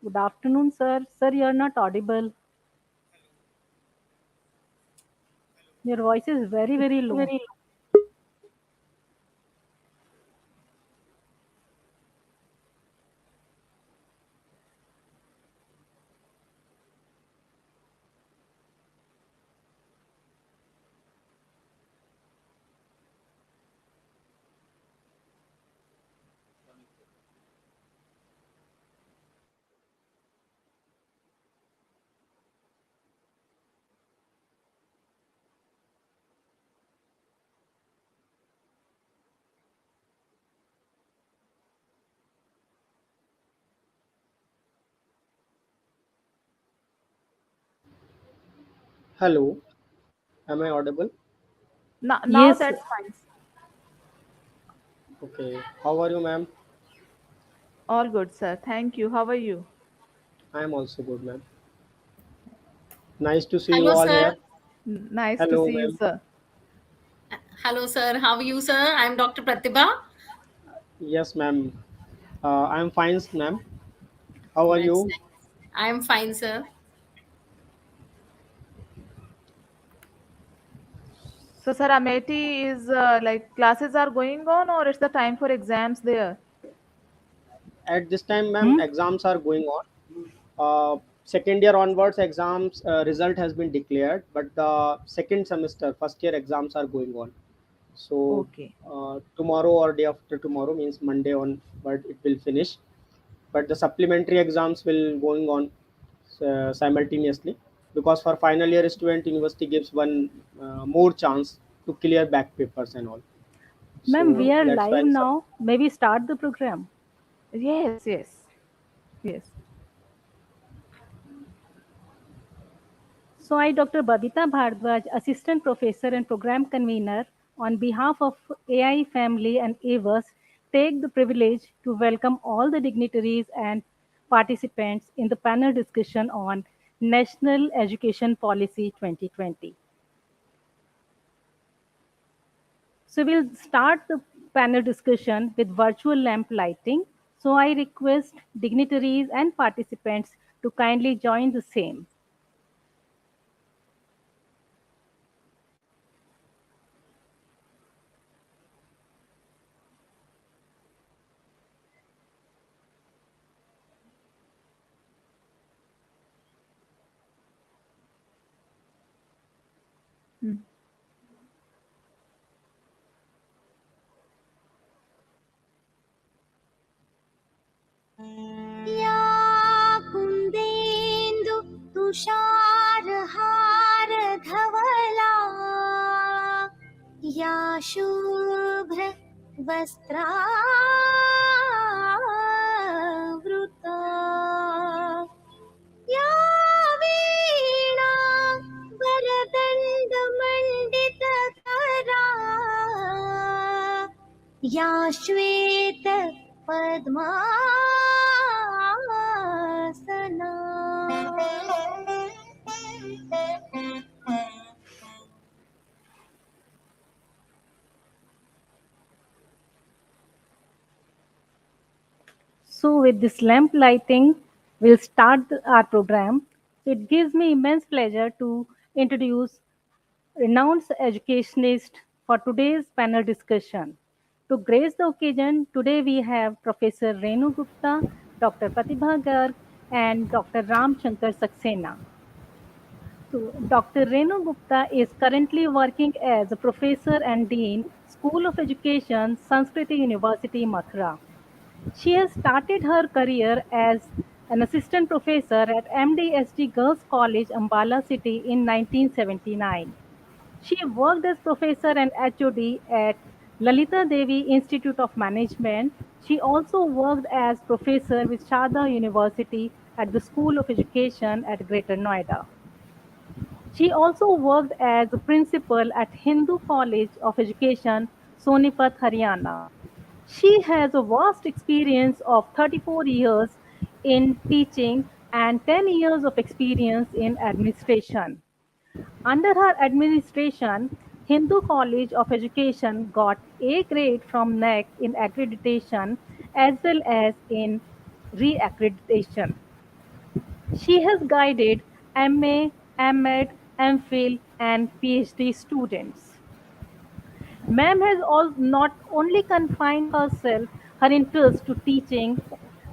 Good afternoon, sir. Sir, you are not audible. Your voice is very, very low. Very Hello, am I audible? now Yes, that's fine. Okay, how are you, ma'am? All good, sir. Thank you. How are you? I am also good, ma'am. Nice to see you Hello, all sir. here. Nice to Hello, see you, ma'am. sir. Hello, sir. How are you, sir? I'm Dr. Pratibha. Yes, ma'am. I am fine, ma'am. How are That's you? nice. I'm fine, sir. So, sir, Amity is like classes are going on, or it's the time for exams there? At this time, ma'am, hmm? exams are going on. Second year onwards, exams result has been declared, but the second semester, first year exams are going on. So Okay. tomorrow or day after tomorrow means Monday on, but it will finish. But the supplementary exams will going on simultaneously, because for final year student university gives one more chance to clear back papers and all. Ma'am, we So are that's live why now. Maybe start the program. Yes, yes, yes. So, I, Dr. Babita Bhardwaj, Assistant Professor and Program Convener, on behalf of AI Family and AVERS, take the privilege to welcome all the dignitaries and participants in the panel discussion on National Education Policy 2020. So we'll start the panel discussion with virtual lamp lighting. So I request dignitaries and participants to kindly join the same. Hmm. या कुन्देन्दु तुषारहारधवला या शुभ्र वस्त्रावृता या वीणा वरदण्डमण्डितकरा या श्वेत padmasana So with this lamp lighting, we'll start our program. So it gives me immense pleasure to introduce renowned educationist for today's panel discussion. To grace the occasion, today we have Professor Rainu Gupta, Dr. Pratibha Garg, and Dr. Ram Shankar Saxena. So, Dr. Renu Gupta is currently working as a professor and dean, School of Education, Sanskrit University, Mathura. She has started her career as an assistant professor at MDSG Girls College, Ambala City in 1979. She worked as professor and HOD at Lalita Devi Institute of Management. She also worked as professor with Sharda University at the School of Education at Greater Noida. She also worked as a principal at Hindu College of Education, Sonipat, Haryana. She has a vast experience of 34 years in teaching and 10 years of experience in administration. Under her administration, Hindu College of Education got A grade from NEC in accreditation as well as in re-accreditation. She has guided MA, MEd, MPhil, and PhD students. Ma'am has not only confined herself, her interest to teaching,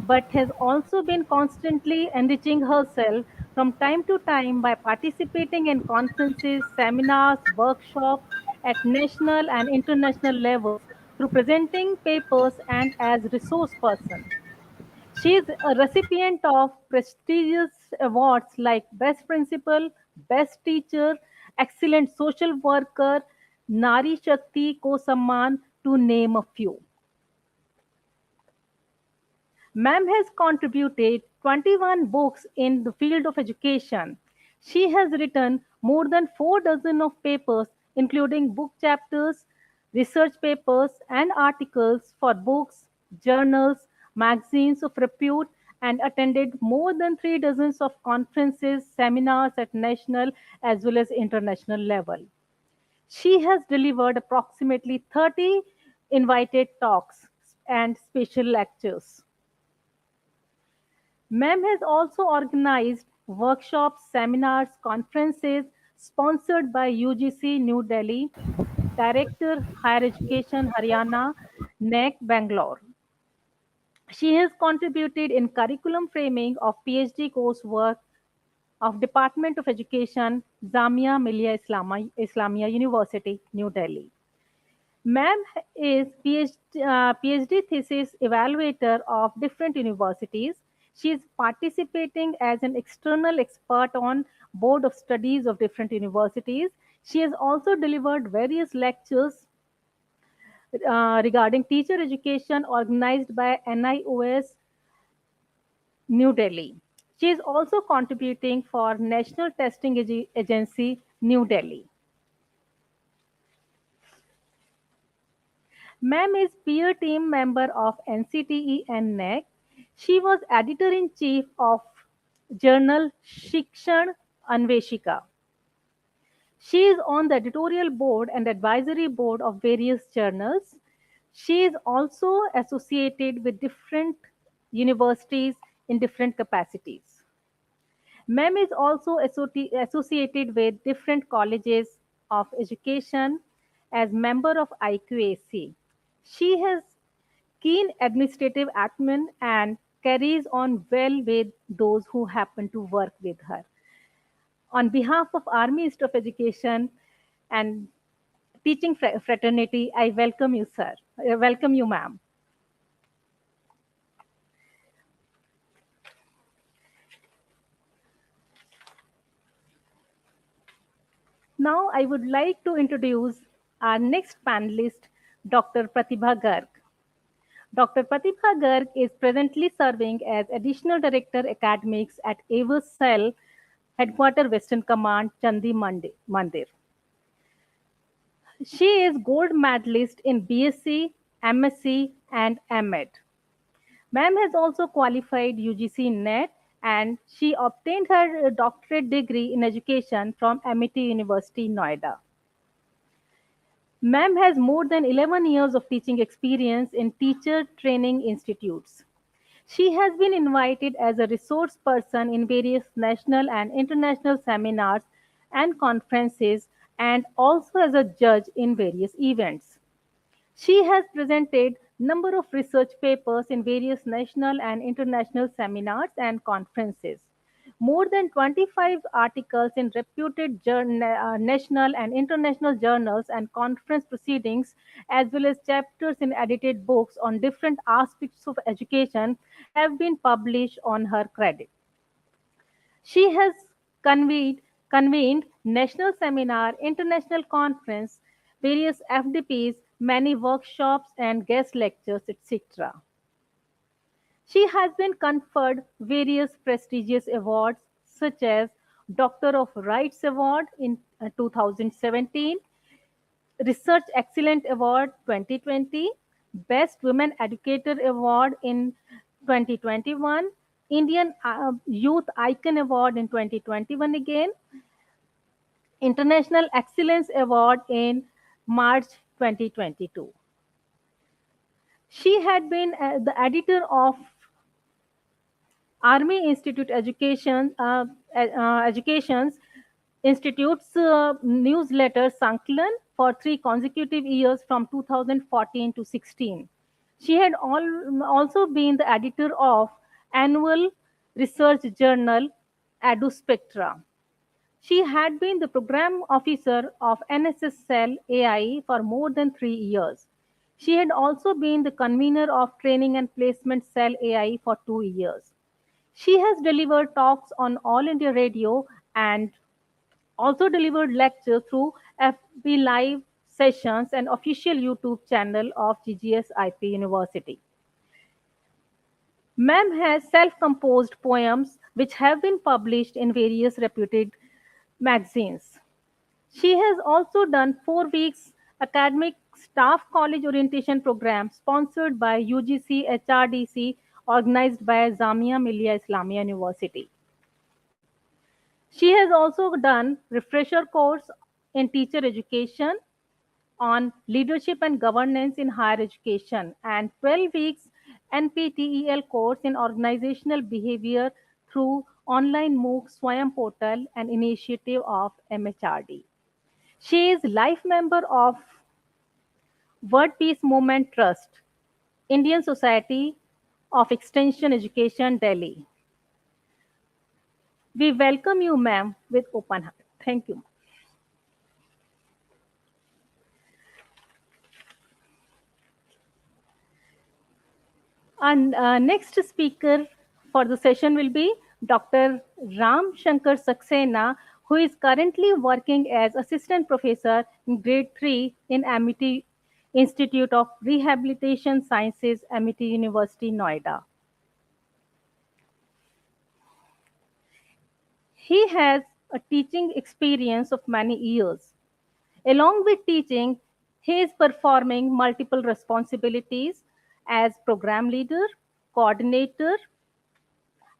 but has also been constantly enriching herself from time to time by participating in conferences, seminars, workshops at national and international levels through presenting papers and as resource person. She is a recipient of prestigious awards like Best Principal, Best Teacher, Excellent Social Worker, Nari Shakti Ko Samman, to name a few. Ma'am has contributed 21 books in the field of education. She has written more than 4 dozen of papers, including book chapters, research papers, and articles for books, journals, magazines of repute, and attended more than 3 dozens of conferences, seminars at national as well as international level. She has delivered approximately 30 invited talks and special lectures. MEM has also organized workshops, seminars, conferences sponsored by UGC New Delhi, Director Higher Education Haryana, NEC Bangalore. She has contributed in curriculum framing of PhD coursework of Department of Education, Jamia Millia Islamia University, New Delhi. Ma'am is PhD thesis evaluator of different universities. She is participating as an external expert on board of studies of different universities. She has also delivered various lectures regarding teacher education organized by NIOS New Delhi. She is also contributing for National Testing Agency New Delhi. Ma'am is peer team member of NCTE and NEC. She was editor in chief of journal Shikshan Anveshika. She is on the editorial board and advisory board of various journals. She is also associated with different universities in different capacities. MEM is also associated with different colleges of education as member of IQAC. She has keen administrative acumen and carries on well with those who happen to work with her. On behalf of Army Institute of Education and teaching fraternity, I welcome you, sir. Welcome you, ma'am. Now, I would like to introduce our next panelist, Dr. Pratibha Garg. Dr. Pratibha Garg is presently serving as Additional Director Academics at Avus Cell, Headquarter Western Command, Chandi Mandir. She is gold medalist in BSc, MSc, and MEd. Ma'am has also qualified UGC NET and she obtained her doctorate degree in education from Amity University, Noida. Ma'am has more than 11 years of teaching experience in teacher training institutes. She has been invited as a resource person in various national and international seminars and conferences and also as a judge in various events. She has presented number of research papers in various national and international seminars and conferences. More than 25 articles in reputed national and international journals and conference proceedings, as well as chapters in edited books on different aspects of education, have been published on her credit. She has convened national seminar, international conference, various FDPs, many workshops and guest lectures, etc. She has been conferred various prestigious awards such as Doctor of Rights Award in 2017, Research Excellent Award 2020, Best Women Educator Award in 2021, Indian Youth Icon Award in 2021 again, International Excellence Award in March 2022. She had been the editor of Army Institute Education's Institute's newsletter Sankalan for 3 consecutive years from 2014 to 16. She had also been the editor of annual research journal Spectra. She had been the program officer of NSS Cell AI for more than 3 years. She had also been the convener of Training and Placement Cell AI for 2 years. She has delivered talks on All India Radio and also delivered lectures through FB Live sessions and official YouTube channel of GGS University. Ma'am has self-composed poems which have been published in various reputed magazines. She has also done 4 weeks academic staff college orientation program sponsored by UGC HRDC organized by Jamia Millia Islamia University. She has also done refresher course in teacher education on leadership and governance in higher education and 12 weeks NPTEL course in organizational behavior through online MOOC Swayam portal and initiative of MHRD. She is life member of World Peace Movement Trust, Indian Society of Extension Education, Delhi. We welcome you, ma'am, with open heart. Thank you. And next speaker for the session will be Dr. Shankar Saxena, who is currently working as assistant professor in grade 3 in Amity Institute of Rehabilitation Sciences, Amity University, Noida. He has a teaching experience of many years. Along with teaching, he is performing multiple responsibilities as program leader, coordinator,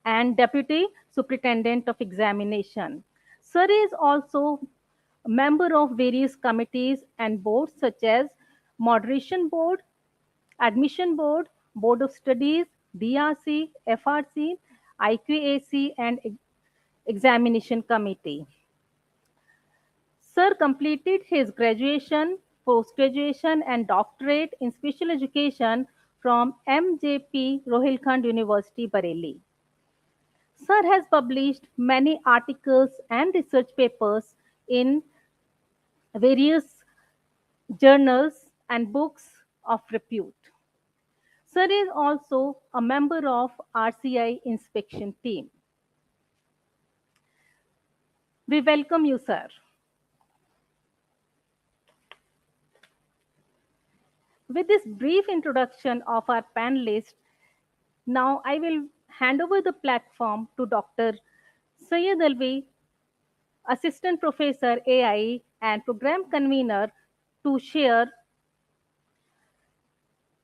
and deputy superintendent of examination. Sir is also a member of various committees and boards such as Moderation Board, Admission Board, Board of Studies, DRC, FRC, IQAC, and Examination Committee. Sir completed his graduation, post-graduation, and doctorate in special education from MJP Rohilkhand University, Bareilly. Sir has published many articles and research papers in various journals and books of repute. Sir is also a member of RCI inspection team. We welcome you, sir. With this brief introduction of our panelists, now I will hand over the platform to Dr. Saidalavi, Assistant Professor AI and Program Convener, to share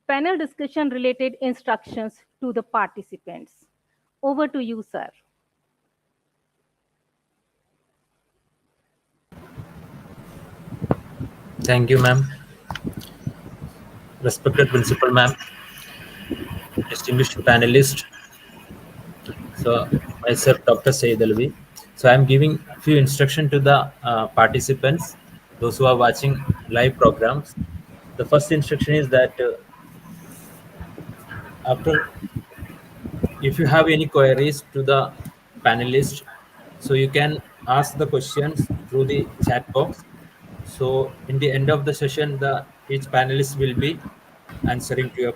panel discussion related instructions to the participants. Over to you, sir. Thank you, ma'am. Respected principal, ma'am, distinguished panelist. So myself, Dr. Saidalavi. So I'm giving a few instructions to the participants, those who are watching live programs. The first instruction is that after, if you have any queries to the panelist, so you can ask the questions through the chat box. So in the end of the session, each panelist will be answering to your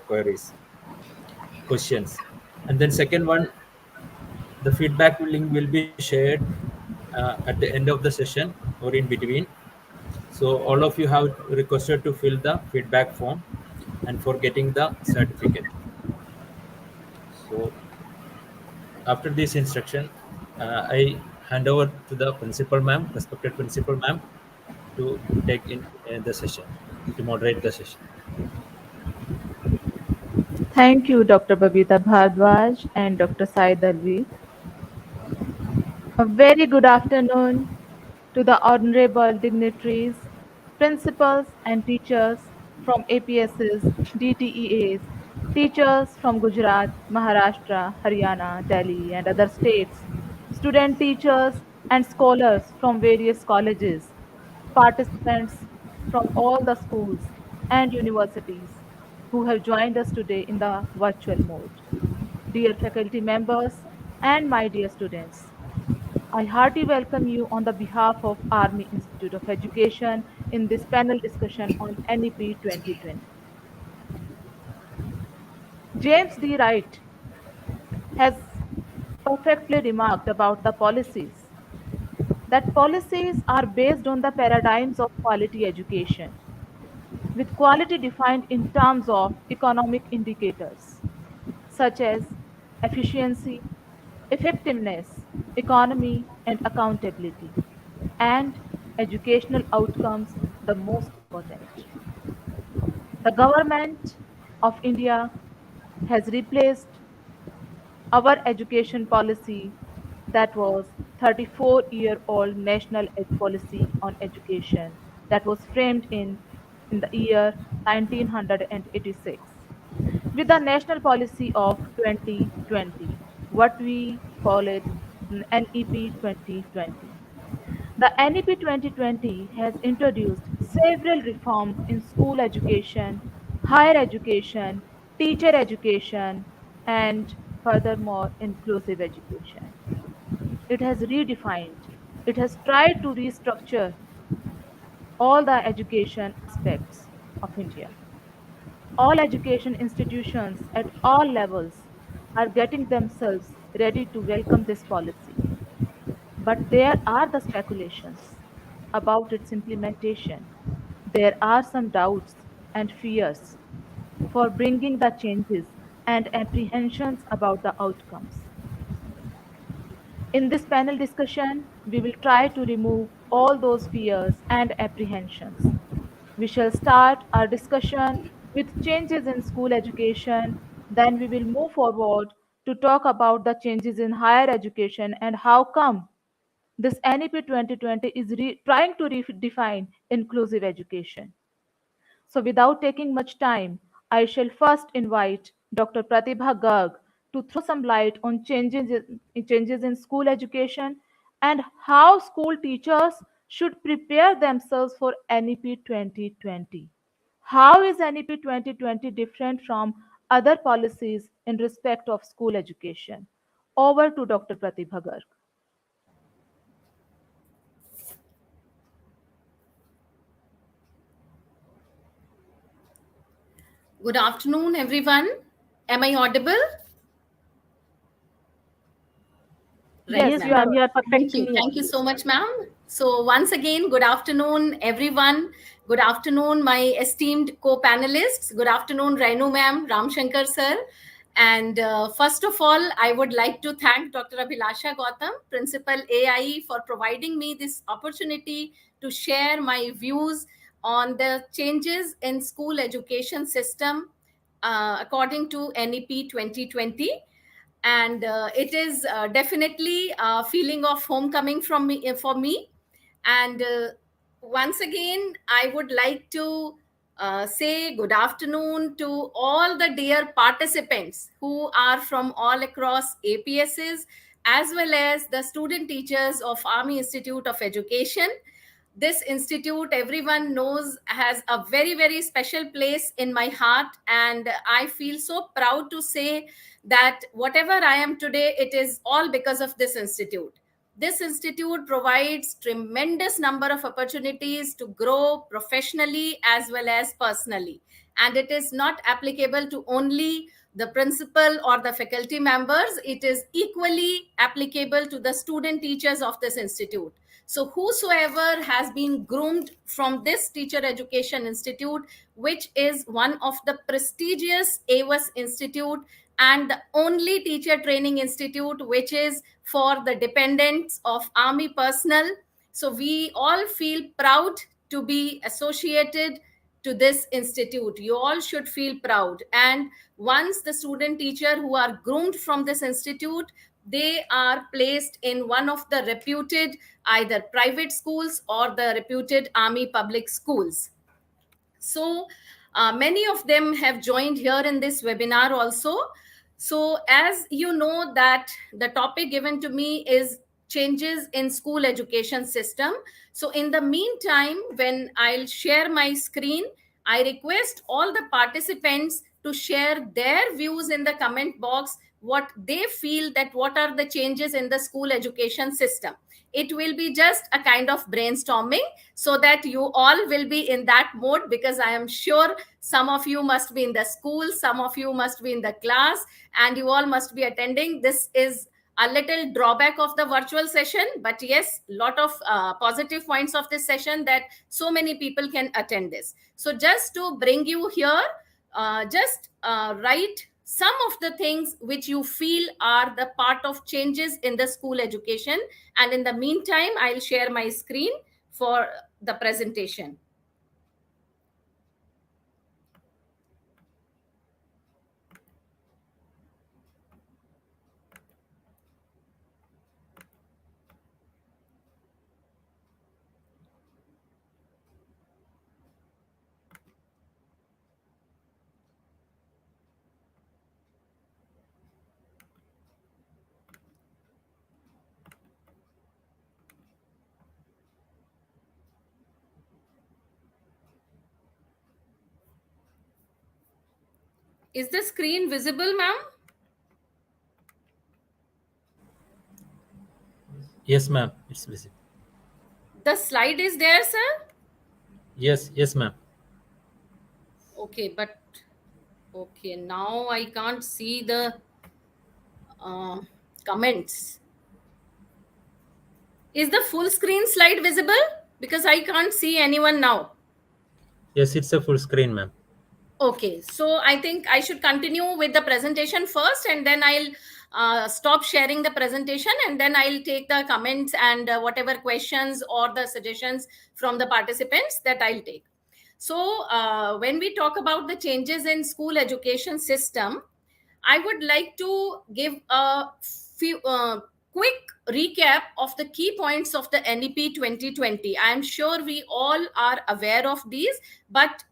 questions. And then second one, the feedback link will be shared at the end of the session or in between. So all of you have requested to fill the feedback form and for getting the certificate. So after this instruction, I hand over to the principal ma'am, respected principal ma'am, to take in the session, to moderate the session. Thank you, Dr. Babita Bhardwaj and Dr. Saidalavi. A very good afternoon to the honorable dignitaries, principals, and teachers from APSs, DTEAs, Teachers from Gujarat, Maharashtra, Haryana, Delhi, and other states, student teachers, and scholars from various colleges, participants from all the schools and universities who have joined us today in the virtual mode. Dear faculty members and my dear students, I heartily welcome you on the behalf of Army Institute of Education in this panel discussion on NEP 2020. James D. Wright has perfectly remarked about the policies that policies are based on the paradigms of quality education, with quality defined in terms of economic indicators such as efficiency, effectiveness, economy, and accountability, and educational outcomes, the most important. The government of India has replaced our education policy that was 34-year-old national policy on education that was framed in the year 1986 with the national policy of 2020, what we call it NEP 2020. The NEP 2020 has introduced several reforms in school education, higher education, teacher education, and furthermore, inclusive education. It has redefined, it has tried to restructure all the education aspects of India. All education institutions at all levels are getting themselves ready to welcome this policy. But there are the speculations about its implementation. There are some doubts and fears for bringing the changes and apprehensions about the outcomes. In this panel discussion, we will try to remove all those fears and apprehensions. We shall start our discussion with changes in school education, then we will move forward to talk about the changes in higher education and how come this NEP 2020 is trying to redefine inclusive education. So, without taking much time, I shall first invite Dr. Pratibha Garg to throw some light on changes in school education and how school teachers should prepare themselves for NEP 2020. How is NEP 2020 different from other policies in respect of school education? Over to Dr. Pratibha Garg. Good afternoon, everyone. Am I audible? Right, Yes, Yes, you ma'am. are ma'am, you are Thank you. perfectly Thank you audible. so much, ma'am. So, once again, good afternoon, everyone. Good afternoon, my esteemed co panelists. Good afternoon, Rainu, ma'am, Ram Shankar, sir. And first of all, I would like to thank Dr. Abhilasha Gautam, Principal AI, for providing me this opportunity to share my views on the changes in school education system according to NEP 2020. And it is definitely a feeling of homecoming from me for me. And once again, I would like to say good afternoon to all the dear participants who are from all across APSs, as well as the student teachers of Army Institute of Education. This institute, everyone knows, has a very, very special place in my heart. And I feel so proud to say that whatever I am today, it is all because of this institute. This institute provides tremendous number of opportunities to grow professionally as well as personally. And it is not applicable to only the principal or the faculty members. It is equally applicable to the student teachers of this institute. So whosoever has been groomed from this teacher education institute, which is one of the prestigious AWAS institute and the only teacher training institute which is for the dependents of army personnel. So we all feel proud to be associated to this institute. You all should feel proud. And once the student teacher who are groomed from this institute, they are placed in one of the reputed either private schools or the reputed army public schools. So Many of them have joined here in this webinar also. So as you know that the topic given to me is changes in school education system. So in the meantime, when I'll share my screen, I request all the participants to share their views in the comment box, what they feel, that what are the changes in the school education system. It will be just a kind of brainstorming, so that you all will be in that mode, because I am sure some of you must be in the school, some of you must be in the class, and you all must be attending. This is a little drawback of the virtual session, but yes, lot of positive points of this session, that so many people can attend this. So just to bring you here, just write some of the things which you feel are the part of changes in the school education, and in the meantime I'll share my screen for the presentation. Is the screen visible, ma'am? Yes, ma'am. It's visible. The slide is there, sir? Yes, yes, ma'am. Okay, but okay, now I can't see the comments. Is the full screen slide visible? Because I can't see anyone now. Yes, it's a full screen, ma'am. Okay, so I think I should continue with the presentation first, and then I'll stop sharing the presentation, and then I'll take the comments and whatever questions or the suggestions from the participants that I'll take. So when we talk about the changes in school education system, I would like to give a few quick recap of the key points of the NEP 2020. I am sure we all are aware of these, but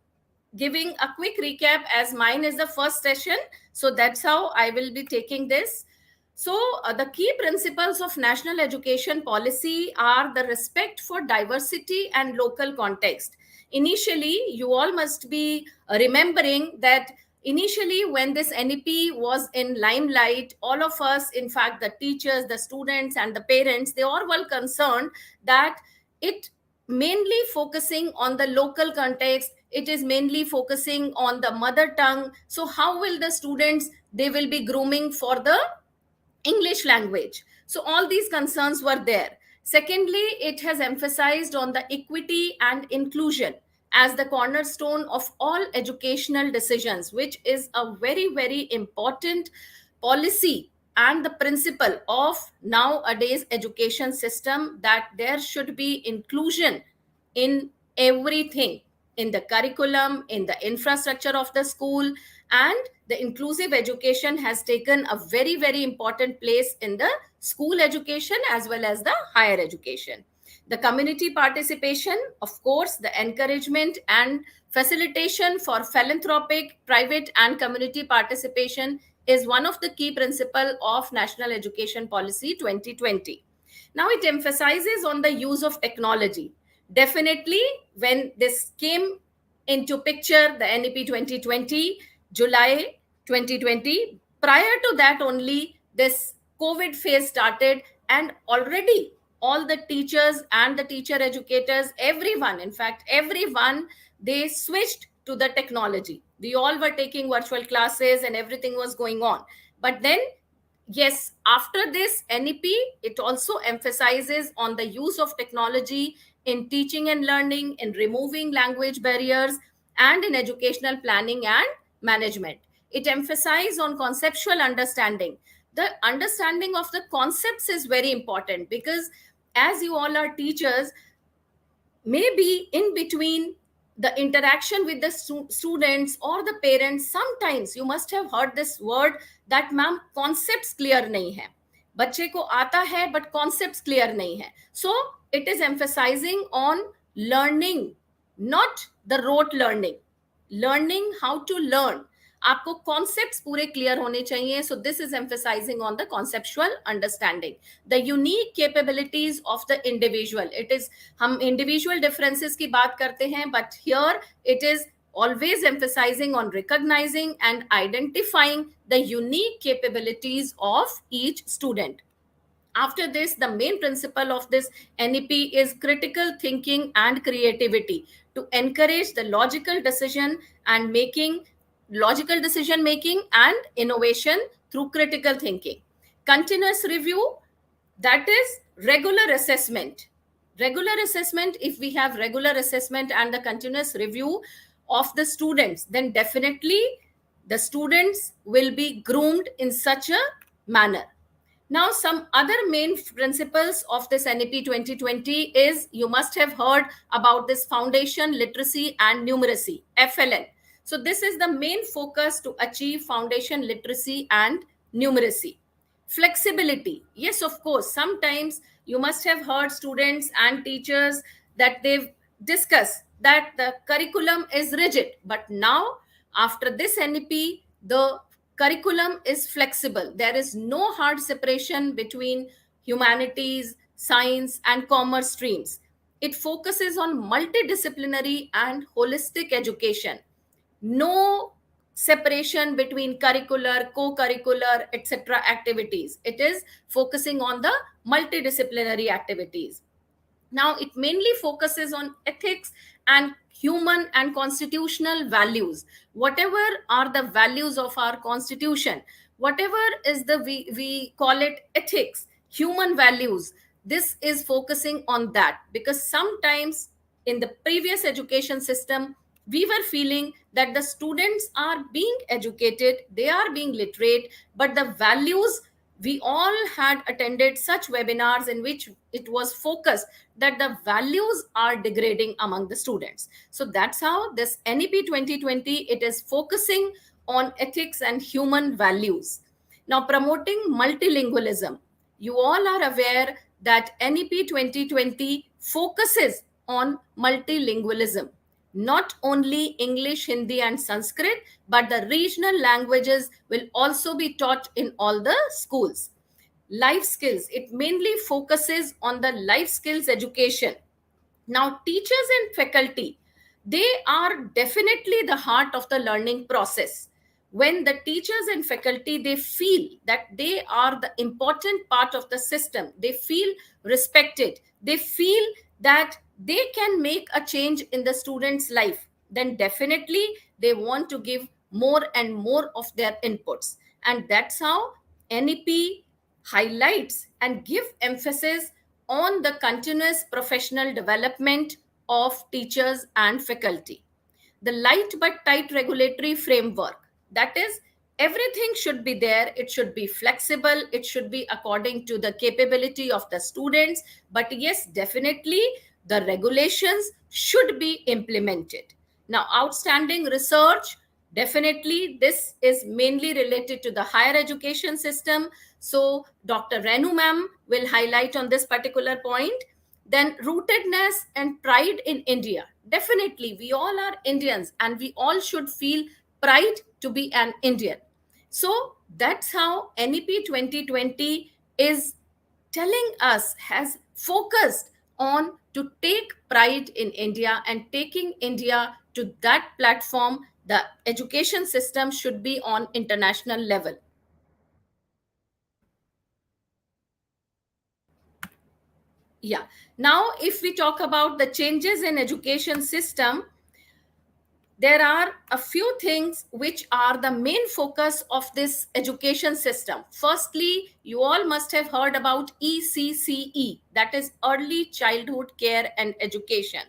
giving a quick recap, as mine is the first session, so that's how I will be taking this. So the key principles of national education policy are the respect for diversity and local context. Initially, you all must be remembering that initially when this NEP was in limelight, all of us, in fact the teachers, the students and the parents, they all were concerned that it mainly focusing on the local context, it is mainly focusing on the mother tongue. So how will the students, they will be grooming for the English language? So all these concerns were there. Secondly, it has emphasized on the equity and inclusion as the cornerstone of all educational decisions, which is a very, very important policy and the principle of nowadays education system, that there should be inclusion in everything, in the curriculum, in the infrastructure of the school, and the inclusive education has taken a very, very important place in the school education as well as the higher education. The community participation, of course, the encouragement and facilitation for philanthropic, private and community participation is one of the key principles of National Education Policy 2020. Now it emphasizes on the use of technology. Definitely, when this came into picture, the NEP 2020, July 2020, prior to that only, this COVID phase started, and already all the teachers and the teacher educators, everyone, in fact, everyone, they switched to the technology. We all were taking virtual classes and everything was going on. But then yes, after this NEP, it also emphasizes on the use of technology in teaching and learning, in removing language barriers, and in educational planning and management. It emphasizes on conceptual understanding. The understanding of the concepts is very important, because as you all are teachers, maybe in between the interaction with the students or the parents, sometimes you must have heard this word that ma'am, concepts clear nahi hai, बच्चे को आता है but concepts clear नहीं है. So it is emphasizing on learning, not the rote learning. learning how to learn. आपको concepts पूरे clear होने चाहिए. So this is emphasizing on the conceptual understanding, the unique capabilities of the individual. It is, हम individual differences की बात करते हैं, but here it is always emphasizing on recognizing and identifying the unique capabilities of each student. After this, the main principle of this NEP is critical thinking and creativity, to encourage the logical decision making and innovation through critical thinking. Continuous review, that is regular assessment. Regular assessment, if we have regular assessment and the continuous review of the students, then definitely the students will be groomed in such a manner. Now, some other main principles of this NEP 2020 is, you must have heard about this foundation, literacy and numeracy, FLN. So this is the main focus to achieve foundation literacy and numeracy. Flexibility. Yes, of course, sometimes you must have heard students and teachers that they've discussed that the curriculum is rigid. But now, after this NEP, the curriculum is flexible. There is no hard separation between humanities, science, and commerce streams. It focuses on multidisciplinary and holistic education. No separation between curricular, co-curricular, etc. activities. It is focusing on the multidisciplinary activities. Now, it mainly focuses on ethics and human and constitutional values. Whatever are the values of our constitution, whatever is the, we call it ethics, human values, this is focusing on that. Because sometimes in the previous education system, we were feeling that the students are being educated, they are being literate, but the values, we all had attended such webinars in which it was focused that the values are degrading among the students. So that's how this NEP 2020, it is focusing on ethics and human values. Now, promoting multilingualism. You all are aware that NEP 2020 focuses on multilingualism. Not only English, Hindi, and Sanskrit, but the regional languages will also be taught in all the schools. Life skills, it mainly focuses on the life skills education. Now, teachers and faculty, they are definitely the heart of the learning process. When the teachers and faculty, they feel that they are the important part of the system, they feel respected, they feel that they can make a change in the student's life, then definitely they want to give more and more of their inputs. And that's how NEP highlights and give emphasis on the continuous professional development of teachers and faculty. The light but tight regulatory framework, that is, everything should be there, it should be flexible, it should be according to the capability of the students, but yes, definitely the regulations should be implemented. Now, outstanding research, definitely this is mainly related to the higher education system, so Dr. Rainu ma'am will highlight on this particular point. Then rootedness and pride in India. Definitely, we all are Indians and we all should feel pride to be an Indian. So that's how NEP 2020 is telling us, has focused on to take pride in India and taking India to that platform. The education system should be on international level. Yeah. Now, if we talk about the changes in education system, there are a few things which are the main focus of this education system. Firstly, you all must have heard about ECCE, that is Early Childhood Care and Education.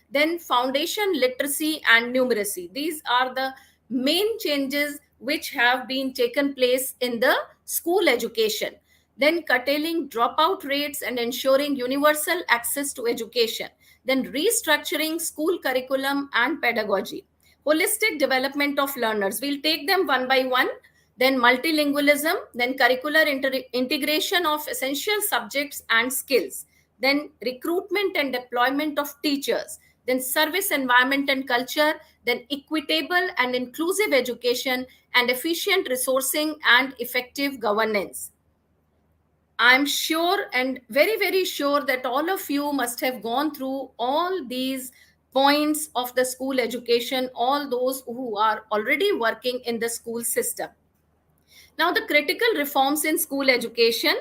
Then foundation literacy and numeracy. These are the main changes which have been taken place in the school education. Then curtailing dropout rates and ensuring universal access to education. Then restructuring school curriculum and pedagogy. Holistic development of learners. We'll take them one by one. Then multilingualism, then curricular integration of essential subjects and skills, then recruitment and deployment of teachers, then service environment and culture, then equitable and inclusive education, and efficient resourcing and effective governance. I'm sure and very, very sure that all of you must have gone through all these points of the school education, all those who are already working in the school system. Now, the critical reforms in school education.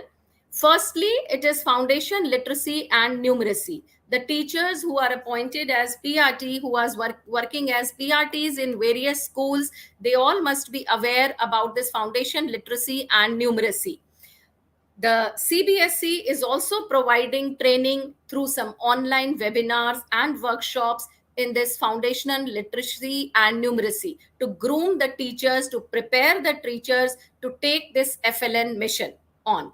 Firstly, it is foundation literacy and numeracy. The teachers who are appointed as PRT, who are working as PRTs in various schools, they all must be aware about this foundation literacy and numeracy. The CBSE is also providing training through some online webinars and workshops in this foundational literacy and numeracy to groom the teachers, to prepare the teachers to take this FLN mission on.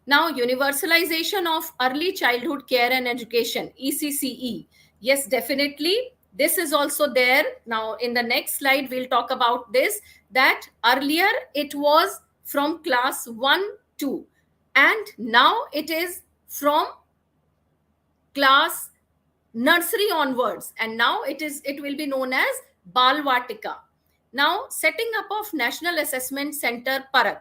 Now, universalization of early childhood care and education, ECCE. Yes, definitely. This is also there. Now, in the next slide, we'll talk about this, that earlier it was from class 1, 2, and now it is from class nursery onwards, and now it will be known as Balvatika. Now, setting up of National Assessment Center Parak.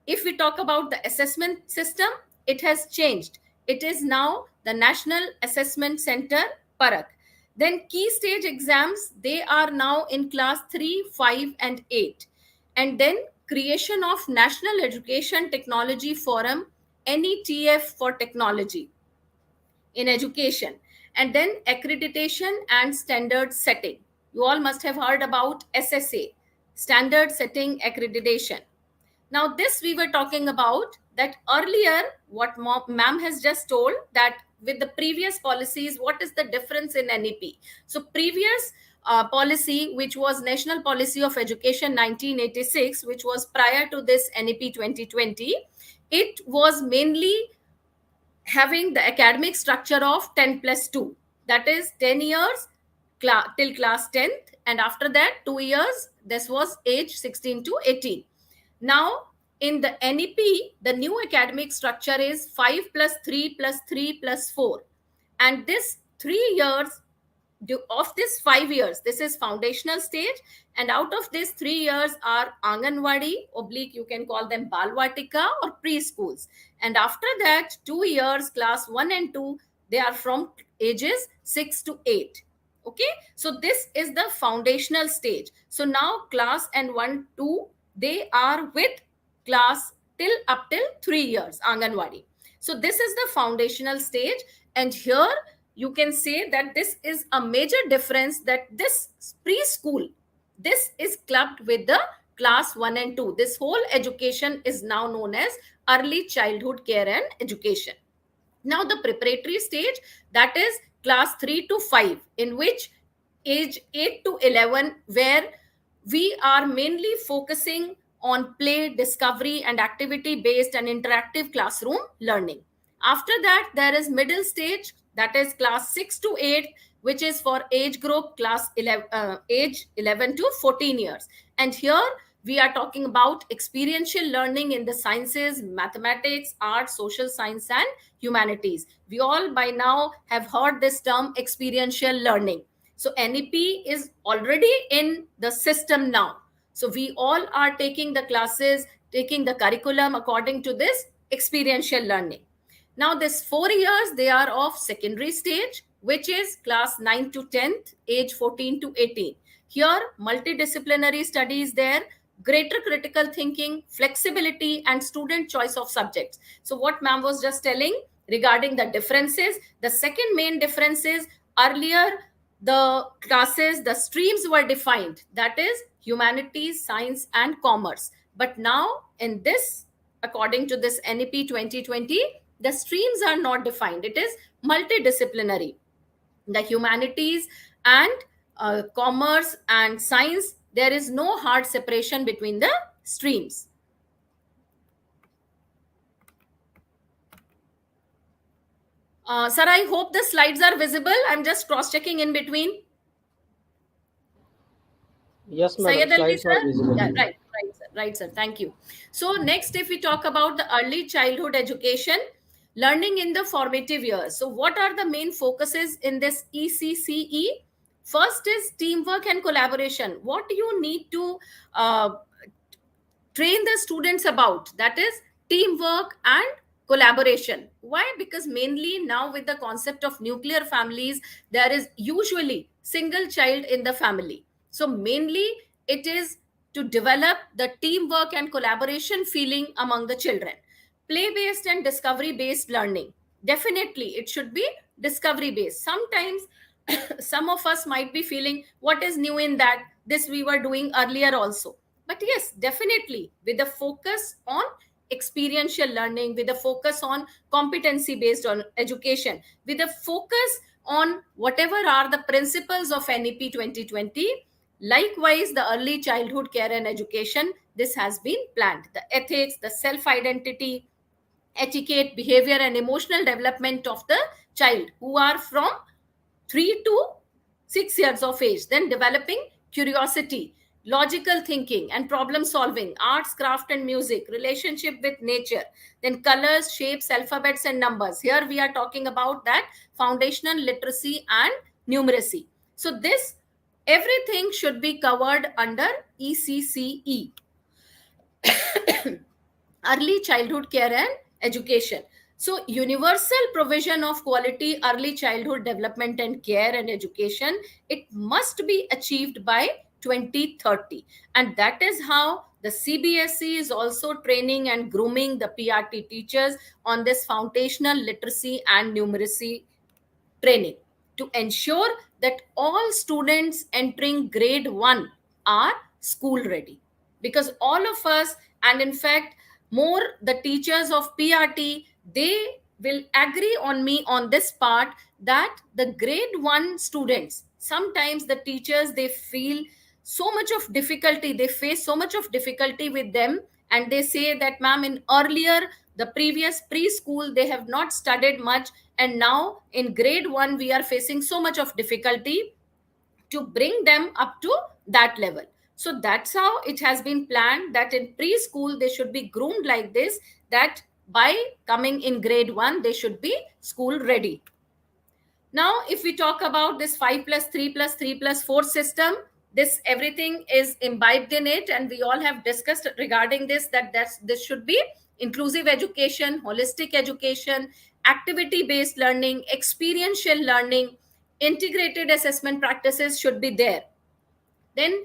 If we talk about the assessment system, it has changed. It is now the National Assessment Center Parak. Then key stage exams, they are now in class 3, 5 and 8. And then creation of National Education Technology Forum, NETF for technology in education. And then accreditation and standard setting. You all must have heard about SSA, standard setting accreditation. Now, this we were talking about, that earlier what ma'am has just told, that with the previous policies, what is the difference in NEP? So previous policy, which was National Policy of Education 1986, which was prior to this NEP 2020, it was mainly having the academic structure of 10 plus 2. That is 10 years till class 10th. And after that, 2 years, this was age 16 to 18. Now, in the NEP, the new academic structure is 5 plus 3 plus 3 plus 4. And this 3 years, of this 5 years, this is foundational stage. And out of these 3 years are Anganwadi, oblique, you can call them Balvatika or preschools. And after that, 2 years, class 1 and 2, they are from ages 6 to 8. Okay, so this is the foundational stage. So now class and 1, 2, they are with class up till 3 years, Anganwadi. So this is the foundational stage. And here you can say that this is a major difference, that this preschool, this is clubbed with the class 1 and 2. This whole education is now known as early childhood care and education. Now the preparatory stage, that is class 3 to 5, in which age 8 to 11, where we are mainly focusing on play, discovery and activity based and interactive classroom learning. After that, there is middle stage, that is class 6 to 8, which is for age group class 11, age 11 to 14 years. And here we are talking about experiential learning in the sciences, mathematics, arts, social science and humanities. We all by now have heard this term experiential learning. So NEP is already in the system now. So we all are taking the classes, taking the curriculum according to this experiential learning. Now this 4 years, they are of secondary stage, which is class 9 to 10th, age 14 to 18. Here, multidisciplinary studies there, greater critical thinking, flexibility, and student choice of subjects. So what ma'am was just telling regarding the differences, the second main difference is earlier the classes, the streams were defined, that is humanities, science, and commerce. But now in this, according to this NEP 2020, the streams are not defined. It is multidisciplinary. The humanities and commerce and science, there is no hard separation between the streams. Sir, I hope the slides are visible. I'm just cross-checking in between. Yes, madam. Saidalavi, Slides are sir? visible. Yeah, right, sir. Thank you. So next, if we talk about the early childhood education, Learning in the formative years. So, what are the main focuses in this ECCE? First is teamwork and collaboration. What do you need to uh, train the students about? That is teamwork and collaboration. Why? Because mainly now, with the concept of nuclear families, there is usually single child in the family. So mainly it is to develop the teamwork and collaboration feeling among the children. Play based and discovery based learning, definitely it should be discovery based. Sometimes some of us might be feeling, what is new in that, this we were doing earlier also. But yes, definitely with the focus on experiential learning, with the focus on competency based on education, with the focus on whatever are the principles of NEP 2020. Likewise, the early childhood care and education, this has been planned. The ethics, the self identity, etiquette, behavior, and emotional development of the child who are from 3 to 6 years of age. Then developing curiosity, logical thinking, and problem solving, arts, craft, and music, relationship with nature, then colors, shapes, alphabets, and numbers. Here we are talking about that foundational literacy and numeracy. So, this everything should be covered under ECCE, early childhood care and education. So universal provision of quality early childhood development and care and education, it must be achieved by 2030. And that is how the CBSE is also training and grooming the PRT teachers on this foundational literacy and numeracy training, to ensure that all students entering grade 1 are school ready. Because all of us, and in fact more the teachers of PRT, they will agree on me on this part, that the grade 1 students, sometimes the teachers, they feel so much of difficulty, they face so much of difficulty with them, and they say that, ma'am, in earlier, the previous preschool, they have not studied much, and now in grade 1 we are facing so much of difficulty to bring them up to that level. So that's how it has been planned, that in preschool they should be groomed like this, that by coming in grade 1 they should be school ready. Now, if we talk about this 5 plus 3 plus 3 plus 4 system, this everything is imbibed in it, and we all have discussed regarding this, that this should be inclusive education, holistic education, activity based learning, experiential learning, integrated assessment practices should be there. Then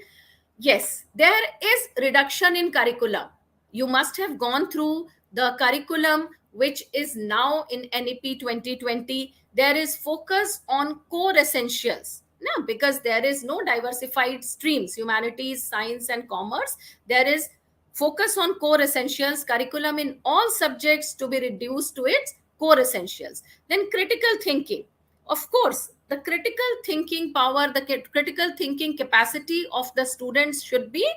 yes, there is reduction in curriculum. You must have gone through the curriculum which is now in NEP 2020. There is focus on core essentials. Now, because there is no diversified streams, humanities, science, and commerce, there is focus on core essentials, curriculum in all subjects to be reduced to its core essentials. Then critical thinking. Of course, the critical thinking power, the critical thinking capacity of the students should be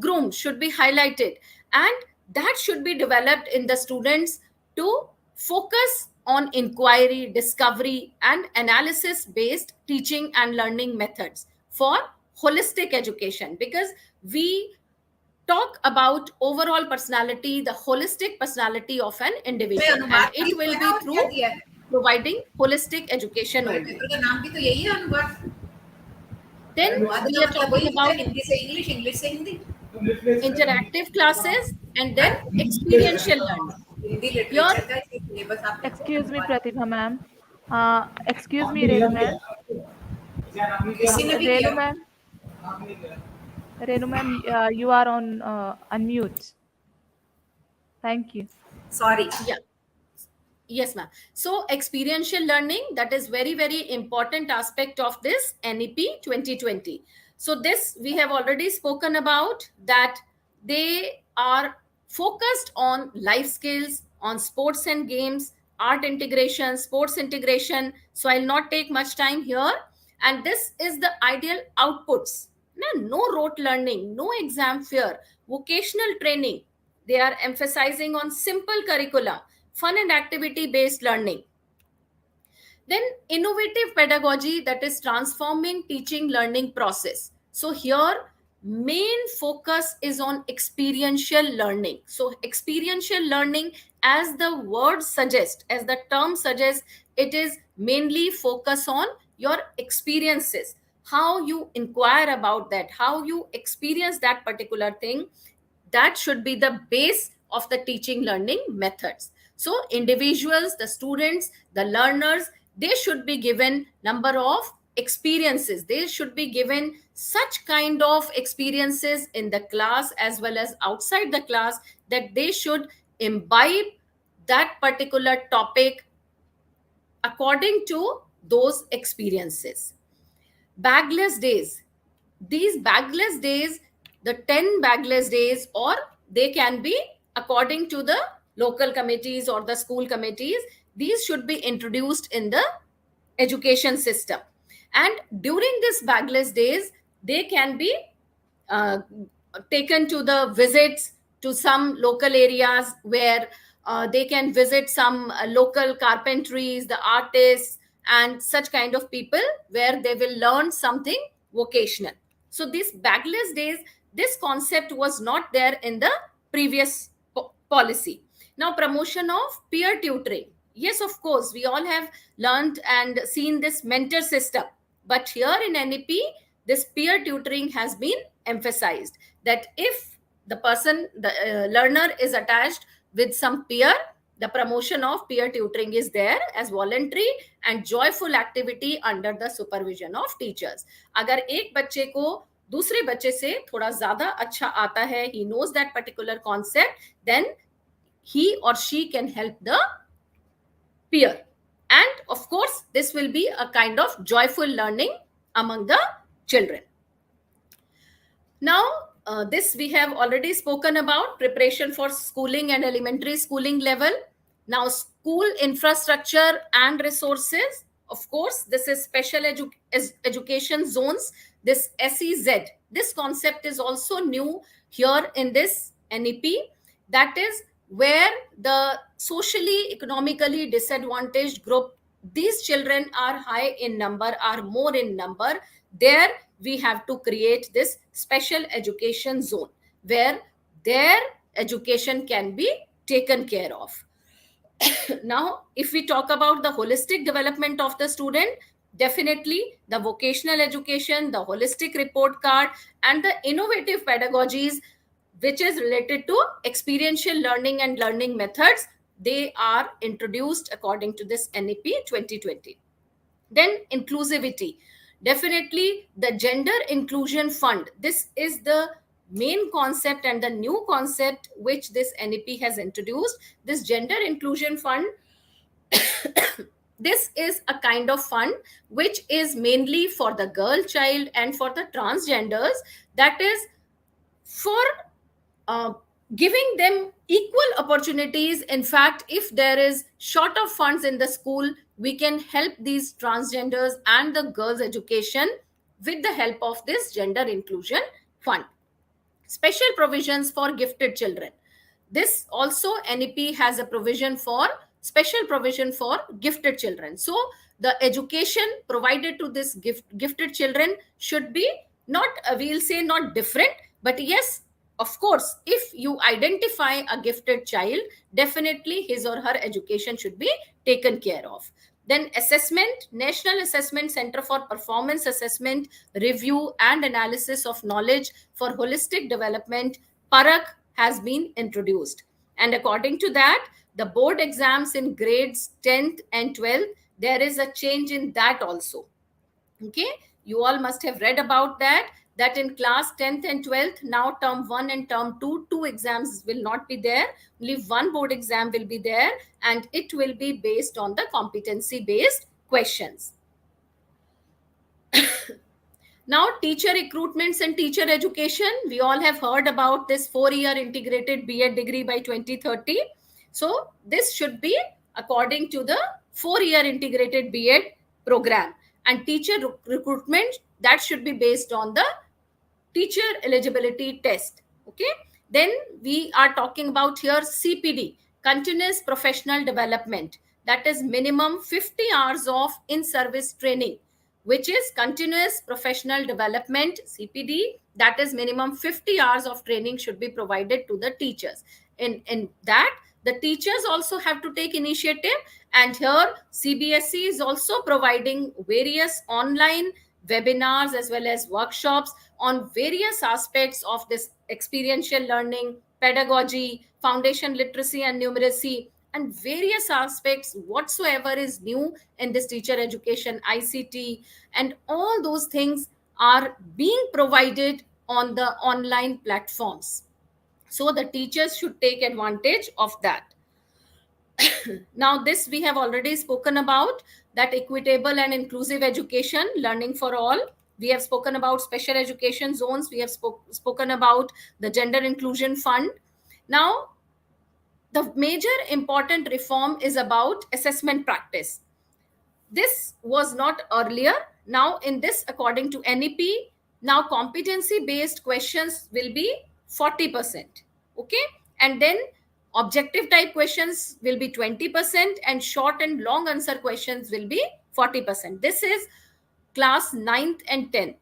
groomed, should be highlighted, and that should be developed in the students to focus on inquiry, discovery, and analysis based teaching and learning methods for holistic education. Because we talk about overall personality, the holistic personality of an individual, and it will be through providing holistic education only. Then we are talking about interactive classes and then experiential learning. Here, Excuse me, Pratibha ma'am. Excuse me, Renu ma'am. Renu ma'am. Renu ma'am, you are on unmute. Thank you. Sorry. yeah, yes, ma'am. So experiential learning, that is very, very important aspect of this NEP 2020. So this we have already spoken about, that they are focused on life skills, on sports and games, art integration, sports integration. So I'll not take much time here. And this is the ideal outputs. No rote learning, no exam fear, vocational training. They are emphasizing on simple curriculum, fun and activity based learning. Then innovative pedagogy, that is transforming teaching learning process. So here main focus is on experiential learning. So experiential learning as the word suggests, as the term suggests, it is mainly focus on your experiences, how you inquire about that, how you experience that particular thing. That should be the base of the teaching learning methods. So individuals, the students, the learners, they should be given number of experiences. They should be given such kind of experiences in the class as well as outside the class, that they should imbibe that particular topic according to those experiences. Bagless days, these bagless days, the 10 bagless days, or they can be according to the local committees or the school committees, these should be introduced in the education system. And during this bagless days, they can be uh, taken to the visits to some local areas where they can visit some local carpentries, the artists, and such kind of people, where they will learn something vocational. So these bagless days, this concept was not there in the previous policy. Now, promotion of peer tutoring. Yes, of course, we all have learned and seen this mentor system. But here in NEP, this peer tutoring has been emphasized, that if the person, the learner is attached with some peer, the promotion of peer tutoring is there as voluntary and joyful activity under the supervision of teachers. अगर एक बच्चे को दूसरे बच्चे से थोड़ा ज्यादा अच्छा आता है, he knows that particular concept, then he or she can help the peer. And of course, this will be a kind of joyful learning among the children. Now, this we have already spoken about, preparation for schooling and elementary schooling level. Now, school infrastructure and resources. Of course, this is special education zones, this SEZ. This concept is also new here in this NEP. That is where the socially, economically disadvantaged group, these children are high in number, are more in number. There we have to create this special education zone where their education can be taken care of. Now, if we talk about the holistic development of the student, definitely the vocational education, the holistic report card, and the innovative pedagogies, which is related to experiential learning and learning methods, they are introduced according to this NEP 2020. Then inclusivity. Definitely the gender inclusion fund. This is the main concept and the new concept which this NEP has introduced. This gender inclusion fund, this is a kind of fund which is mainly for the girl child and for the transgenders. That is for giving them equal opportunities. In fact, if there is short of funds in the school, we can help these transgenders and the girls' education with the help of this gender inclusion fund. Special provisions for gifted children. This also NEP has a provision for special provision for gifted children. So the education provided to this gifted children should be not, we'll say not different, but yes, of course, if you identify a gifted child, definitely his or her education should be taken care of. Then assessment, National Assessment Center for Performance Assessment, Review and Analysis of Knowledge for Holistic Development, PARAK, has been introduced. And according to that, the board exams in grades 10th and 12th, there is a change in that also. Okay, you all must have read about that, that in class 10th and 12th, now term 1 and term 2, two exams will not be there. Only one board exam will be there, and it will be based on the competency based questions. Now, teacher recruitments and teacher education. We all have heard about this 4-year integrated B.Ed degree by 2030. So this should be according to the 4-year integrated B.Ed program. And teacher recruitment, that should be based on the teacher eligibility test. Okay. Then we are talking about here CPD, continuous professional development. That is minimum 50 hours of in-service training, which is continuous professional development, CPD. That is minimum 50 hours of training should be provided to the teachers. In that, The teachers also have to take initiative, and here CBSE is also providing various online webinars as well as workshops on various aspects of this experiential learning, pedagogy, foundation literacy and numeracy, and various aspects whatsoever is new in this teacher education, ICT, and all those things are being provided on the online platforms. So the teachers should take advantage of that. Now, this we have already spoken about, that equitable and inclusive education, learning for all. We have spoken about special education zones. We have spoken about the gender inclusion fund. Now, the major important reform is about assessment practice. This was not earlier. Now, in this, according to NEP, now competency based questions will be 40%. Okay. And then objective type questions will be 20%, and short and long answer questions will be 40%. This is class 9th and 10th.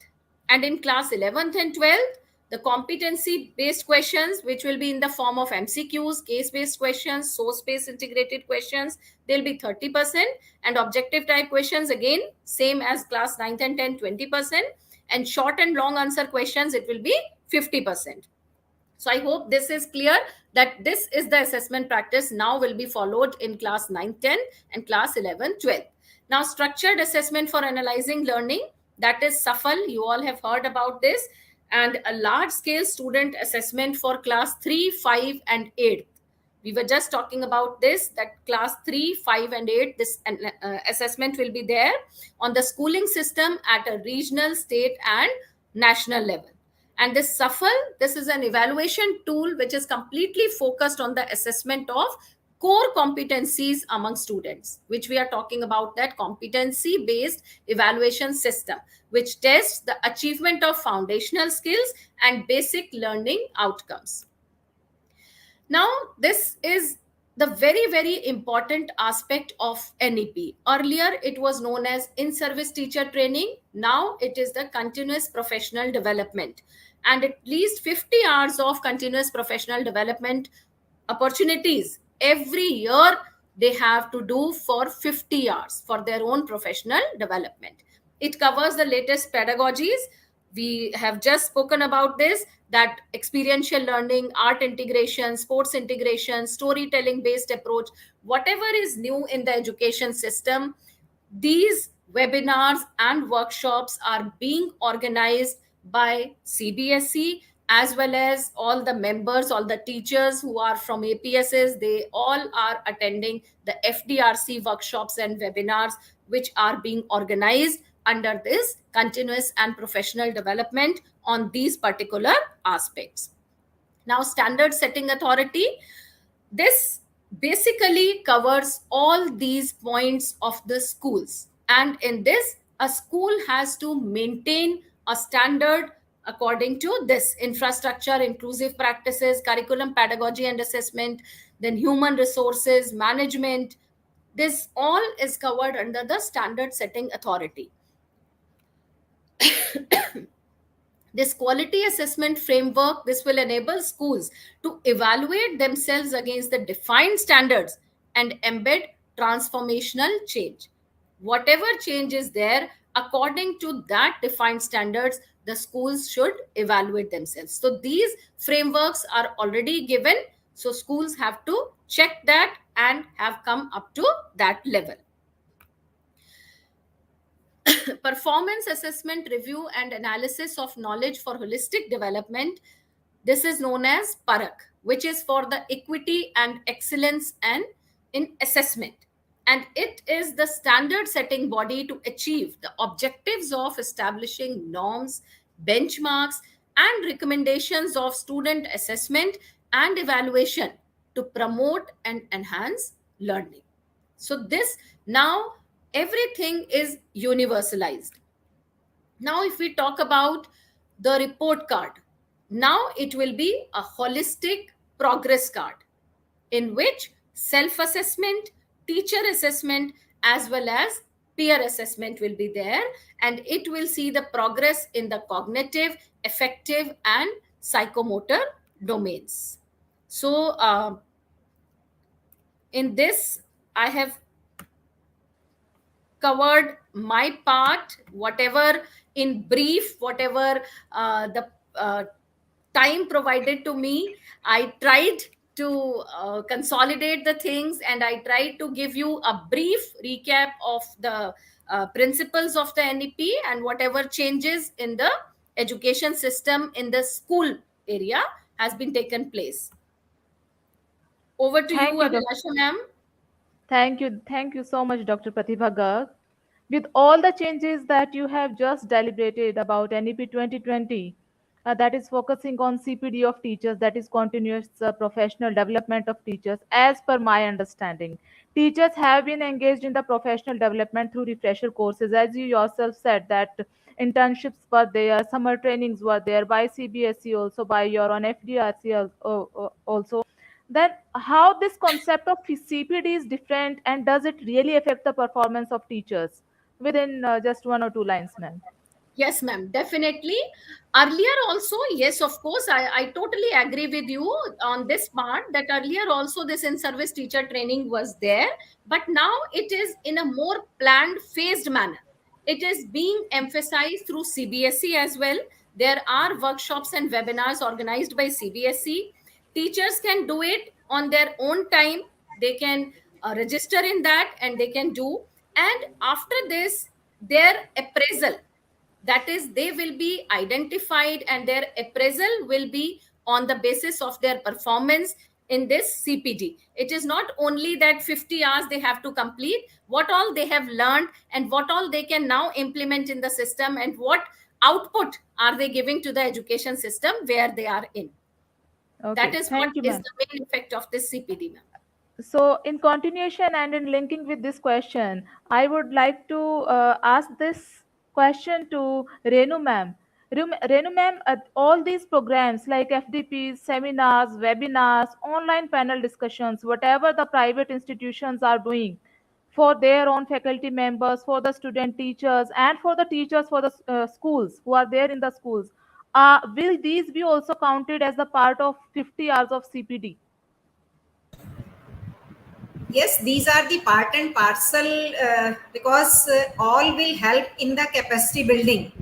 And in class 11th and 12th, the competency based questions, which will be in the form of MCQs, case based questions, source based integrated questions, they'll be 30%. And objective type questions, again, same as class 9th and 10th, 20%. And short and long answer questions, it will be 50%. So I hope this is clear, that this is the assessment practice now will be followed in class 9, 10 and class 11, 12. Now, structured assessment for analyzing learning, that is SAFAL. You all have heard about this. And a large scale student assessment for class 3, 5 and 8. We were just talking about this, that class 3, 5 and 8, this assessment will be there on the schooling system at a regional, state and national level. And this SAFAL, this is an evaluation tool which is completely focused on the assessment of core competencies among students, which we are talking about, that competency based evaluation system, which tests the achievement of foundational skills and basic learning outcomes. Now, this is the very, very important aspect of NEP. Earlier, it was known as in-service teacher training. Now, it is the continuous professional development. And at least 50 hours of continuous professional development opportunities every year they have to do for 50 hours for their own professional development. It covers the latest pedagogies. We have just spoken about this, that experiential learning, art integration, sports integration, storytelling based approach, whatever is new in the education system, these webinars and workshops are being organized by CBSE, as well as all the members, all the teachers who are from APSs. They all are attending the FDRC workshops and webinars, which are being organized under this continuous and professional development on these particular aspects. Now, standard setting authority, this basically covers all these points of the schools. And in this, a school has to maintain a standard according to this infrastructure, inclusive practices, curriculum, pedagogy and assessment, then human resources, management. This all is covered under the standard setting authority. This quality assessment framework, this will enable schools to evaluate themselves against the defined standards and embed transformational change. Whatever change is there, according to that defined standards, the schools should evaluate themselves. So these frameworks are already given. So schools have to check that and have come up to that level. Performance assessment review and analysis of knowledge for holistic development. This is known as PARAK, which is for the equity and excellence and in assessment. And it is the standard setting body to achieve the objectives of establishing norms, benchmarks, and recommendations of student assessment and evaluation to promote and enhance learning. So this now everything is universalized. Now, if we talk about the report card, now it will be a holistic progress card in which self-assessment, teacher assessment, as well as peer assessment will be there, and it will see the progress in the cognitive, affective, and psychomotor domains. So, In this, I have covered my part, whatever in brief, whatever the time provided to me. I tried to consolidate the things, and I tried to give you a brief recap of the principles of the NEP and whatever changes in the education system in the school area has been taken place. Over to you, Thank you, Dr. Abhilasha ma'am. Thank you so much, Dr. Pratibha Garg. With all the changes that you have just deliberated about NEP 2020, that is focusing on CPD of teachers, that is continuous professional development of teachers, as per my understanding. Teachers have been engaged in the professional development through refresher courses, as you yourself said that internships were there, summer trainings were there by CBSE, also by your own FDRC also. Then how this concept of CPD is different, and does it really affect the performance of teachers? Within just one or two lines, ma'am. Yes, ma'am, definitely. Earlier also, yes, of course, I totally agree with you on this part that earlier also this in-service teacher training was there, but now it is in a more planned, phased manner. It is being emphasized through CBSE as well. There are workshops and webinars organized by CBSE. Teachers can do it on their own time. They can register in that and they can do. And after this, their appraisal, that is, they will be identified and their appraisal will be on the basis of their performance in this CPD. It is not only that 50 hours they have to complete, what all they have learned and what all they can now implement in the system, and what output are they giving to the education system where they are in. That Okay, is what thank you, is ma'am. the main effect of this CPD, ma'am. So, in continuation and in linking with this question, I would like to ask this question to Renu ma'am. Renu ma'am, all these programs like FDPs, seminars, webinars, online panel discussions, whatever the private institutions are doing for their own faculty members, for the student teachers, and for the teachers for the schools who are there in the schools, will these be also counted as a part of 50 hours of CPD? Yes, these are the part and parcel because all will help in the capacity building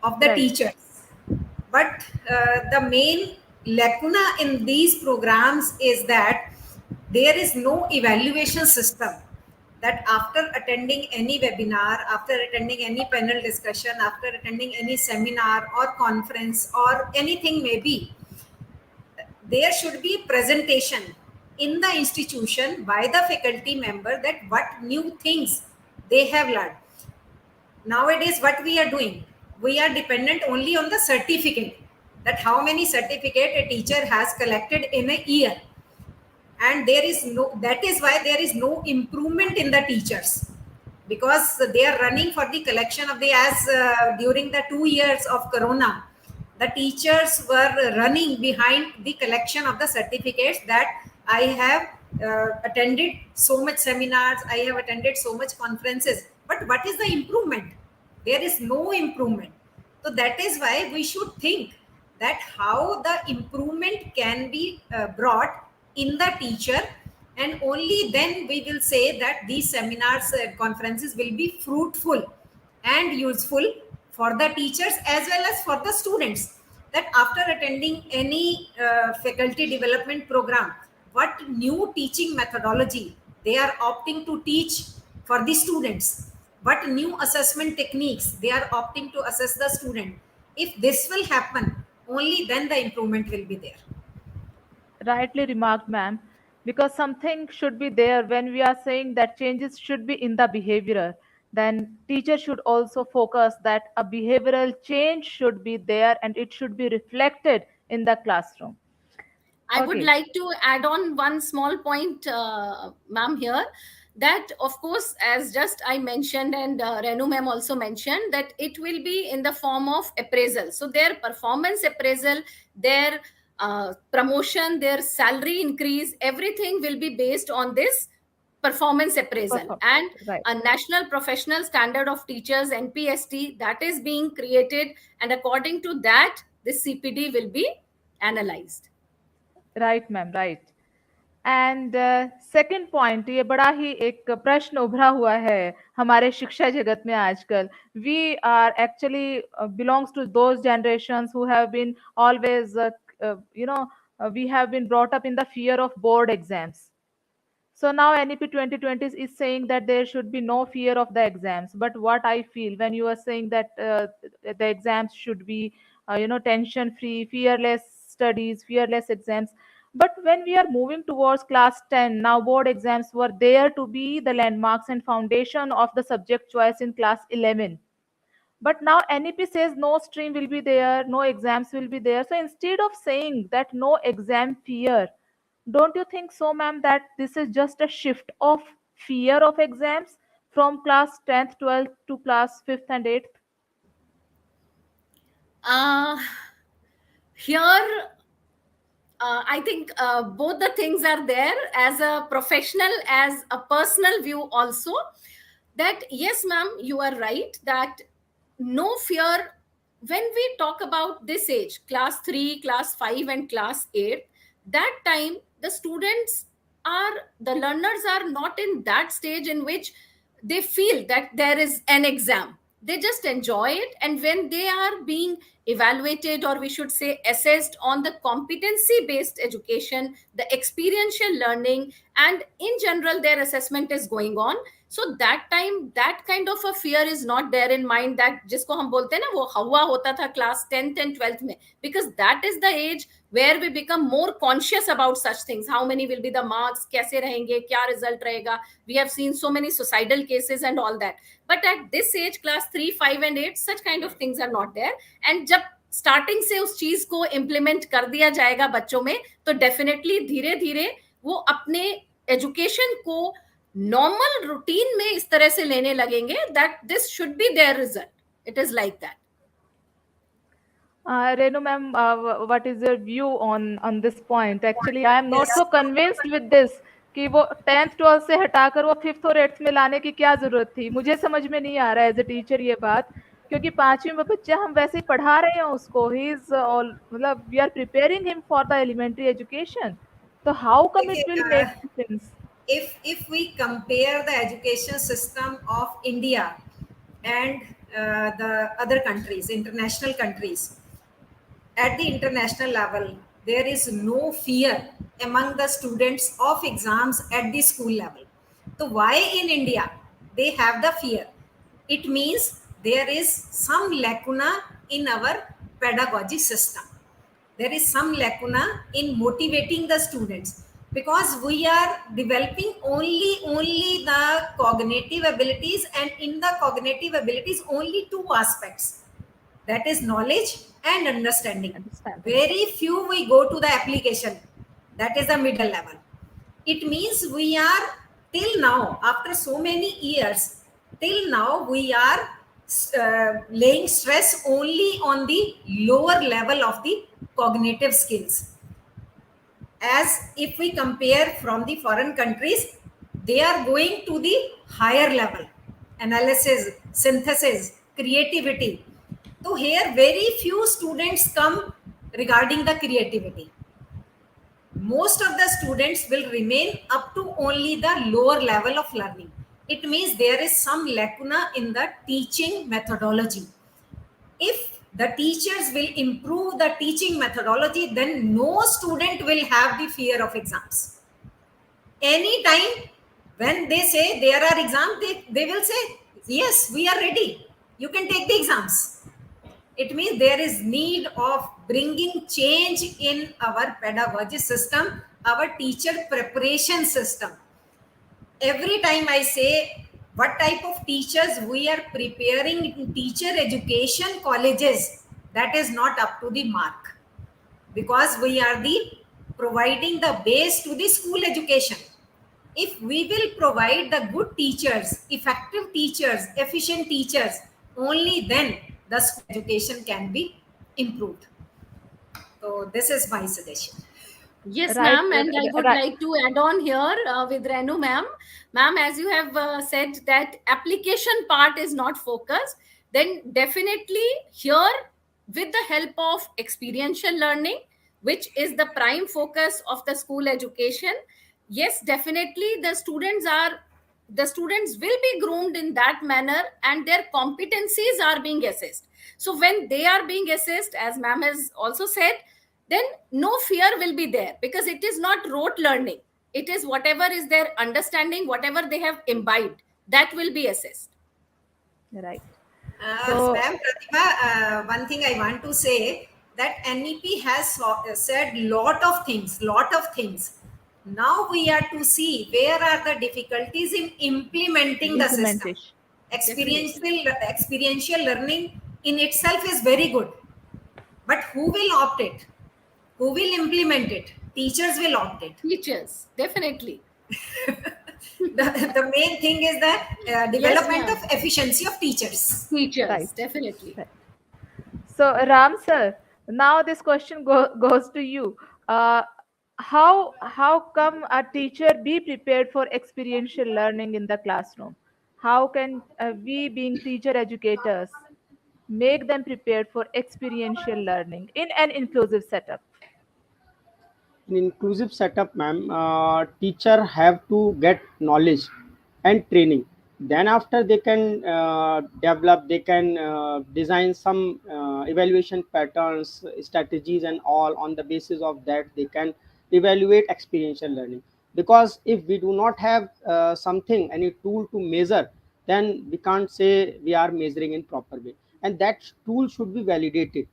of the Right. teachers. But the main lacuna in these programs is that there is no evaluation system, that after attending any webinar, after attending any panel discussion, after attending any seminar or conference or anything maybe, there should be presentation in the institution by the faculty member that what new things they have learned. Nowadays what we are doing, we are dependent only on the certificate, that how many certificate a teacher has collected in a year, and there is no, that is why there is no improvement in the teachers, because they are running for the collection of the, as during the 2 years of corona, the teachers were running behind the collection of the certificates, that I have attended so much seminars, I have attended so much conferences, but what is the improvement? There is no improvement. So that is why we should think that how the improvement can be brought in the teacher, and only then we will say that these seminars conferences will be fruitful and useful for the teachers as well as for the students, that after attending any faculty development program, what new teaching methodology they are opting to teach for the students, what new assessment techniques they are opting to assess the student. If this will happen, only then the improvement will be there. Rightly remarked, ma'am, because something should be there when we are saying that changes should be in the behavioral. Then teachers should also focus that a behavioral change should be there and it should be reflected in the classroom. I would Okay, like to add on one small point, ma'am, here. That, of course, as just I mentioned, and Renu ma'am also mentioned, that it will be in the form of appraisal. So, their performance appraisal, their promotion, their salary increase, everything will be based on this performance appraisal. perform. And Right. a national professional standard of teachers, NPST, that is being created. And according to that, this CPD will be analyzed. Right, ma'am, right. And second point, ये बड़ा ही एक प्रश्न उभरा हुआ है हमारे शिक्षा जगत में आजकल. We are actually belongs to those generations who have been always we have been brought up in the fear of board exams. So now NEP 2020 is saying that there should be no fear of the exams. But what I feel when you are saying that the exams should be, tension free, fearless studies, fearless exams. But when we are moving towards class 10, now board exams were there to be the landmarks and foundation of the subject choice in class 11. But now NEP says no stream will be there, no exams will be there. So instead of saying that no exam fear, don't you think so, ma'am, that this is just a shift of fear of exams from class 10th, 12th to class 5th and 8th? uh, Here, I think both the things are there, as a professional, as a personal view also. That yes, ma'am, you are right that no fear. When we talk about this age, class 3, class 5, and class 8, that time the students are, the learners are not in that stage in which they feel that there is an exam. They just enjoy it, and when they are being evaluated, or we should say assessed on the competency based education, the experiential learning, and in general their assessment is going on. So that time that kind of a fear is not there in mind, that जिसको हम बोलते हैं ना वो हवा होता था class 10th and 12th में, because that is the age where we become more conscious about such things. How many will be the marks, कैसे रहेंगे, क्या result रहेगा. We have seen so many suicidal cases and all that. But at this age, class 3, 5 and 8, such kind of things are not there. And जब starting से उस चीज को implement कर दिया जाएगा बच्चों में, तो डेफिनेटली धीरे धीरे वो अपने एजुकेशन को नॉर्मल रूटीन में इस तरह से लेने लगेंगे that this should be there result. It is like that. Renu ma'am, what is your view on this point? Actually, I am not Yes. so convinced with this कि वो 10th 12th से हटाकर वो 5th और 8th में लाने की क्या जरूरत थी. मुझे समझ में नहीं आ रहा है एज ए टीचर ये बात, क्योंकि 5वीं में बच्चा हम वैसे ही पढ़ा रहे हैं उसको. ही इज ऑल, मतलब we are preparing him for the elementary education. तो how come it will make sense? If we compare the education system of India and the other countries, international countries, at the international level, there is no fear among the students of exams at the school level. So why in India they have the fear? It means there is some lacuna in our pedagogy system. There is some lacuna in motivating the students, because we are developing only the cognitive abilities, and in the cognitive abilities only two aspects, that is knowledge and understanding. Very few we go to the application, that is the middle level. It means we are, till now, after so many years, till now we are laying stress only on the lower level of the cognitive skills. As if we compare from the foreign countries, they are going to the higher level, analysis, synthesis, creativity. So here very few students come regarding the creativity. Most of the students will remain up to only the lower level of learning. It means there is some lacuna in the teaching methodology. If the teachers will improve the teaching methodology, then no student will have the fear of exams. Anytime when they say there are exams, they will say, yes, we are ready, you can take the exams. It means there is need of bringing change in our pedagogy system, our teacher preparation system. Every time I say what type of teachers we are preparing in teacher education colleges, that is not up to the mark, because we are the providing the base to the school education. If we will provide the good teachers, effective teachers, efficient teachers, only then the school education can be improved. So this is my suggestion. Yes, Right, ma'am, and I would right. like to add on here with Rainu, ma'am. Ma'am, as you have said that application part is not focused, then definitely here, with the help of experiential learning, which is the prime focus of the school education, yes, definitely the students will be groomed in that manner, and their competencies are being assessed. So when they are being assessed, as ma'am has also said, then no fear will be there, because it is not rote learning. It is whatever is their understanding, whatever they have imbibed, that will be assessed. Right. So, Ma'am Pratibha, one thing I want to say that NEP has said lot of things. Now we are to see where are the difficulties in implementing the system. implementation. Definitely. Experiential learning in itself is very good, but who will opt it? Who will implement it? Teachers will opt it. Teachers, definitely. The main thing is the Yes, development of ma'am. efficiency of teachers. Teachers, Right. definitely. Right. So, Ram sir, now this question goes to you. Uh, how come a teacher be prepared for experiential learning in the classroom? How can we, being teacher educators, make them prepared for experiential learning in an inclusive setup? In inclusive setup, ma'am, teacher have to get knowledge and training. Then after they can develop, they can design some evaluation patterns, strategies and all. On the basis of that, they can evaluate experiential learning. Because if we do not have something, any tool to measure, then we can't say we are measuring in proper way, and that tool should be validated.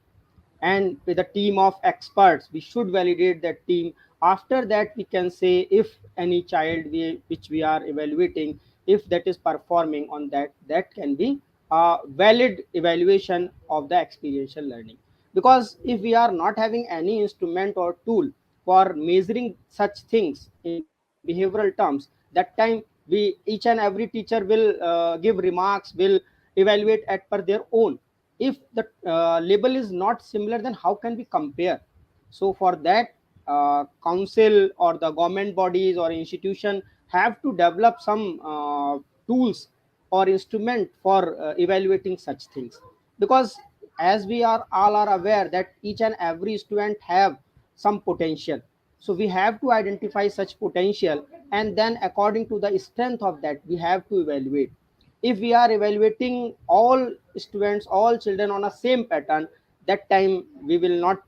And with a team of experts, we should validate that team. After that, we can say if any child which we are evaluating, if that is performing on that, that can be a valid evaluation of the experiential learning. Because if we are not having any instrument or tool for measuring such things in behavioral terms, that time we, each and every teacher will give remarks, will evaluate at per their own. If the label is not similar, then how can we compare? So for that, council or the government bodies or institution have to develop some tools or instrument for evaluating such things. Because as we are all are aware that each and every student have some potential, so we have to identify such potential, and then according to the strength of that, we have to evaluate. If we are evaluating all students, all children on a same pattern, that time we will not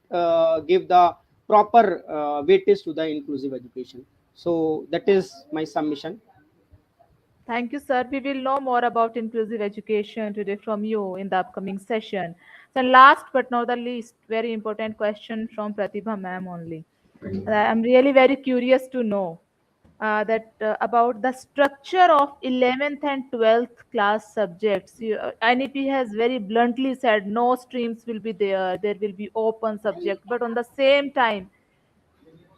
give the proper weightage to the inclusive education. So that is my submission. Thank you, sir. We will know more about inclusive education today from you in the upcoming session. So, last but not the least, very important question from Pratibha ma'am only. I'm really very curious to know that about the structure of 11th and 12th class subjects. NEP has very bluntly said no streams will be there. There will be open subject, but on the same time,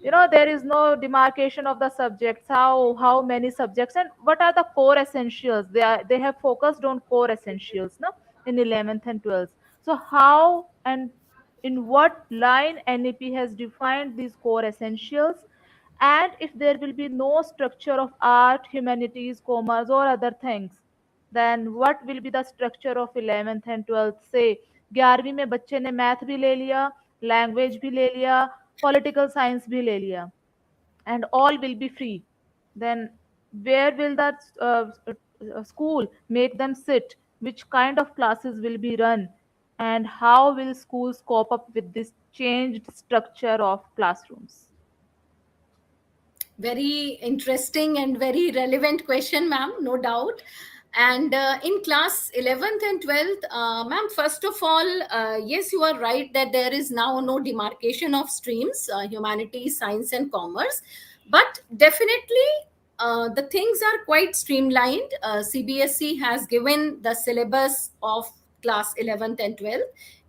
there is no demarcation of the subjects, how many subjects and what are the core essentials. They have focused on core essentials, no, in 11th and 12th. So how and in what line NEP has defined these core essentials, and if there will be no structure of art, humanities, commerce or other things, then what will be the structure of 11th and 12th? से 11वीं में बच्चे ने math भी ले लिया, language भी ले लिया, पॉलिटिकल साइंस भी ले लिया, and all will be free. Then where will that school make them sit? Which kind of classes will be run? And how will schools cope up with this changed structure of classrooms? Very interesting and very relevant question, ma'am, no doubt. And in class 11th and 12th, ma'am, first of all, yes, you are right that there is now no demarcation of streams, humanities, science, and commerce. But definitely, the things are quite streamlined. CBSE has given the syllabus of class 11th and 12th,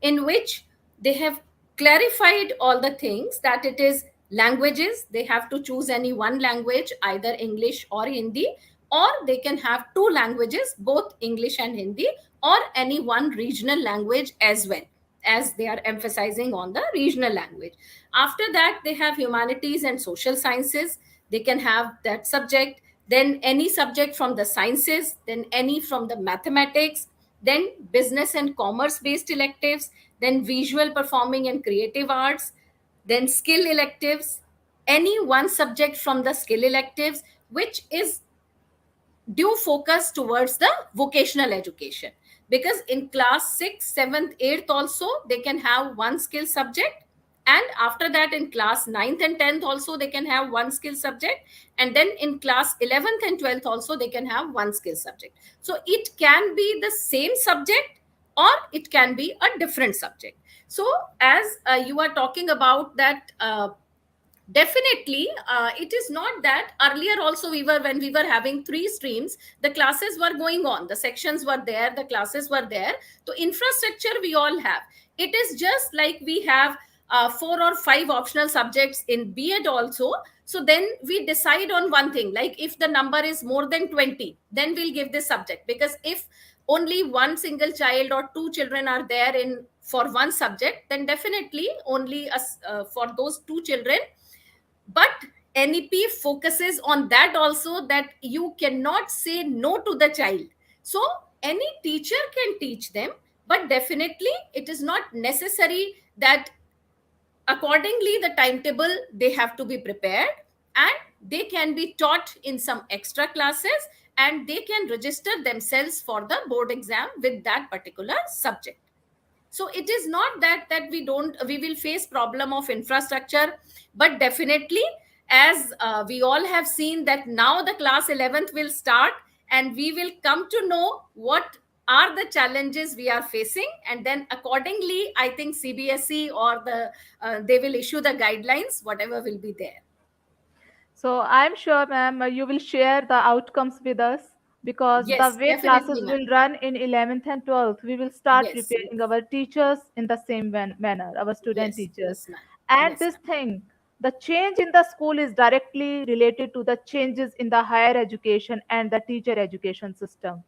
in which they have clarified all the things, that it is languages, they have to choose any one language, either English or Hindi, or they can have two languages, both English and Hindi, or any one regional language as well, as they are emphasizing on the regional language. After that, they have humanities and social sciences, they can have that subject, then any subject from the sciences, then any from the mathematics, then business and commerce based electives, then visual performing and creative arts, then skill electives, any one subject from the skill electives, which is due focus towards the vocational education. Because in class 6th, 7th, 8th also they can have one skill subject, and after that in class 9th and 10th also they can have one skill subject, and then in class 11th and 12th also they can have one skill subject. So it can be the same subject or it can be a different subject. So as you are talking about that, definitely it is not that earlier also we were, when we were having three streams, the classes were going on, the sections were there, the classes were there. So infrastructure we all have. It is just like we have 4 or 5 optional subjects in B.Ed also. So then we decide on one thing, like if the number is more than 20, then we'll give this subject. Because if only one single child or two children are there in for one subject, then definitely only us for those two children. But NEP focuses on that also, that you cannot say no to the child. So any teacher can teach them, but definitely it is not necessary that accordingly the timetable they have to be prepared, and they can be taught in some extra classes, and they can register themselves for the board exam with that particular subject. So it is not that we will face problem of infrastructure, but definitely, as we all have seen that now the class 11th will start, and we will come to know what are the challenges we are facing, and then accordingly I think CBSE or they will issue the guidelines, whatever will be there. So I'm sure, ma'am, you will share the outcomes with us, because the Yes, way definitely, classes ma'am. will run in 11th and 12th, we will start Yes, preparing our teachers in the same manner, our student yes, teachers. yes, ma'am. And Yes, this ma'am. thing, the change in the school is directly related to the changes in the higher education and the teacher education system.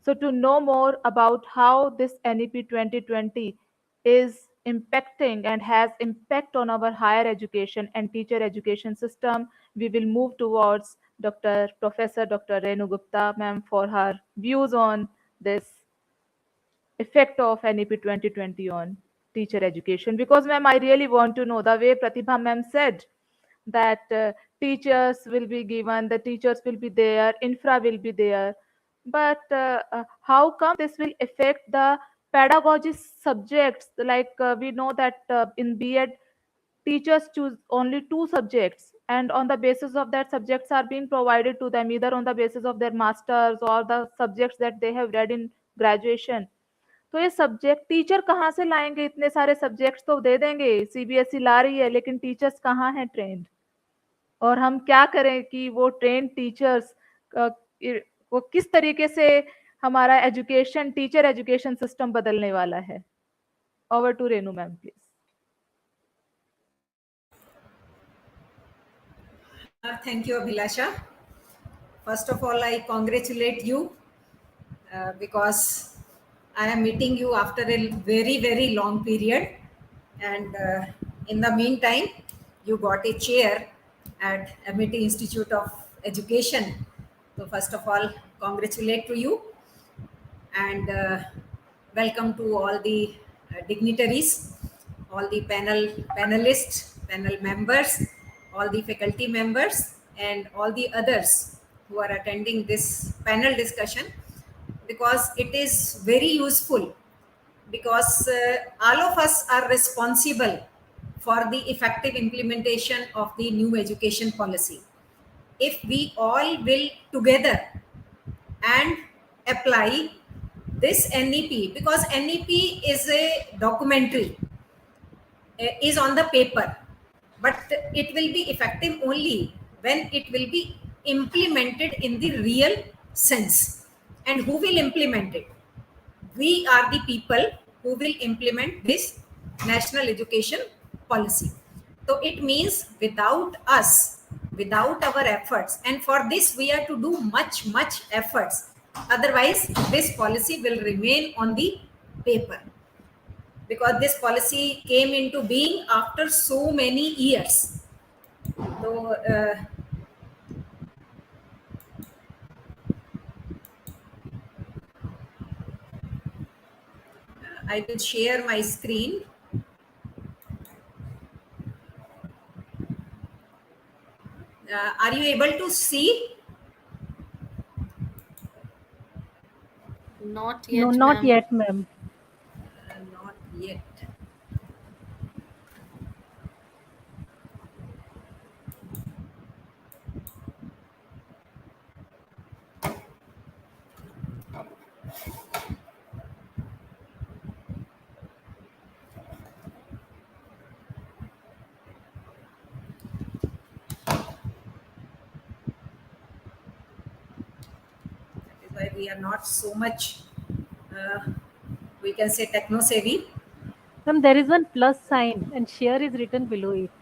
So, to know more about how this NEP 2020 is impacting and has impact on our higher education and teacher education system, we will move towards Professor Dr. Rainu Gupta, ma'am, for her views on this effect of NEP 2020 on teacher education. Because, ma'am, I really want to know the way Pratibha ma'am said that teachers will be given, the teachers will be there, infra will be there. But how come this will affect the pedagogy subjects? Like we know that in B.Ed, teachers choose only two subjects, and on the basis of that, subjects are being provided to them either on the basis of their masters or the subjects that they have read in graduation. तो ये subject teacher कहाँ से लाएंगे? इतने सारे subjects तो दे देंगे, CBSE ला रही है, लेकिन टीचर्स कहाँ हैं ट्रेंड? और हम क्या करें कि वो ट्रेंड टीचर्स वो किस तरीके से हमारा एजुकेशन, टीचर एजुकेशन सिस्टम बदलने वाला है? Over to Renu ma'am please. Thank you, Abhilasha. First of all, I congratulate you because I am meeting you after a very, very long period. And in the meantime, you got a chair at Amity Institute of Education. So, first of all, congratulate to you, and welcome to all the dignitaries, all the panelists, panel members, all the faculty members, and all the others who are attending this panel discussion, because it is very useful, because all of us are responsible for the effective implementation of the new education policy. If we all will together and apply this NEP, because NEP is a documentary, is on the paper, but it will be effective only when it will be implemented in the real sense. And who will implement it? We are the people who will implement this national education policy. So it means without us, without our efforts, and for this we have to do much efforts. Otherwise, this policy will remain on the paper, because this policy came into being after so many years. So I will share my screen. Are you able to see? Not No, yet, not ma'am. yet, ma'am. Not yet. That is why we are not so much, uh, we can say, techno savvy. Ma'am, there is one plus sign and share is written below it.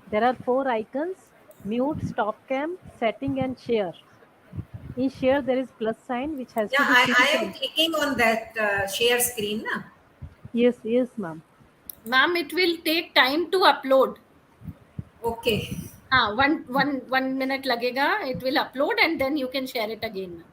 There are four icons: mute, stop cam, setting, and share. In share, there is plus sign which has Yeah, to be I clicked am on. clicking on that share screen. Na? Yes, yes, ma'am. Ma'am, it will take time to upload. Okay. One minute lagega. It will upload and then you can share it again, ma'am.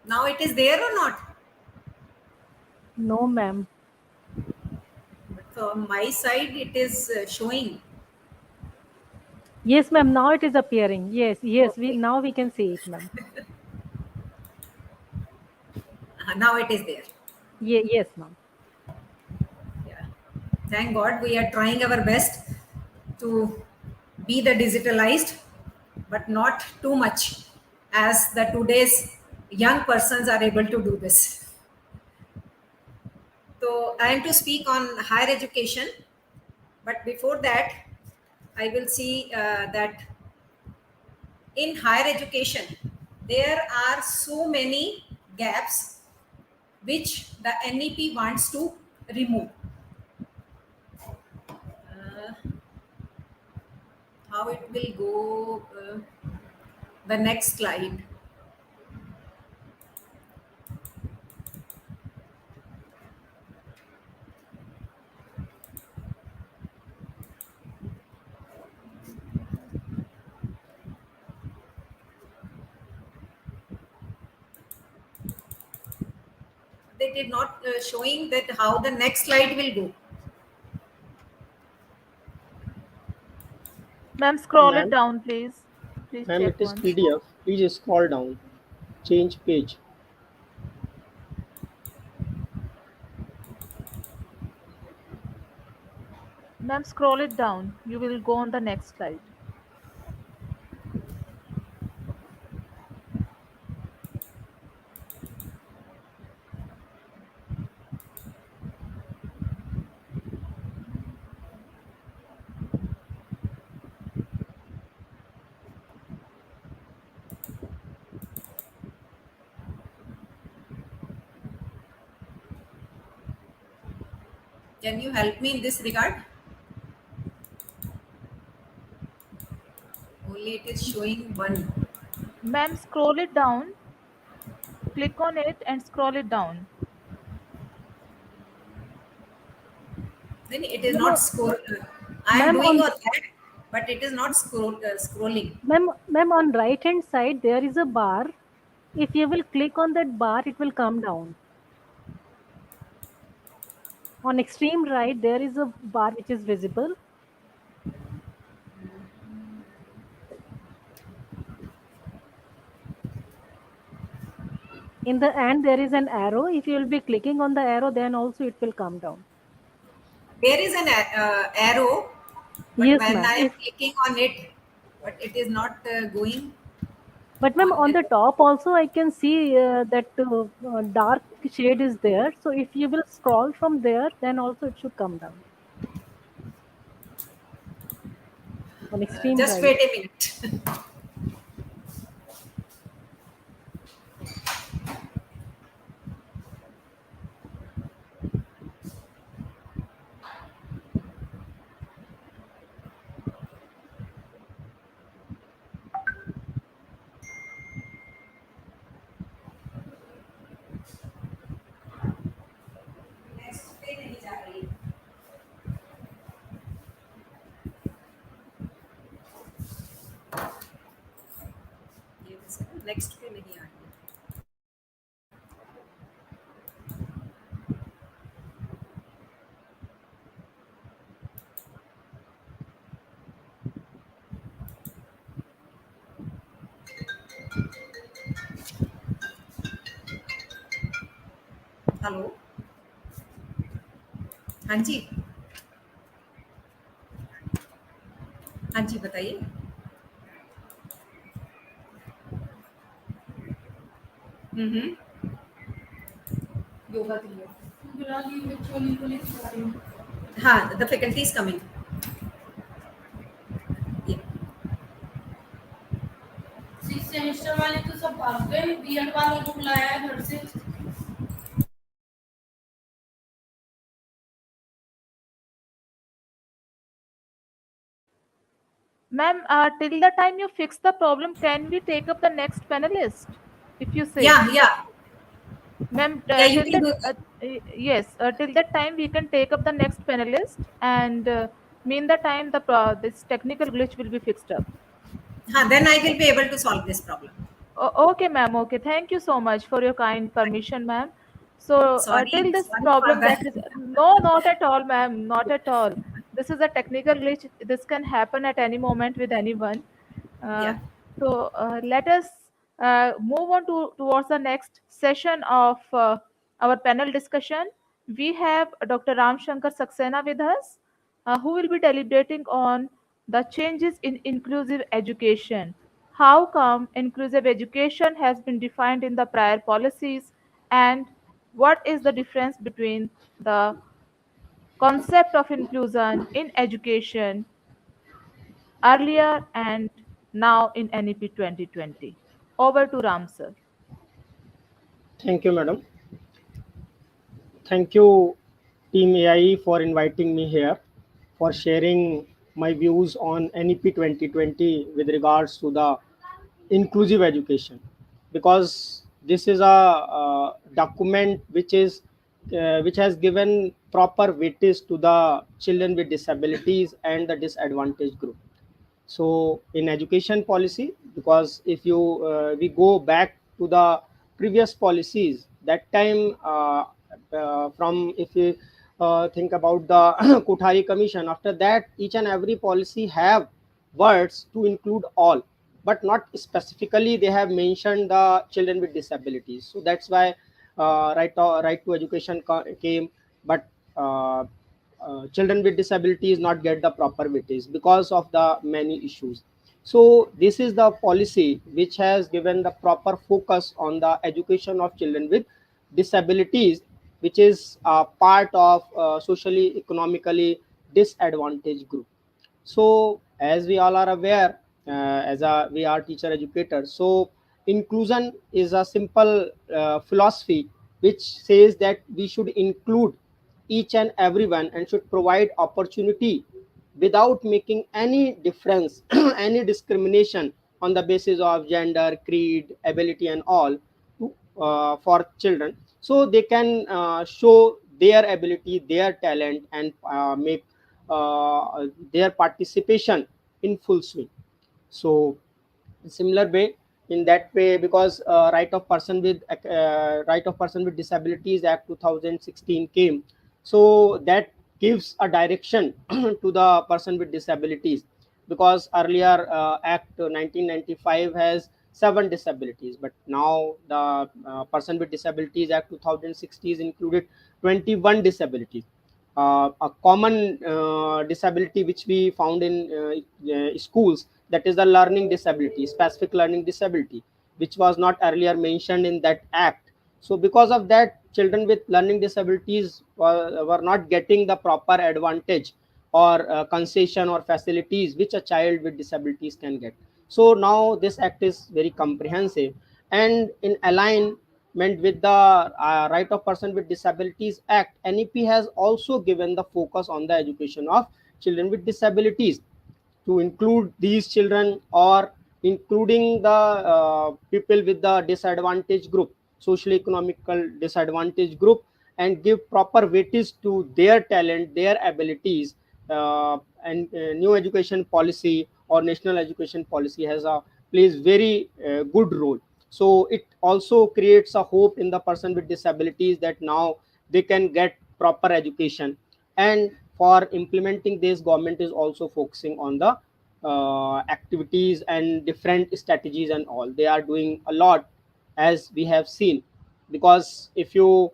Now it is there or not? No, ma'am. But from my side, it is showing. Yes, ma'am. Now it is appearing. Yes, yes. We Okay. now we can see it, ma'am. Now it is there. Yes, ma'am. Yeah. Thank God we are trying our best to be the digitalized, but not too much as the today's young persons are able to do this. So I am to speak on higher education, but before that, I will see that in higher education, there are so many gaps which the NEP wants to remove. Uh, how it will go? The next slide. They did not showing that how the next slide will go. Ma'am, scroll it Ma'am, down, please. Please ma'am, check it is once. PDF. Please scroll down. Change page. Ma'am, scroll it down. You will go on the next slide. Can you help me in this regard? Only it is showing one. Ma'am, scroll it down. Click on it and scroll it down. Then it is Ma'am, not scroll. I am ma'am doing on on that, but it is not scrolling. ma'am on right hand side there is a bar. If you will click on that bar, it will come down. On extreme right, there is a bar which is visible. In the end, there is an arrow. If you will be clicking on the arrow, then also it will come down. There is an arrow, but Yes, when ma'am. I am If clicking on it, but it is not going but ma'am, on. on the top also I can see that dark shade is there. So if you will scroll from there, then also it should come down on extreme Just right. wait a minute. Next पे नहीं आ रही। Hello, हाँ जी, हाँ जी बताइए। योगा के लिए हाँ, the faculty is coming. Six semester वाले तो सब भाग गए, बीएड वालों को बुलाया है घर से। Ma'am, till the time you fix the problem, can we take up the next panelist? If you say. Yeah, Ma'am, you till can that, do it. yes, till that time we can take up the next panelist, and mean the time this technical glitch will be fixed up. हाँ, then I will be able to solve this problem. Okay, ma'am. Okay, thank you so much for your kind permission, ma'am. So till Sorry this for problem that. that is no, not at all, ma'am, not at all. This is a technical glitch. This can happen at any moment with anyone. Uh, Yeah. so let us move on towards the next session of our panel discussion. We have Dr. Shankar Saxena with us, who will be deliberating on the changes in inclusive education. How come inclusive education has been defined in the prior policies, and what is the difference between the concept of inclusion in education earlier and now in NEP 2020? Over to Ram sir. Thank you, madam. Thank you, Team AI, for inviting me here, for sharing my views on NEP 2020 with regards to the inclusive education, because this is a document which has given proper weightage to the children with disabilities and the disadvantaged group. So in education policy, because if you we go back to the previous policies, that time from if you think about the Kothari commission, after that each and every policy have words to include all, but not specifically they have mentioned the children with disabilities. So that's why right to education came, but children with disabilities not get the proper weightage because of the many issues. So this is the policy which has given the proper focus on the education of children with disabilities, which is a part of socially economically disadvantaged group. So as we all are aware, as a we are teacher educators, so inclusion is a simple philosophy which says that we should include each and everyone and should provide opportunity without making any difference any discrimination on the basis of gender, creed, ability and all for children, so they can show their ability, their talent, and make their participation in full swing. So similar way, in that way, because right of person with disabilities act 2016 came, so that gives a direction to the person with disabilities, because earlier act 1995 has 7 disabilities, but now the person with disabilities act 2016 included 21 disabilities. A common disability which we found in schools, that is the learning disability, specific learning disability, which was not earlier mentioned in that act. So because of that, children with learning disabilities were not getting the proper advantage or concession or facilities which a child with disabilities can get. So now this act is very comprehensive, and in alignment with the right of person with disabilities act, NEP has also given the focus on the education of children with disabilities, to include these children or including the people with the disadvantaged group, social economical disadvantaged group, and give proper weightage to their talent, their abilities. And new education policy or national education policy has a plays very good role. So it also creates a hope in the person with disabilities that now they can get proper education. And for implementing this, government is also focusing on the activities and different strategies and all. They are doing a lot, as we have seen. Because if you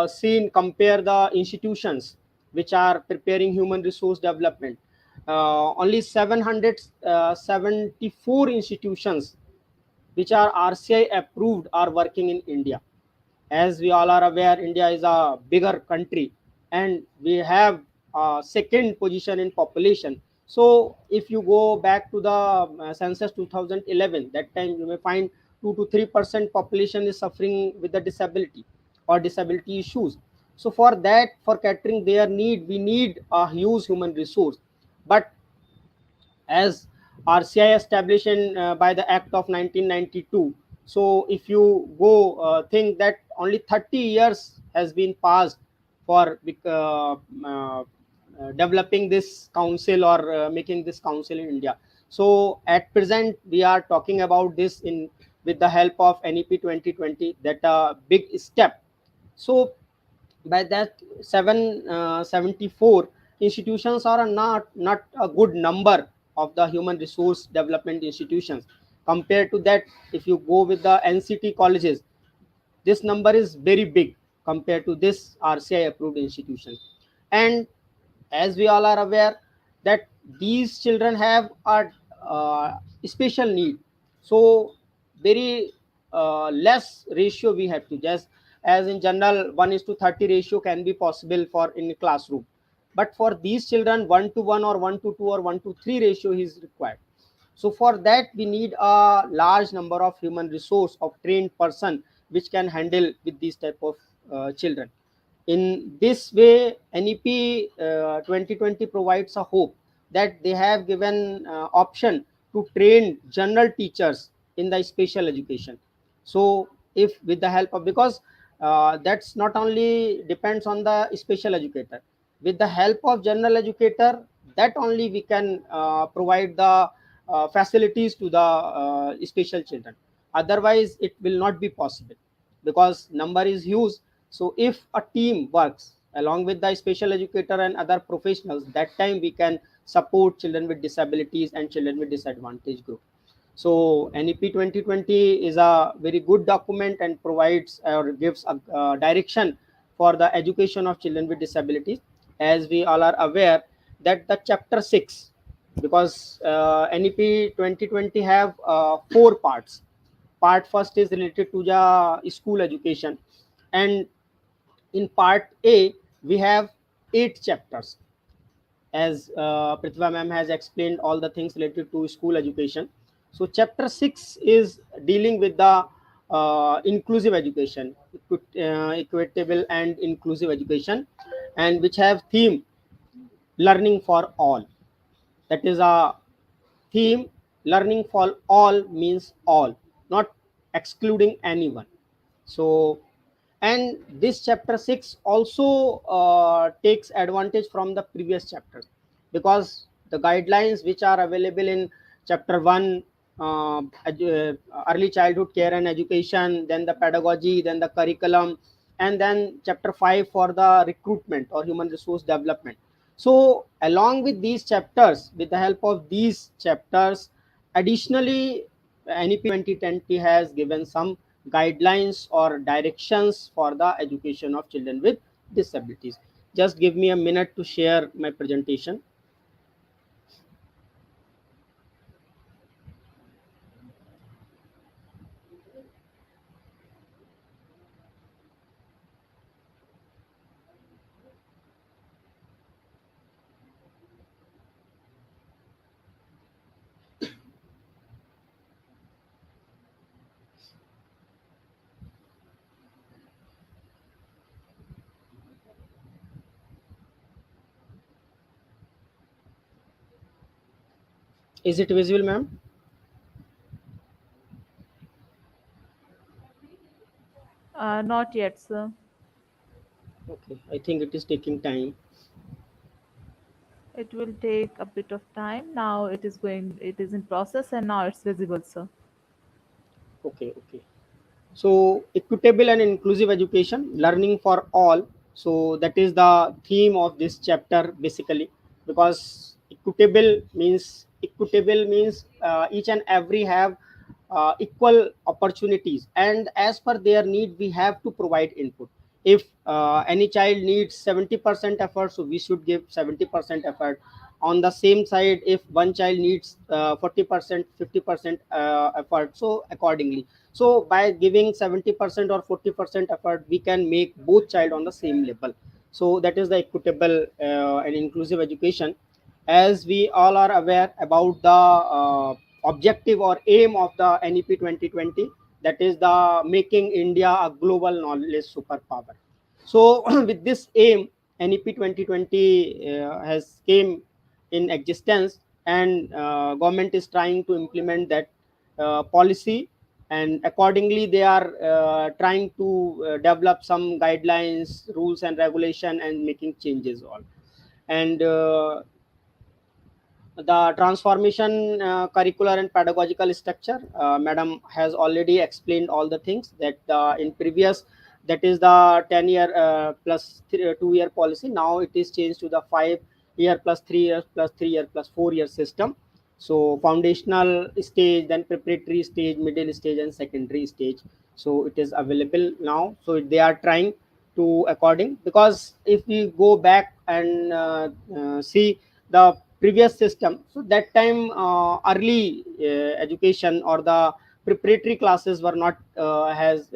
seen compare the institutions which are preparing human resource development, only 774 institutions which are RCI approved are working in India. As we all are aware, India is a bigger country and we have second position in population. So if you go back to the census 2011, that time you may find 2 to 3% population is suffering with the disability or disability issues. So for that, for catering their need, we need a huge human resource. But as RCI established by the Act of 1992. So if you go think that only 30 years has been passed for developing this council or making this council in India. So at present we are talking about this in with the help of NEP 2020, that a big step. So by that 774 institutions are not a good number of the human resource development institutions. Compared to that, if you go with the NCT colleges, this number is very big compared to this RCI approved institution. And as we all are aware that these children have a special need. So very less ratio we have to just, as in general 1:30 ratio can be possible for in classroom, but for these children 1:1 or 1:2 or 1:3 ratio is required. So for that we need a large number of human resource of trained person which can handle with these type of children. In this way, NEP 2020 provides a hope that they have given option to train general teachers in the special education. So if with the help of, because that's not only depends on the special educator, with the help of general educator, that only we can provide the facilities to the special children. Otherwise it will not be possible because number is huge. So if a team works along with the special educator and other professionals, that time we can support children with disabilities and children with disadvantaged group. So NEP 2020 is a very good document and provides or gives a direction for the education of children with disabilities. As we all are aware that the chapter 6, because NEP 2020 have 4 parts. Part first is related to the school education, and in part A we have 8 chapters. As Pratibha ma'am has explained all the things related to school education. So chapter 6 is dealing with the inclusive education, equitable and inclusive education, and which have theme learning for all. That is a theme. Learning for all means all, not excluding anyone. So, and this chapter 6 also takes advantage from the previous chapters, because the guidelines which are available in chapter 1, early childhood care and education, then the pedagogy, then the curriculum, and then chapter 5 for the recruitment or human resource development. So along with these chapters, with the help of these chapters, additionally NEP 2020 has given some guidelines or directions for the education of children with disabilities. Just give me a minute to share my presentation. Is it visible, ma'am? Not yet, sir. Okay, I think it is taking time. It will take a bit of time. Now it is in process and now it's visible, sir. Okay. So equitable and inclusive education, learning for all. So that is the theme of this chapter basically, because equitable means each and every have equal opportunities, and as per their need we have to provide input. If any child needs 70% effort, so we should give 70% effort. On the same side, if one child needs 40%, 50% effort, so accordingly. So by giving 70% or 40% effort, we can make both child on the same level. So that is the equitable and inclusive education. As we all are aware about the objective or aim of the NEP 2020, that is the making India a global knowledge superpower. So with this aim, NEP 2020 has came in existence, and government is trying to implement that policy, and accordingly they are trying to develop some guidelines, rules and regulation, and making changes all. And the transformation curricular and pedagogical structure, madam has already explained all the things that in previous, that is the 10-year plus 2-year policy. Now it is changed to the 5-year plus 3 years plus 3-year plus 4-year system. So foundational stage, then preparatory stage, middle stage and secondary stage, so it is available now. So they are trying to according, because if we go back and see the previous system, so that time early education or the preparatory classes were not has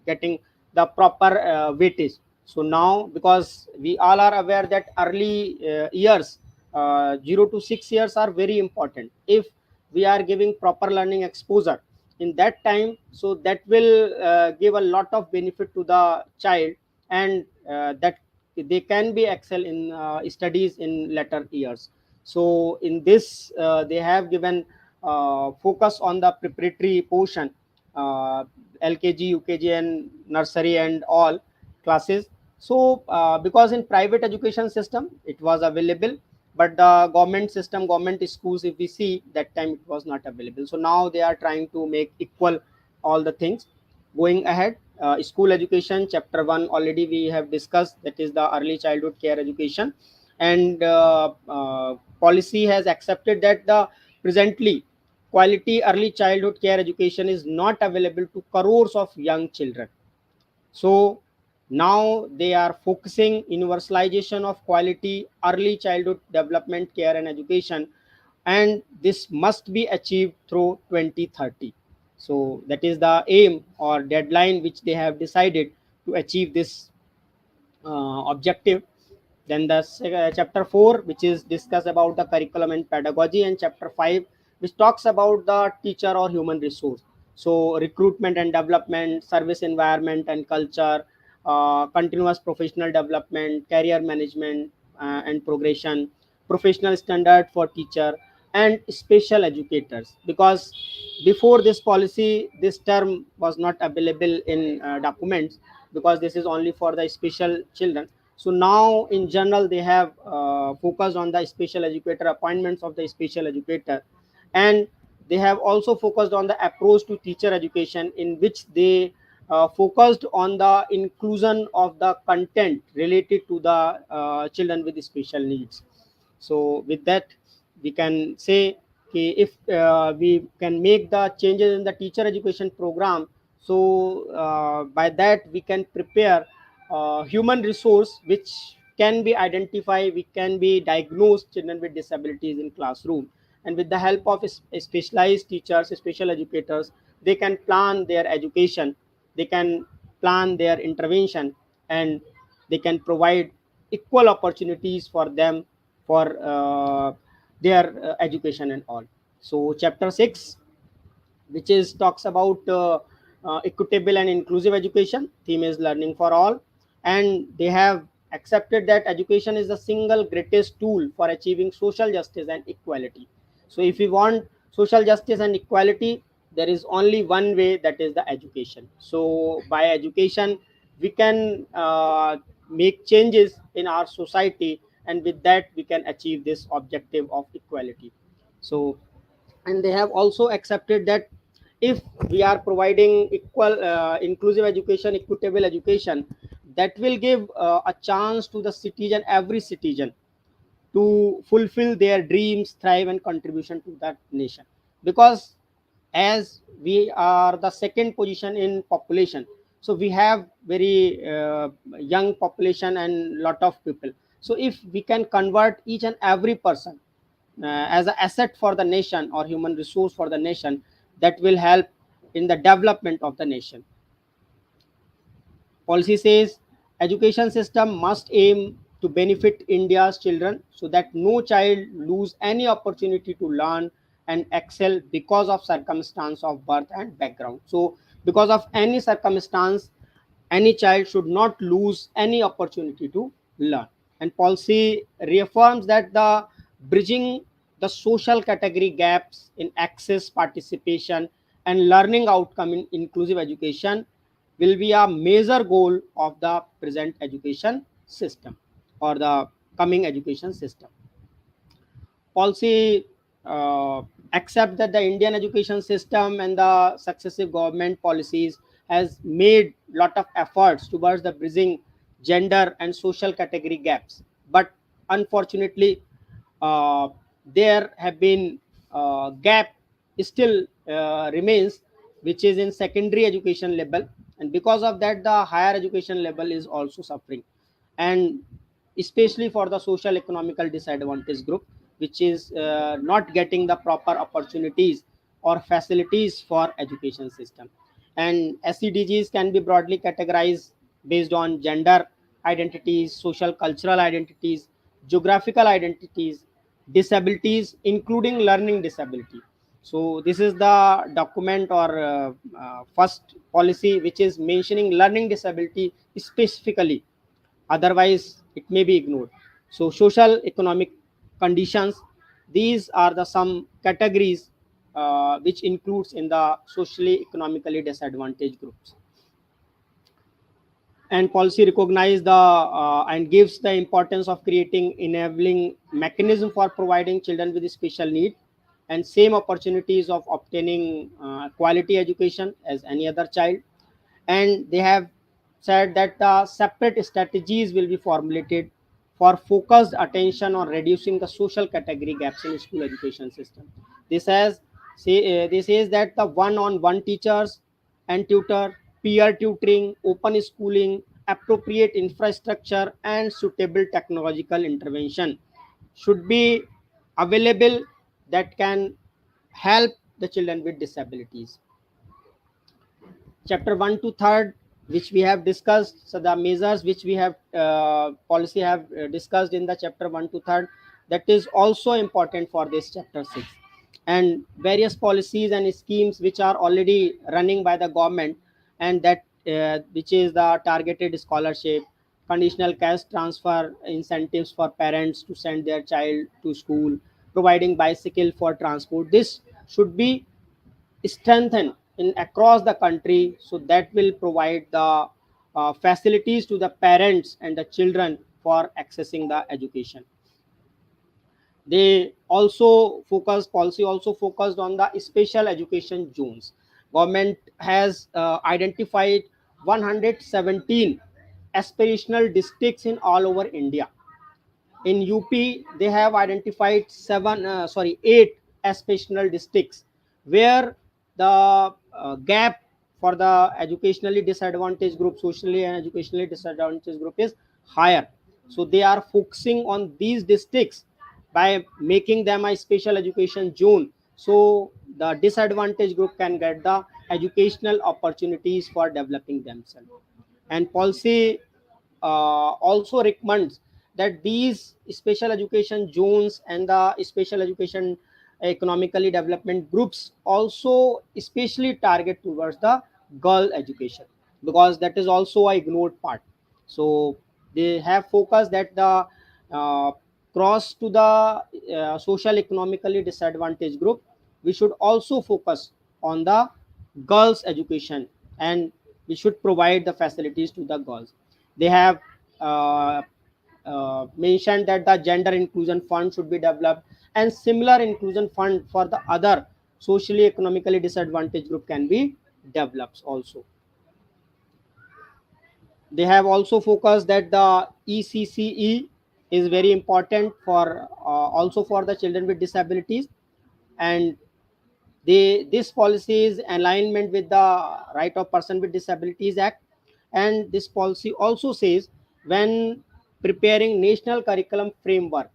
getting the proper weightage. So now, because we all are aware that early years, 0 to 6 years are very important. If we are giving proper learning exposure in that time, so that will give a lot of benefit to the child, and that they can be excel in studies in later years. So in this they have given focus on the preparatory portion, uh, LKG, UKG and nursery and all classes. So because in private education system it was available, but the government system, government schools, if we see, that time it was not available. So now they are trying to make equal all the things. Going ahead, school education chapter 1 already we have discussed, that is the early childhood care education. And policy has accepted that the presently quality early childhood care education is not available to crores of young children. So now they are focusing universalization of quality early childhood development care and education, and this must be achieved through 2030. So that is the aim or deadline which they have decided to achieve this objective. Then the chapter 4, which is discuss about the curriculum and pedagogy, and chapter 5, which talks about the teacher or human resource. So recruitment and development, service environment and culture, continuous professional development, career management and progression, professional standard for teacher and special educators. Because before this policy, this term was not available in documents, because this is only for the special children. So now in general they have focused on the special educator, appointments of the special educator, and they have also focused on the approach to teacher education, in which they focused on the inclusion of the content related to the children with special needs. So with that, we can say, okay, if we can make the changes in the teacher education program, so by that we can prepare human resource which can be identified, we can be diagnosed children with disabilities in classroom, and with the help of specialized teachers, special educators, they can plan their education, they can plan their intervention, and they can provide equal opportunities for them for their education and all. So chapter 6, which is talks about equitable and inclusive education, theme is learning for all, and they have accepted that education is the single greatest tool for achieving social justice and equality. So if we want social justice and equality, there is only one way, that is the education. So by education we can make changes in our society, and with that we can achieve this objective of equality. So, and they have also accepted that if we are providing equal inclusive education, equitable education, that will give a chance to the citizen, every citizen, to fulfill their dreams, thrive, and contribution to that nation. Because as we are the second position in population, so we have very young population and lot of people. So if we can convert each and every person as an asset for the nation or human resource for the nation, that will help in the development of the nation. Policy says education system must aim to benefit India's children so that no child lose any opportunity to learn and excel because of circumstance of birth and background. So because of any circumstance, any child should not lose any opportunity to learn. And policy reaffirms that the bridging the social category gaps in access, participation, and learning outcome in inclusive education will be a major goal of the present education system or the coming education system. Policy accept that the Indian education system and the successive government policies has made lot of efforts towards the bridging gender and social category gaps, but unfortunately there have been gap still remains, which is in secondary education level, and because of that the higher education level is also suffering, and especially for the social economical disadvantaged group, which is not getting the proper opportunities or facilities for education system. And SCDGs can be broadly categorized based on gender identities, social cultural identities, geographical identities, disabilities, including learning disability. So this is the document or first policy which is mentioning learning disability specifically, otherwise it may be ignored. So social economic conditions, these are the some categories which includes in the socially economically disadvantaged groups. And policy recognize the and gives the importance of creating enabling mechanism for providing children with special need and same opportunities of obtaining quality education as any other child. And they have said that the separate strategies will be formulated for focused attention on reducing the social category gaps in school education system. This says that the one-on-one teachers and tutor, peer tutoring, open schooling, appropriate infrastructure, and suitable technological intervention should be available that can help the children with disabilities. Chapter 1 to 3rd, which we have discussed, so the measures which we have policy have discussed in the chapter 1 to 3rd, that is also important for this chapter 6. And various policies and schemes which are already running by the government, and that which is the targeted scholarship, conditional cash transfer incentives for parents to send their child to school, providing bicycle for transport, this should be strengthened in across the country, so that will provide the facilities to the parents and the children for accessing the education. They also focus policy also focused on the special education zones. Government has identified 117 aspirational districts in all over India. In UP, they have identified eight aspirational districts where the gap for the educationally disadvantaged group, socially and educationally disadvantaged group is higher. So they are focusing on these districts by making them a special education zone. So the disadvantaged group can get the educational opportunities for developing themselves. And policy also recommends that these special education zones and the special education economically development groups also especially target towards the girl education, because that is also a ignored part. So they have focused that the uh, cross to the social economically disadvantaged group, we should also focus on the girls education, and we should provide the facilities to the girls. They have uh, mentioned that the gender inclusion fund should be developed, and similar inclusion fund for the other socially economically disadvantaged group can be developed also. They have also focused that the ECCE is very important for also for the children with disabilities, and this policy is alignment with the Right of Person with Disabilities Act. And this policy also says when preparing national curriculum framework,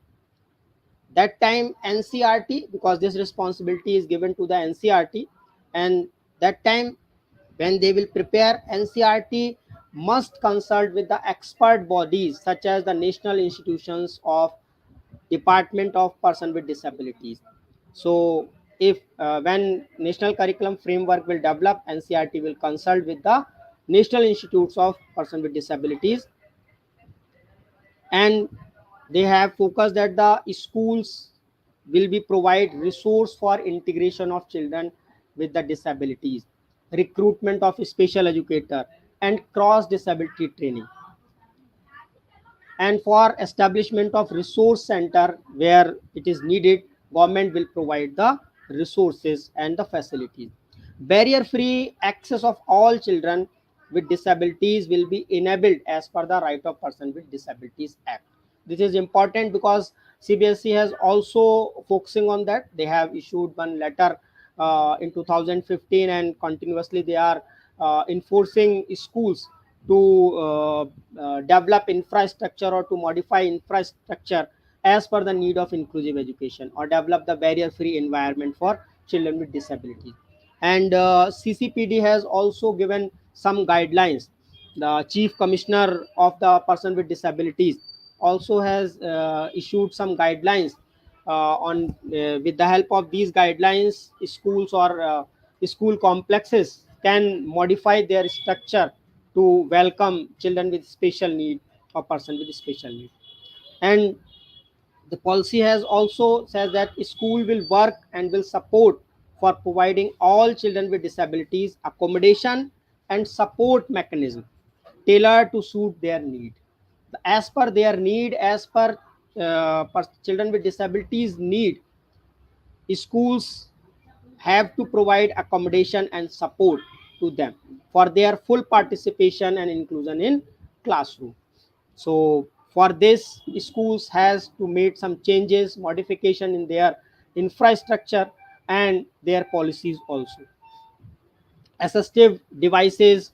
that time NCRT, because this responsibility is given to the NCRT, and that time when they will prepare, NCRT must consult with the expert bodies such as the national institutions of Department of Person with Disabilities. So if when national curriculum framework will develop, NCRT will consult with the national institutes of person with disabilities, and they have focused that the schools will be provide resource for integration of children with the disabilities, recruitment of special educator, and cross disability training. And for establishment of resource center where it is needed, government will provide the resources and the facilities. Barrier free access of all children with disabilities will be enabled as per the Right of Person with Disabilities Act. This is important because CBSE has also focusing on that. They have issued one letter in 2015, and continuously they are enforcing schools to develop infrastructure or to modify infrastructure as per the need of inclusive education, or develop the barrier free environment for children with disabilities. And CCPD has also given some guidelines. The chief commissioner of the person with disabilities also has issued some guidelines on with the help of these guidelines, schools or school complexes can modify their structure to welcome children with special need or person with special need. And the policy has also says that school will work and will support for providing all children with disabilities accommodation and support mechanism tailored to suit their need. As per their need, as per children with disabilities need, schools have to provide accommodation and support to them for their full participation and inclusion in classroom. So for this, schools has to make some changes, modification in their infrastructure and their policies also. Assistive devices,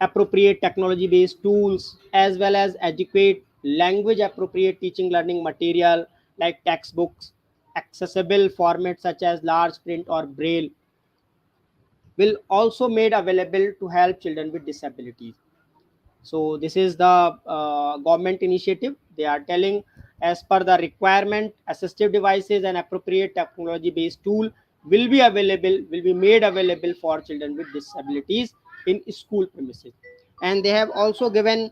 appropriate technology based tools, as well as adequate language appropriate teaching learning material like textbooks, accessible formats such as large print or braille will also made available to help children with disabilities. So this is the government initiative. They are telling as per the requirement, assistive devices and appropriate technology based tool will be made available for children with disabilities in school premises. And they have also given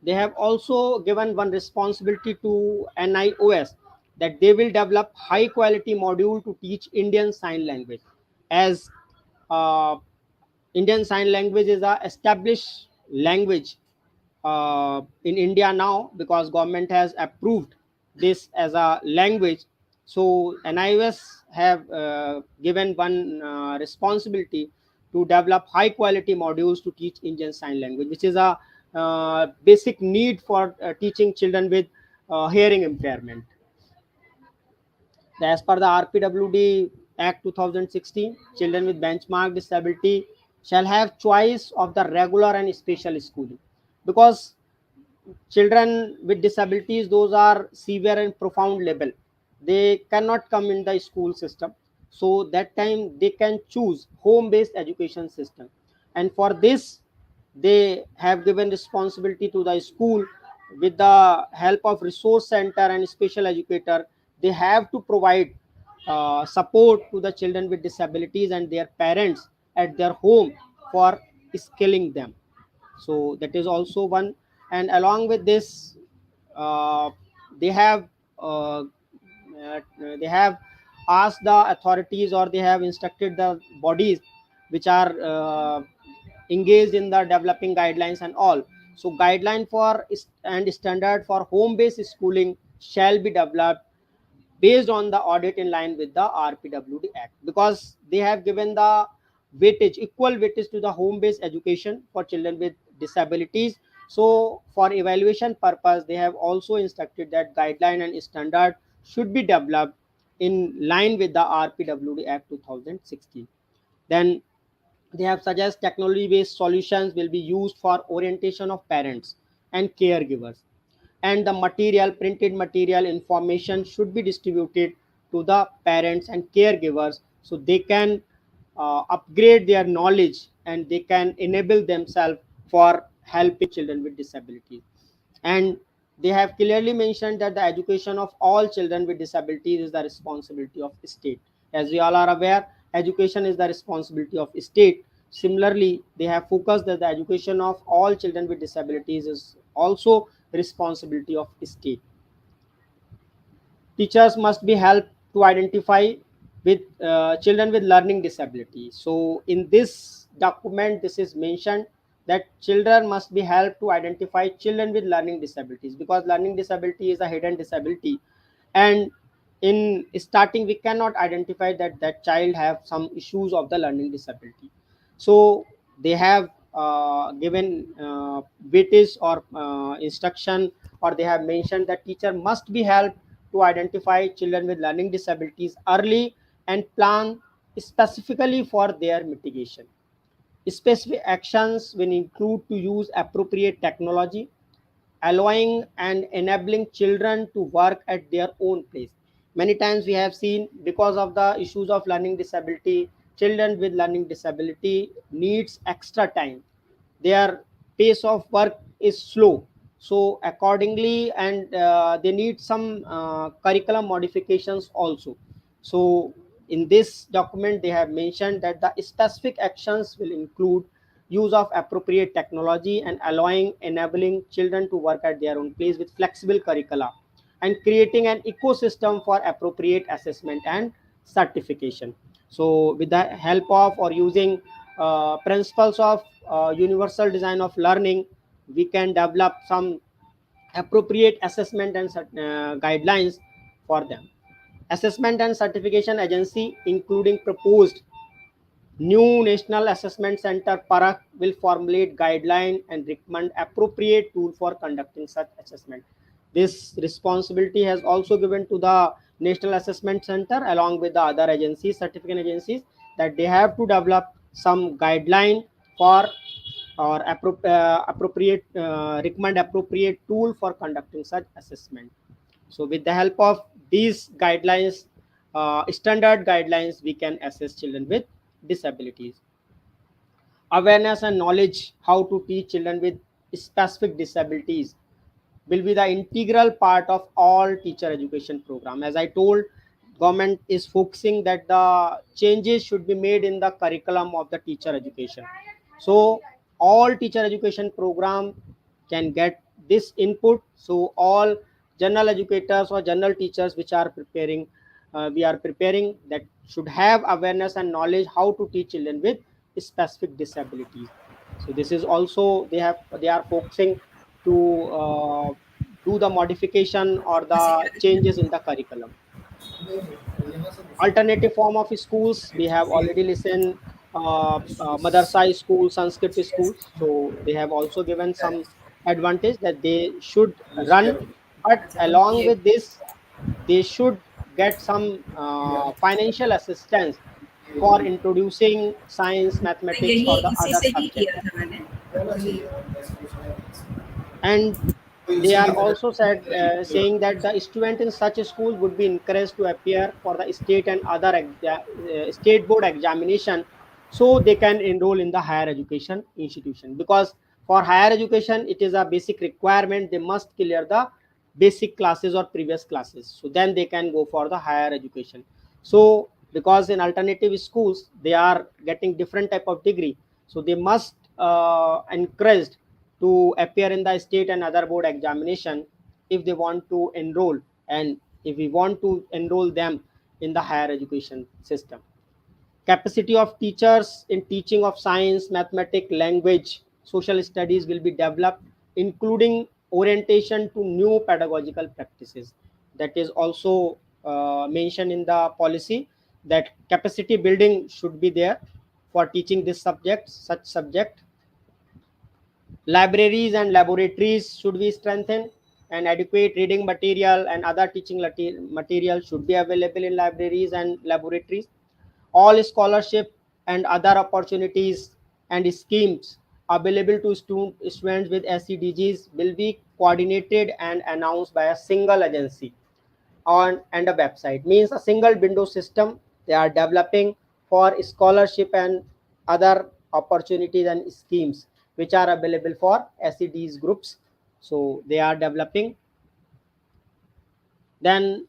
one responsibility to NIOS, that they will develop high quality module to teach Indian Sign Language, as uh, Indian Sign Language is a established language in India now, because government has approved this as a language. So NIOS have given one responsibility to develop high quality modules to teach Indian Sign Language, which is a basic need for teaching children with hearing impairment. As per the RPWD Act 2016, children with benchmark disability shall have choice of the regular and special schooling, because children with disabilities, those are severe and profound level, they cannot come in the school system. So that time they can choose home based education system, and for this they have given responsibility to the school. With the help of resource center and special educator, they have to provide support to the children with disabilities and their parents at their home for skilling them. So that is also one. And along with this, uh, they have uh, they have asked the authorities, or they have instructed the bodies which are engaged in the developing guidelines and all. So guideline for and standard for home based schooling shall be developed based on the audit in line with the RPWD Act, because they have given the weightage, equal weightage to the home-based education for children with disabilities. So for evaluation purpose, they have also instructed that guideline and standard should be developed in line with the RPWD Act 2016. Then they have suggest technology based solutions will be used for orientation of parents and caregivers, and the material, printed material information should be distributed to the parents and caregivers so they can upgrade their knowledge and they can enable themselves for helping children with disabilities. And they have clearly mentioned that the education of all children with disabilities is the responsibility of state. As we all are aware, education is the responsibility of state. Similarly, they have focused that the education of all children with disabilities is also responsibility of state. Teachers must be helped to identify with children with learning disability. So in this document, this is mentioned that children must be helped to identify children with learning disabilities, because learning disability is a hidden disability, and in starting we cannot identify that that child have some issues of the learning disability. So they have given weightage or instruction, or they have mentioned that teacher must be helped to identify children with learning disabilities early and plan specifically for their mitigation. Specific actions will include to use appropriate technology, allowing and enabling children to work at their own place. Many times we have seen, because of the issues of learning disability, children with learning disability needs extra time, their pace of work is slow, so accordingly, and they need some curriculum modifications also. So in this document they have mentioned that the specific actions will include use of appropriate technology and allowing enabling children to work at their own place with flexible curricula, and creating an ecosystem for appropriate assessment and certification. So with the help of or using principles of universal design of learning, we can develop some appropriate assessment and guidelines for them. Assessment and certification agency, including proposed new National Assessment Center Parak, will formulate guideline and recommend appropriate tool for conducting such assessment. This responsibility has also given to the National Assessment Center along with the other agencies, certificate agencies, that they have to develop some guideline for or appropriate recommend appropriate tool for conducting such assessment. So with the help of these guidelines, standard guidelines, we can assess children with disabilities. Awareness and knowledge how to teach children with specific disabilities will be the integral part of all teacher education program. As I told, government is focusing that the changes should be made in the curriculum of the teacher education. So all teacher education program can get this input. So all general educators or general teachers which are preparing, we are preparing, that should have awareness and knowledge how to teach children with specific disabilities. So this is also they are focusing to do the modification or the changes in the curriculum. Alternative form of schools, we have already listened, madrasa school, Sanskrit schools, so they have also given some advantage that they should run, but along with this they should get some financial assistance for introducing science, mathematics यही or the इसी other से ही subject. किया था मैंने And they are also said saying that the student in such schools would be encouraged to appear for the state and other state board examination, so they can enroll in the higher education institution, because for higher education it is a basic requirement, they must clear the basic classes or previous classes, so then they can go for the higher education. So because in alternative schools they are getting different type of degree, so they must encouraged to appear in the state and other board examination if they want to enroll, and if we want to enroll them in the higher education system. Capacity of teachers in teaching of science, mathematics, language, social studies will be developed, including orientation to new pedagogical practices. That is also mentioned in the policy that capacity building should be there for teaching this subject, such subject. Libraries and laboratories should be strengthened, and adequate reading material and other teaching material should be available in libraries and laboratories. All scholarship and other opportunities and schemes available to students with SCDGs will be coordinated and announced by a single agency on and a website. Means a single window system they are developing for scholarship and other opportunities and schemes which are available for SEDs groups. So they are developing. Then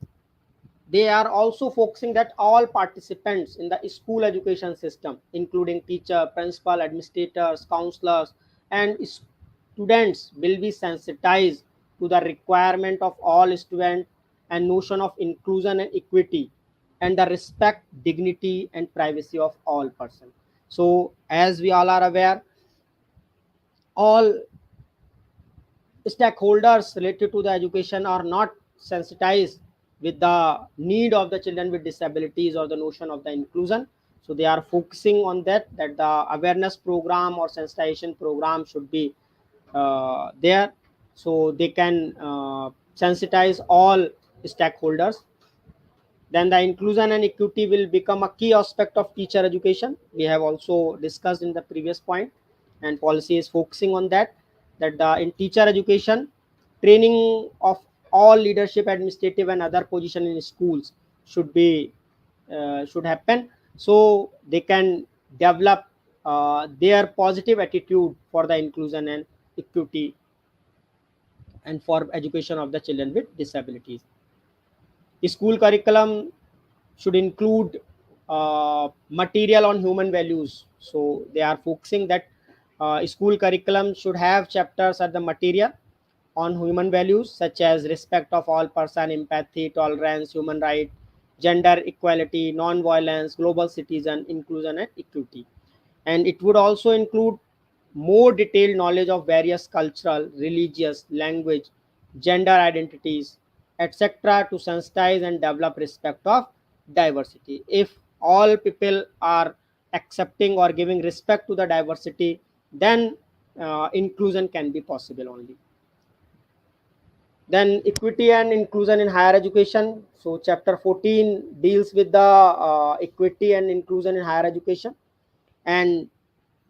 they are also focusing that all participants in the school education system, including teacher, principal, administrators, counselors, and students, will be sensitized to the requirement of all students and notion of inclusion and equity and the respect, dignity, and privacy of all persons. So, as we all are aware, all stakeholders related to the education are not sensitized with the need of the children with disabilities or the notion of the inclusion. So they are focusing on that the awareness program or sensitization program should be there, so they can sensitize all stakeholders. Then the inclusion and equity will become a key aspect of teacher education. We have also discussed in the previous point, and policy is focusing on that in teacher education, training of all leadership, administrative, and other position in schools should be should happen, so they can develop their positive attitude for the inclusion and equity and for education of the children with disabilities. School curriculum should include material on human values. So they are focusing that school curriculum should have chapters at the material on human values such as respect of all person, empathy, tolerance, human right, gender equality, non-violence, global citizen, inclusion, and equity. And it would also include more detailed knowledge of various cultural, religious, language, gender identities, etc., to sensitize and develop respect of diversity. If all people are accepting or giving respect to the diversity, then inclusion can be possible only. Then equity and inclusion in higher education. So chapter 14 deals with the equity and inclusion in higher education, and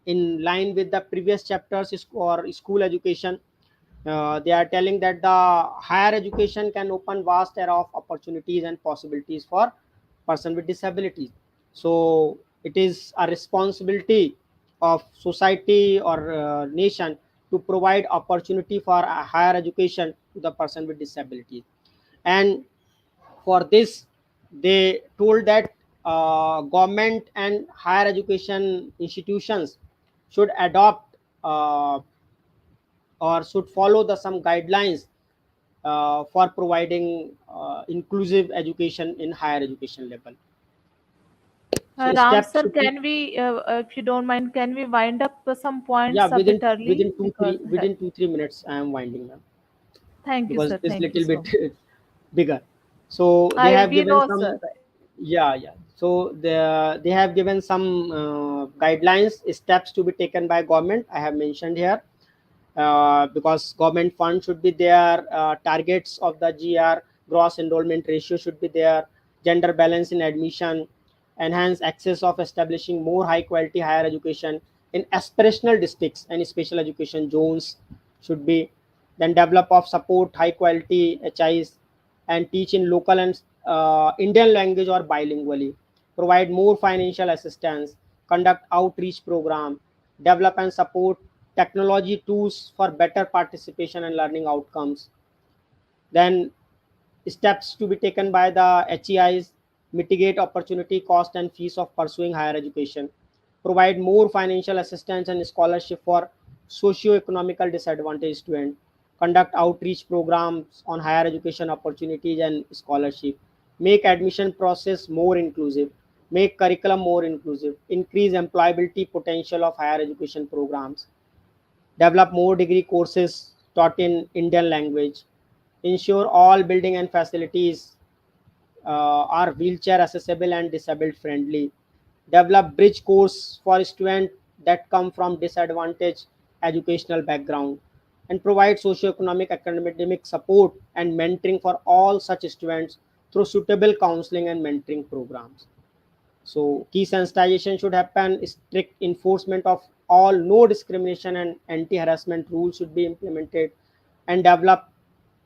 in line with the previous chapters or school education, they are telling that the higher education can open vast array of opportunities and possibilities for person with disabilities. So it is a responsibility of society or nation to provide opportunity for a higher education to the person with disabilities. And for this, they told that government and higher education institutions should adopt or should follow the some guidelines for providing inclusive education in higher education level. So Ram steps sir, should be, can we, if you don't mind, can we wind up some yeah, points a bit within early? within two Because three within 2 3 minutes I am winding them thank you, because sir. it is Thank you little so bit much. bigger. So they I have we given know, some, sir. yeah. So they have given some guidelines, steps to be taken by government. I have mentioned here, because government fund should be there, targets of the GR, gross enrollment ratio should be there, gender balance in admission, enhance access of establishing more high quality higher education in aspirational districts and special education zones should be, then develop of support high quality HIs and teach in local and Indian language or bilingually, provide more financial assistance, conduct outreach program, develop and support technology tools for better participation and learning outcomes. Then steps to be taken by the HEIs, mitigate opportunity cost and fees of pursuing higher education, provide more financial assistance and scholarship for socio-economical disadvantaged students, conduct outreach programs on higher education opportunities and scholarship, make admission process more inclusive, make curriculum more inclusive, increase employability potential of higher education programs, develop more degree courses taught in Indian language, ensure all building and facilities are wheelchair accessible and disabled friendly, develop bridge course for students that come from disadvantaged educational background, and provide socio-economic academic support and mentoring for all such students through suitable counseling and mentoring programs. So key sensitization should happen, strict enforcement of all no discrimination and anti-harassment rules should be implemented, and develop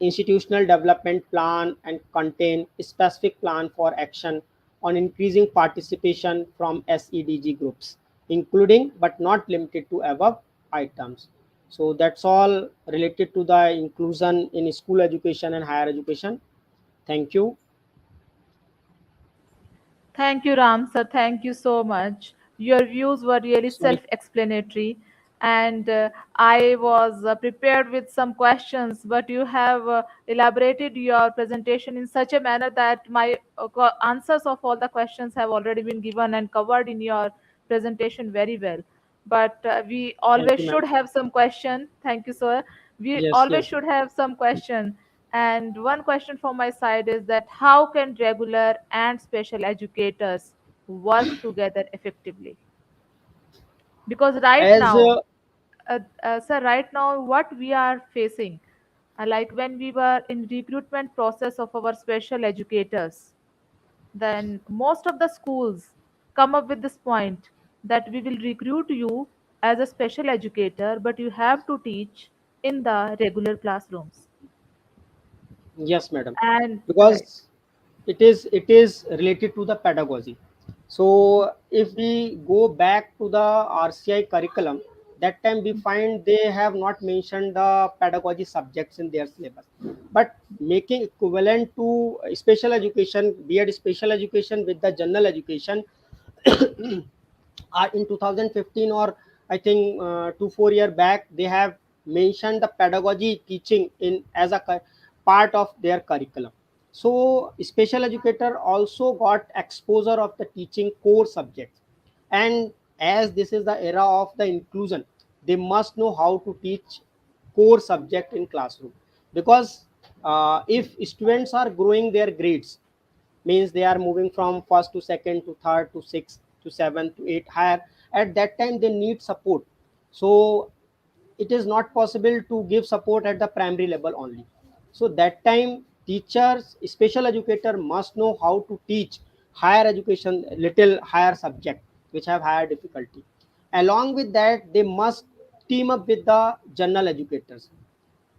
institutional development plan and contain a specific plan for action on increasing participation from SEDG groups, including but not limited to above items. So that's all related to the inclusion in school education and higher education. Thank you. Thank you, Ram sir. Thank you so much. Your views were really So I, self-explanatory, and I was prepared with some questions, but you have elaborated your presentation in such a manner that my answers of all the questions have already been given and covered in your presentation very well. But we thank always you, ma'am. should have some question. Thank you, sir. We Yes, always yes. should have some question. And one question from my side is that how can regular and special educators work together effectively? Because right As now, sir, right now what we are facing, like when we were in recruitment process of our special educators, then most of the schools come up with this point that we will recruit you as a special educator, but you have to teach in the regular classrooms. yes, madam, And right. because it is related to the pedagogy. So if we go back to the RCI curriculum, that time we find they have not mentioned the pedagogy subjects in their syllabus, but making equivalent to special education, be it special education with the general education, in 2015 or I think 2 4 year back they have mentioned the pedagogy teaching in as a part of their curriculum. So special educator also got exposure of the teaching core subjects, and as this is the era of the inclusion, they must know how to teach core subject in classroom, because if students are growing their grades, means they are moving from first to second to third to sixth to seventh to eighth higher, at that time they need support. So it is not possible to give support at the primary level only. So that time teachers, special educator must know how to teach higher education, little higher subject which have higher difficulty. Along with that they must team up with the general educators,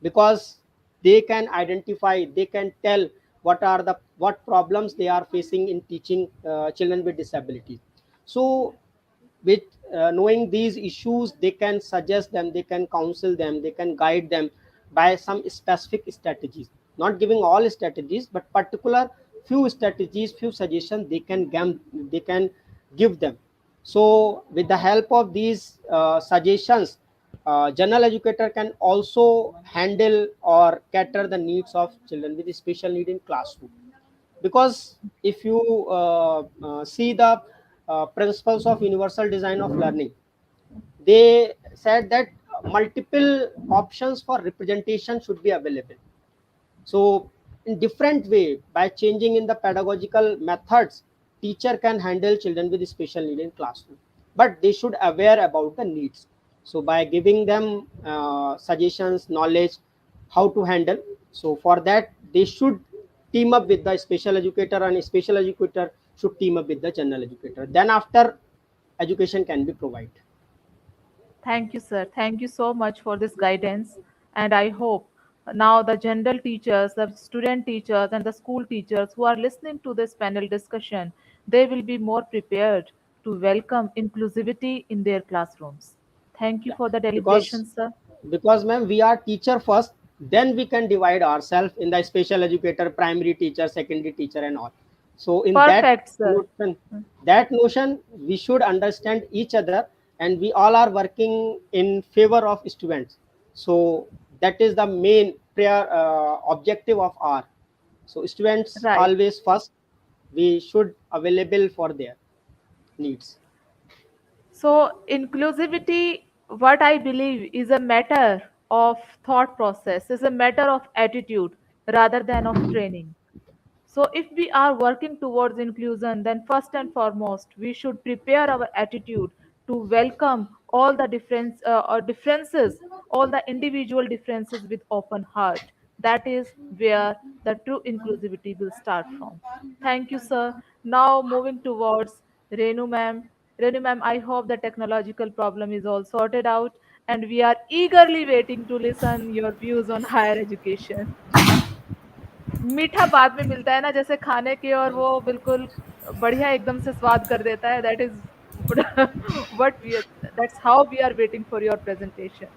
because they can identify, they can tell what problems they are facing in teaching children with disabilities. So with knowing these issues, they can suggest them, they can counsel them, they can guide them by some specific strategies, not giving all strategies but particular few strategies, few suggestions they can give them. So with the help of these suggestions, general educator can also handle or cater the needs of children with special need in classroom. Because if you see the principles of universal design of learning, they said that multiple options for representation should be available. So in different way, by changing in the pedagogical methods, teacher can handle children with special need in classroom, but they should aware about the needs. So by giving them suggestions, knowledge how to handle, so for that they should team up with the special educator, and special educator should team up with the general educator, then after education can be provided. Thank you, sir. Thank you so much for this guidance. And I hope now the general teachers, the student teachers, and the school teachers who are listening to this panel discussion, they will be more prepared to welcome inclusivity in their classrooms. Thank you Yeah, for the because deliberation, sir. ma'am we are teacher first, then we can divide ourselves in the special educator, primary teacher, secondary teacher and all. So in Perfect, sir. that notion we should understand each other, and we all are working in favor of students. So that is the main prayer objective of our. So students Right. always first, we should available for their needs. So, inclusivity, what I believe, is a matter of thought process, is a matter of attitude rather than of training. So, if we are working towards inclusion, then first and foremost, we should prepare our attitude to welcome all the differences, all the individual differences with open heart. That is where the true inclusivity will start from. Thank you, sir. Now, moving towards Renu ma'am. Renu ma'am, I hope the technological problem is all sorted out, and we are eagerly waiting to listen your views on higher education. मीठा बाद में मिलता है ना जैसे खाने के और वो बिल्कुल बढ़िया एकदम से स्वाद कर देता है that is what we that's how we are waiting for your presentation.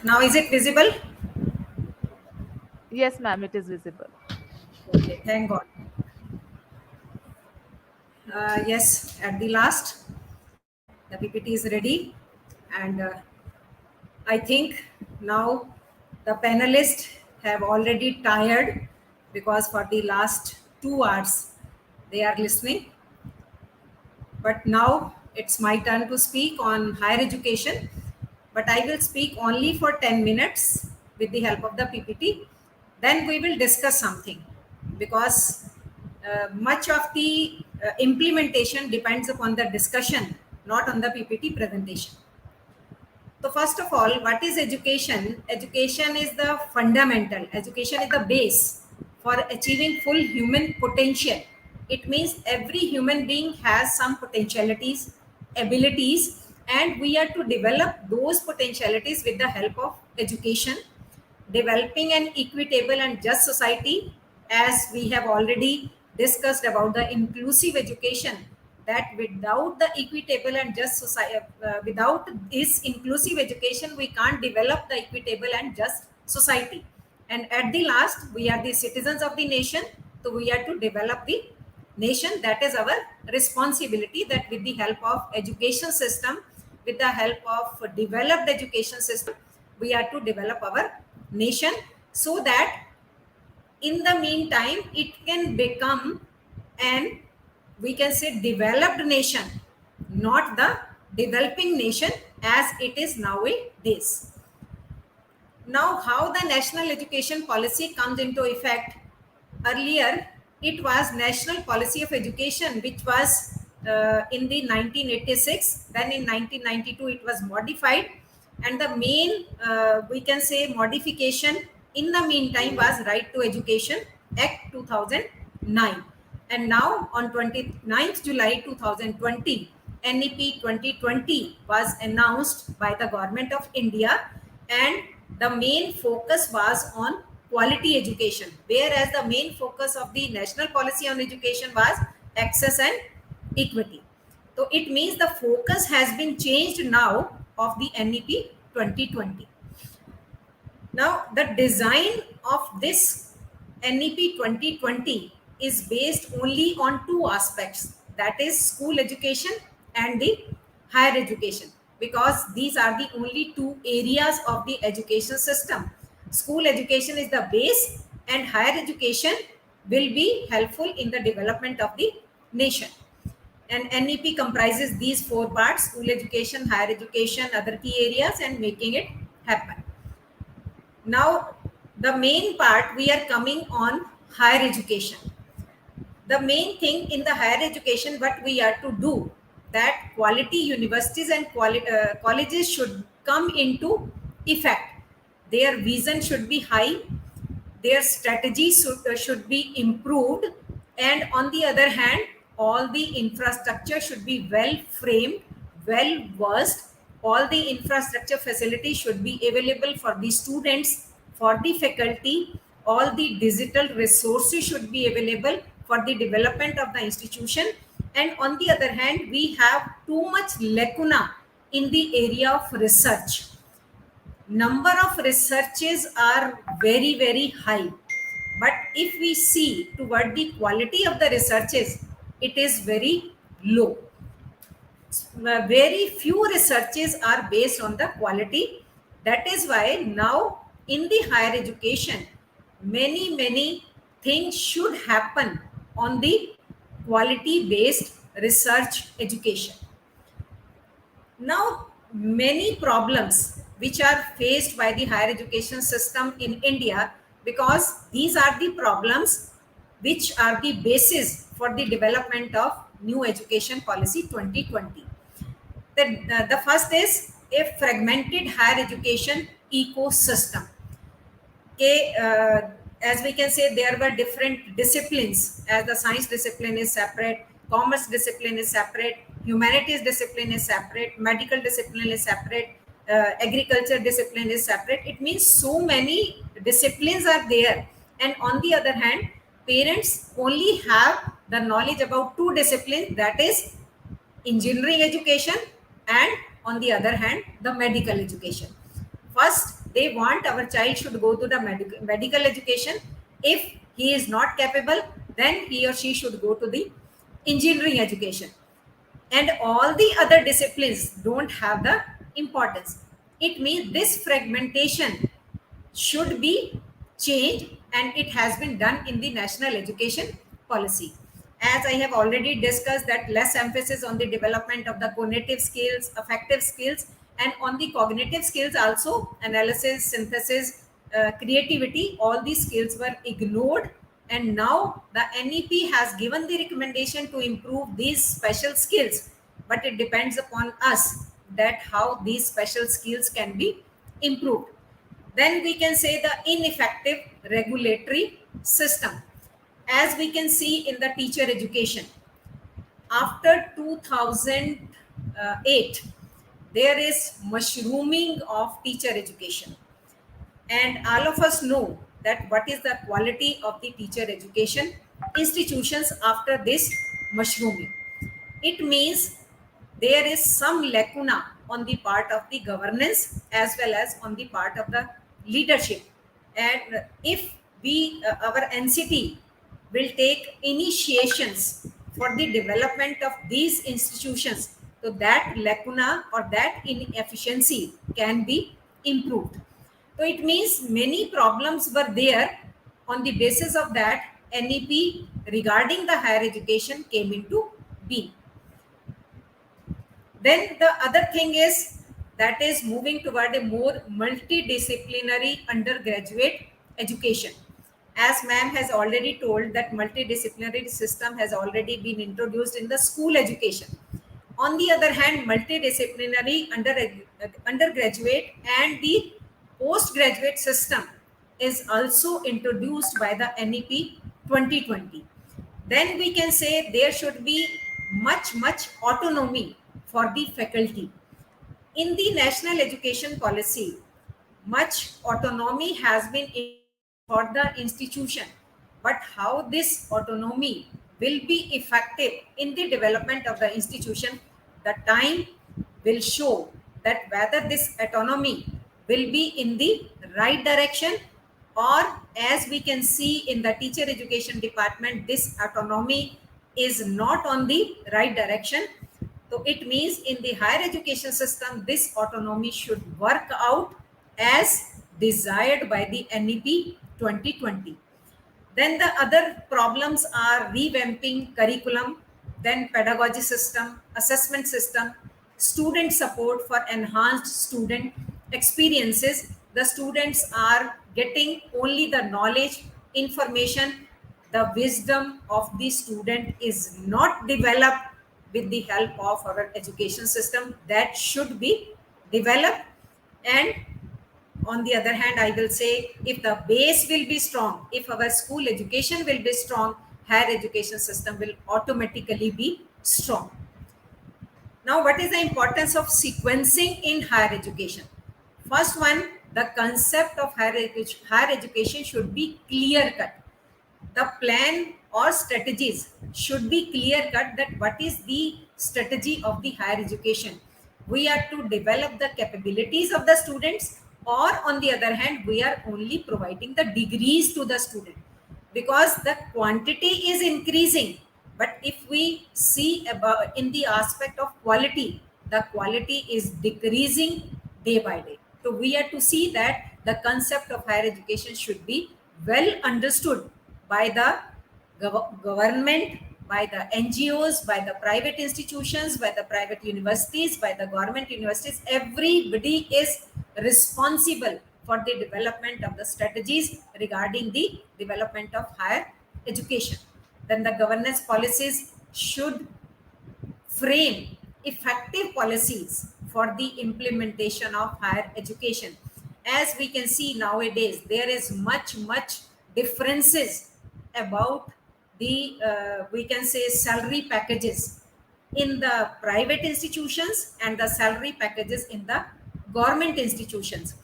Now, is it visible? Yes ma'am, it is visible. Okay, thank God. Yes, at the last, the PPT is ready, and I think now the panelists have already tired because for the last 2 hours they are listening. But now it's my turn to speak on higher education. But I will speak only for 10 minutes with the help of the PPT. Then we will discuss something because much of the implementation depends upon the discussion, not on the PPT presentation. So first of all, what is education? Education is the fundamental. Education is the base for achieving full human potential. It means every human being has some potentialities, abilities, and we are to develop those potentialities with the help of education. Developing an equitable and just society, as we have already discussed about the inclusive education, that without the equitable and just society, without this inclusive education, we can't develop the equitable and just society. And at the last, we are the citizens of the nation, so we are to develop the nation. That is our responsibility, that with the help of education system, with the help of developed education system, we are to develop our nation, so that in the meantime it can become an, we can say, developed nation, not the developing nation as it is nowadays. Now, how the national education policy comes into effect? Earlier, it was National Policy of Education, which was in the 1986. Then in 1992, it was modified, and the main, we can say, modification in the meantime was Right to Education Act 2009. And now on 29th July 2020, NEP 2020 was announced by the Government of India, and the main focus was on quality education, whereas the main focus of the national policy on education was access and equity. So it means the focus has been changed now of the NEP 2020. Now, the design of this NEP 2020 is based only on two aspects, that is school education and the higher education, because these are the only two areas of the education system. School education is the base, and higher education will be helpful in the development of the nation. And NEP comprises these four parts: school education, higher education, other key areas, and making it happen. Now, the main part, we are coming on higher education. The main thing in the higher education, what we are to do, that quality universities and colleges should come into effect. Their vision should be high, their strategies should be improved, and on the other hand, all the infrastructure should be well framed, well versed. All the infrastructure facilities should be available for the students, for the faculty. All the digital resources should be available for the development of the institution. And on the other hand, we have too much lacuna in the area of research. Number of researches are very, very high, but if we see toward the quality of the researches, it is very low. Very few researches are based on the quality. That is why now in the higher education, many things should happen on the quality based research education. Now, many problems which are faced by the higher education system in India, because these are the problems which are the basis for the development of new education policy 2020. The first is a fragmented higher education ecosystem. Okay, as we can say, there were different disciplines, as the science discipline is separate, commerce discipline is separate, humanities discipline is separate, medical discipline is separate, agriculture discipline is separate. It means so many disciplines are there. And on the other hand, parents only have the knowledge about two disciplines, that is engineering education, and on the other hand the medical education. First, they want our child should go to the medical education. If he is not capable, then he or she should go to the engineering education, and all the other disciplines don't have the importance. It means this fragmentation should be changed, and it has been done in the national education policy. As I have already discussed, that less emphasis on the development of the cognitive skills, affective skills, and on the cognitive skills also, analysis, synthesis, creativity, all these skills were ignored. And now the NEP has given the recommendation to improve these special skills, but it depends upon us that how these special skills can be improved. Then we can say the ineffective regulatory system. As we can see in the teacher education, after 2008, there is mushrooming of teacher education. And all of us know that what is the quality of the teacher education institutions after this mushrooming. It means there is some lacuna on the part of the governance as well as on the part of the leadership. And if we, our NCT will take initiations for the development of these institutions, so that lacuna or that inefficiency can be improved. So it means many problems were there. On the basis of that, NEP regarding the higher education came into being. Then the other thing is that is moving toward a more multidisciplinary undergraduate education. As ma'am has already told, that multidisciplinary system has already been introduced in the school education. On the other hand, multidisciplinary undergraduate and the postgraduate system is also introduced by the NEP 2020. Then we can say there should be much autonomy for the faculty. In the national education policy, much autonomy has been introduced for the institution, but how this autonomy will be effective in the development of the institution, the time will show that whether this autonomy will be in the right direction, or as we can see in the teacher education department, this autonomy is not on the right direction. So it means in the higher education system, this autonomy should work out as desired by the NEP 2020. Then the other problems are revamping curriculum, then pedagogy system, assessment system, student support for enhanced student experiences. The students are getting only the knowledge, information, the wisdom of the student is not developed with the help of our education system. That should be developed. And on the other hand, I will say, if the base will be strong, if our school education will be strong, higher education system will automatically be strong. Now, what is the importance of sequencing in higher education? First one, the concept of higher education should be clear cut. The plan or strategies should be clear cut, that what is the strategy of the higher education. We are to develop the capabilities of the students, or on the other hand, we are only providing the degrees to the student, because the quantity is increasing. But if we see about in the aspect of quality, the quality is decreasing day by day. So we are to see that the concept of higher education should be well understood by the government, by the NGOs, by the private institutions, by the private universities, by the government universities. Everybody is responsible for the development of the strategies regarding the development of higher education. Then the governance policies should frame effective policies for the implementation of higher education. As we can see nowadays, there is much differences about the we can say salary packages in the private institutions and the salary packages in the government institutions.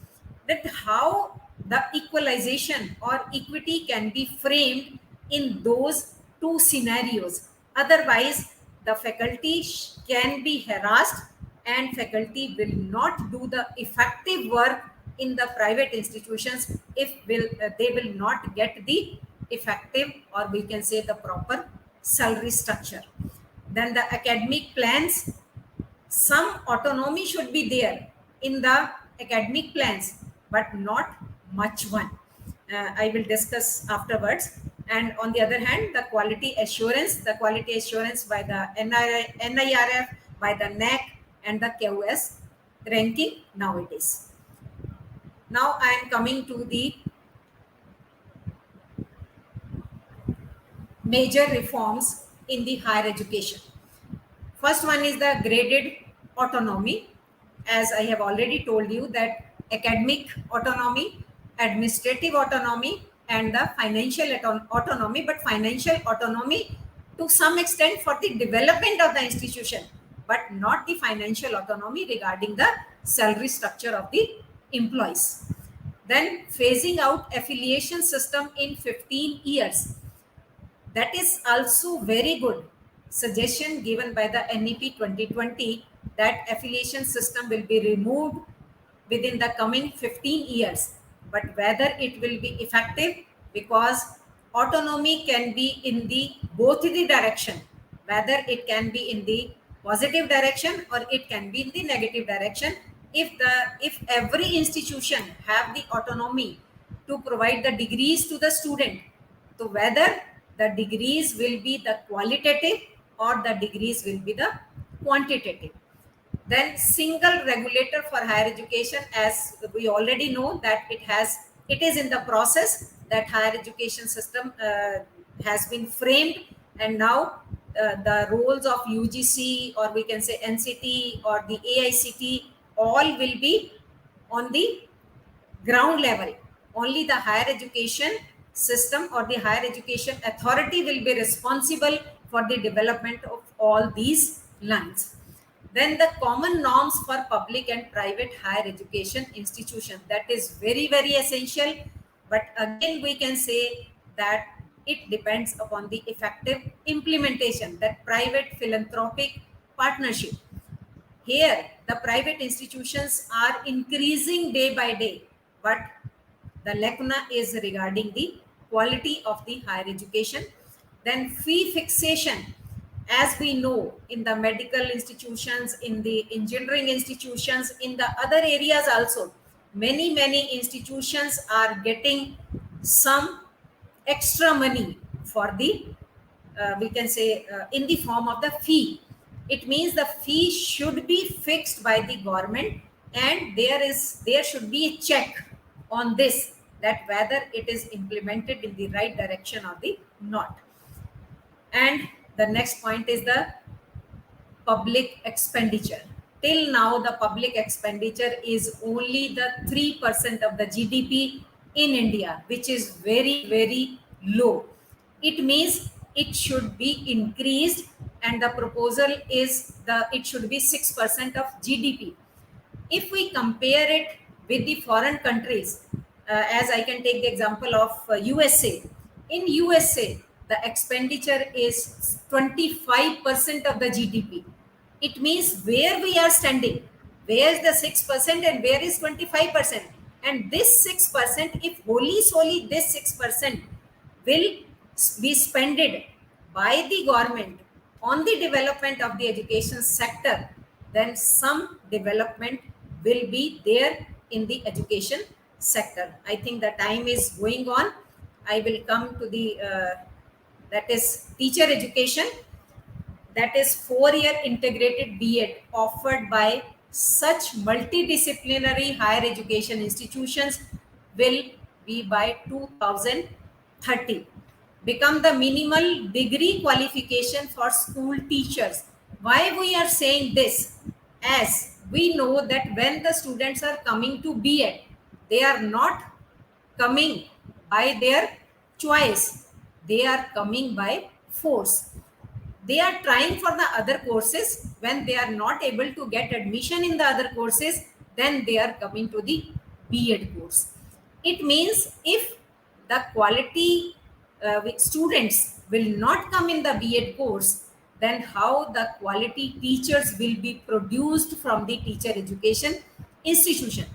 That how the equalization or equity can be framed in those two scenarios. Otherwise, the faculty can be harassed and faculty will not do the effective work in the private institutions if they will not get the effective, or we can say the proper salary structure. Then the academic plans, some autonomy should be there in the academic plans, but not much one. I will discuss afterwards. And on the other hand, the quality assurance by the NIRF, by the NAC and the QS ranking nowadays. Now I am coming to the major reforms in the higher education. First one is the graded autonomy. As I have already told you, that academic autonomy, administrative autonomy, and the financial autonomy, but financial autonomy to some extent for the development of the institution, but not the financial autonomy regarding the salary structure of the employees. Then phasing out affiliation system in 15 years. That is also very good suggestion given by the NEP 2020, that affiliation system will be removed within the coming 15 years. But whether it will be effective, because autonomy can be in the both the direction, whether it can be in the positive direction or it can be in the negative direction. If every institution have the autonomy to provide the degrees to the student, so whether the degrees will be the qualitative or the degrees will be the quantitative. Then single regulator for higher education, as we already know that it is in the process, that higher education system has been framed, and now the roles of UGC, or we can say NCT or the AICT, all will be on the ground level. Only the higher education system or the higher education authority will be responsible for the development of all these lines. Then the common norms for public and private higher education institutions, that is very essential. But again, we can say that it depends upon the effective implementation, that private philanthropic partnership. Here, the private institutions are increasing day by day, but the lacuna is regarding the quality of the higher education. Then fee fixation, as we know, in the medical institutions, in the engineering institutions, in the other areas also, many institutions are getting some extra money for the we can say in the form of the fee. It means the fee should be fixed by the government, and there should be a check on this, that whether it is implemented in the right direction or the not. And the next point is the public expenditure. Till now, the public expenditure is only the 3% of the GDP in India, which is very low. It means it should be increased, and the proposal is it should be 6% of GDP. If we compare it with the foreign countries, as I can take the example of USA. In USA, the expenditure is 25% of the GDP. It means where we are standing, where is the 6% and where is 25%. And this 6%, if wholly solely this 6% will be spended by the government on the development of the education sector, then some development will be there in the education sector. I think the time is going on. I will come to the that is teacher education, that is 4-year integrated B.Ed offered by such multidisciplinary higher education institutions will be by 2030 become the minimal degree qualification for school teachers. Why we are saying this? As we know that when the students are coming to B.Ed, they are not coming by their choice, they are coming by force. They are trying for the other courses. When they are not able to get admission in the other courses, then they are coming to the B.Ed course. It means if the quality students will not come in the B.Ed course, then how the quality teachers will be produced from the teacher education institution.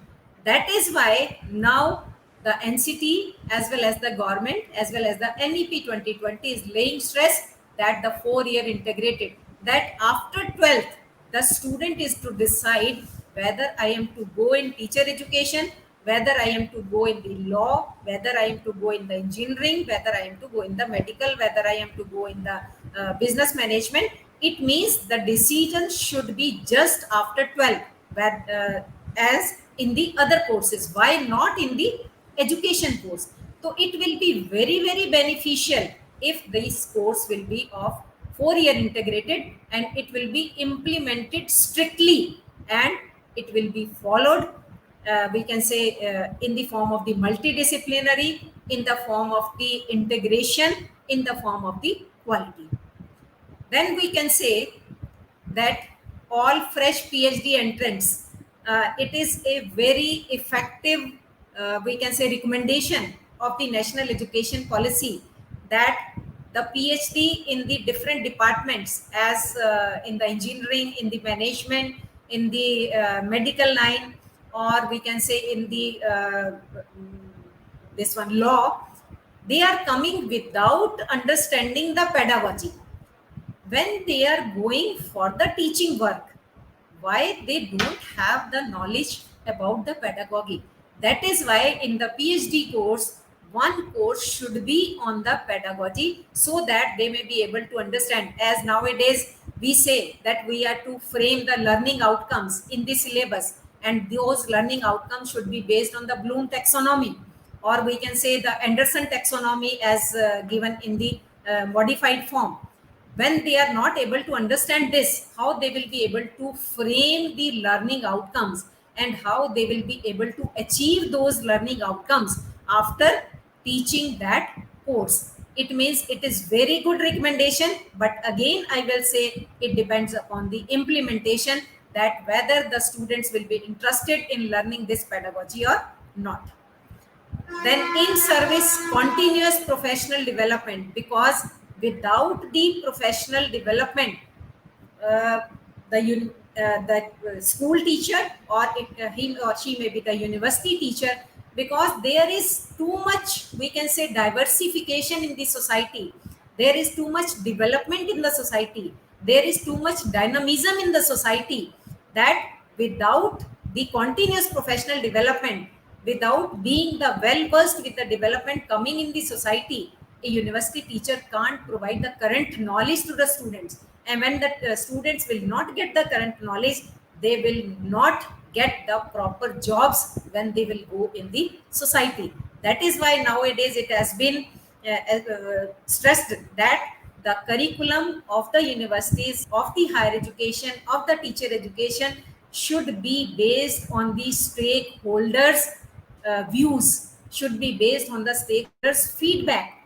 That is why now the NCT as well as the government as well as the NEP 2020 is laying stress that the 4-year integrated, that after 12th the student is to decide whether I am to go in teacher education, whether I am to go in the law, whether I am to go in the engineering, whether I am to go in the medical, whether I am to go in the business management. It means the decision should be just after 12, but, as in the other courses. Why not in the education course? So it will be very, very beneficial if this course will be of 4-year integrated and it will be implemented strictly and it will be followed, we can say, in the form of the multidisciplinary, in the form of the integration, in the form of the quality. Then we can say that all fresh PhD entrants, it is a very effective, we can say, recommendation of the national education policy that the PhD in the different departments, as in the engineering, in the management, in the medical line, or we can say in the this one law, they are coming without understanding the pedagogy. When they are going for the teaching work, why they don't have the knowledge about the pedagogy? That is why in the PhD course, one course should be on the pedagogy so that they may be able to understand. As nowadays we say that we are to frame the learning outcomes in the syllabus, and those learning outcomes should be based on the Bloom taxonomy, or we can say the Anderson taxonomy as given in the modified form. When they are not able to understand this, how they will be able to frame the learning outcomes and how they will be able to achieve those learning outcomes after teaching that course? It means it is very good recommendation, but again I will say it depends upon the implementation, that whether the students will be interested in learning this pedagogy or not. Then in service continuous professional development, because without the professional development, uh, the school teacher, or him or she may be the university teacher, because there is too much, we can say, diversification in the society, there is too much development in the society, there is too much dynamism in the society, that without the continuous professional development, without being the well versed with the development coming in the society, a university teacher can't provide the current knowledge to the students. And when the students will not get the current knowledge, they will not get the proper jobs when they will go in the society. That is why nowadays it has been stressed that the curriculum of the universities, of the higher education, of the teacher education should be based on the stakeholders views, should be based on the stakeholders feedback.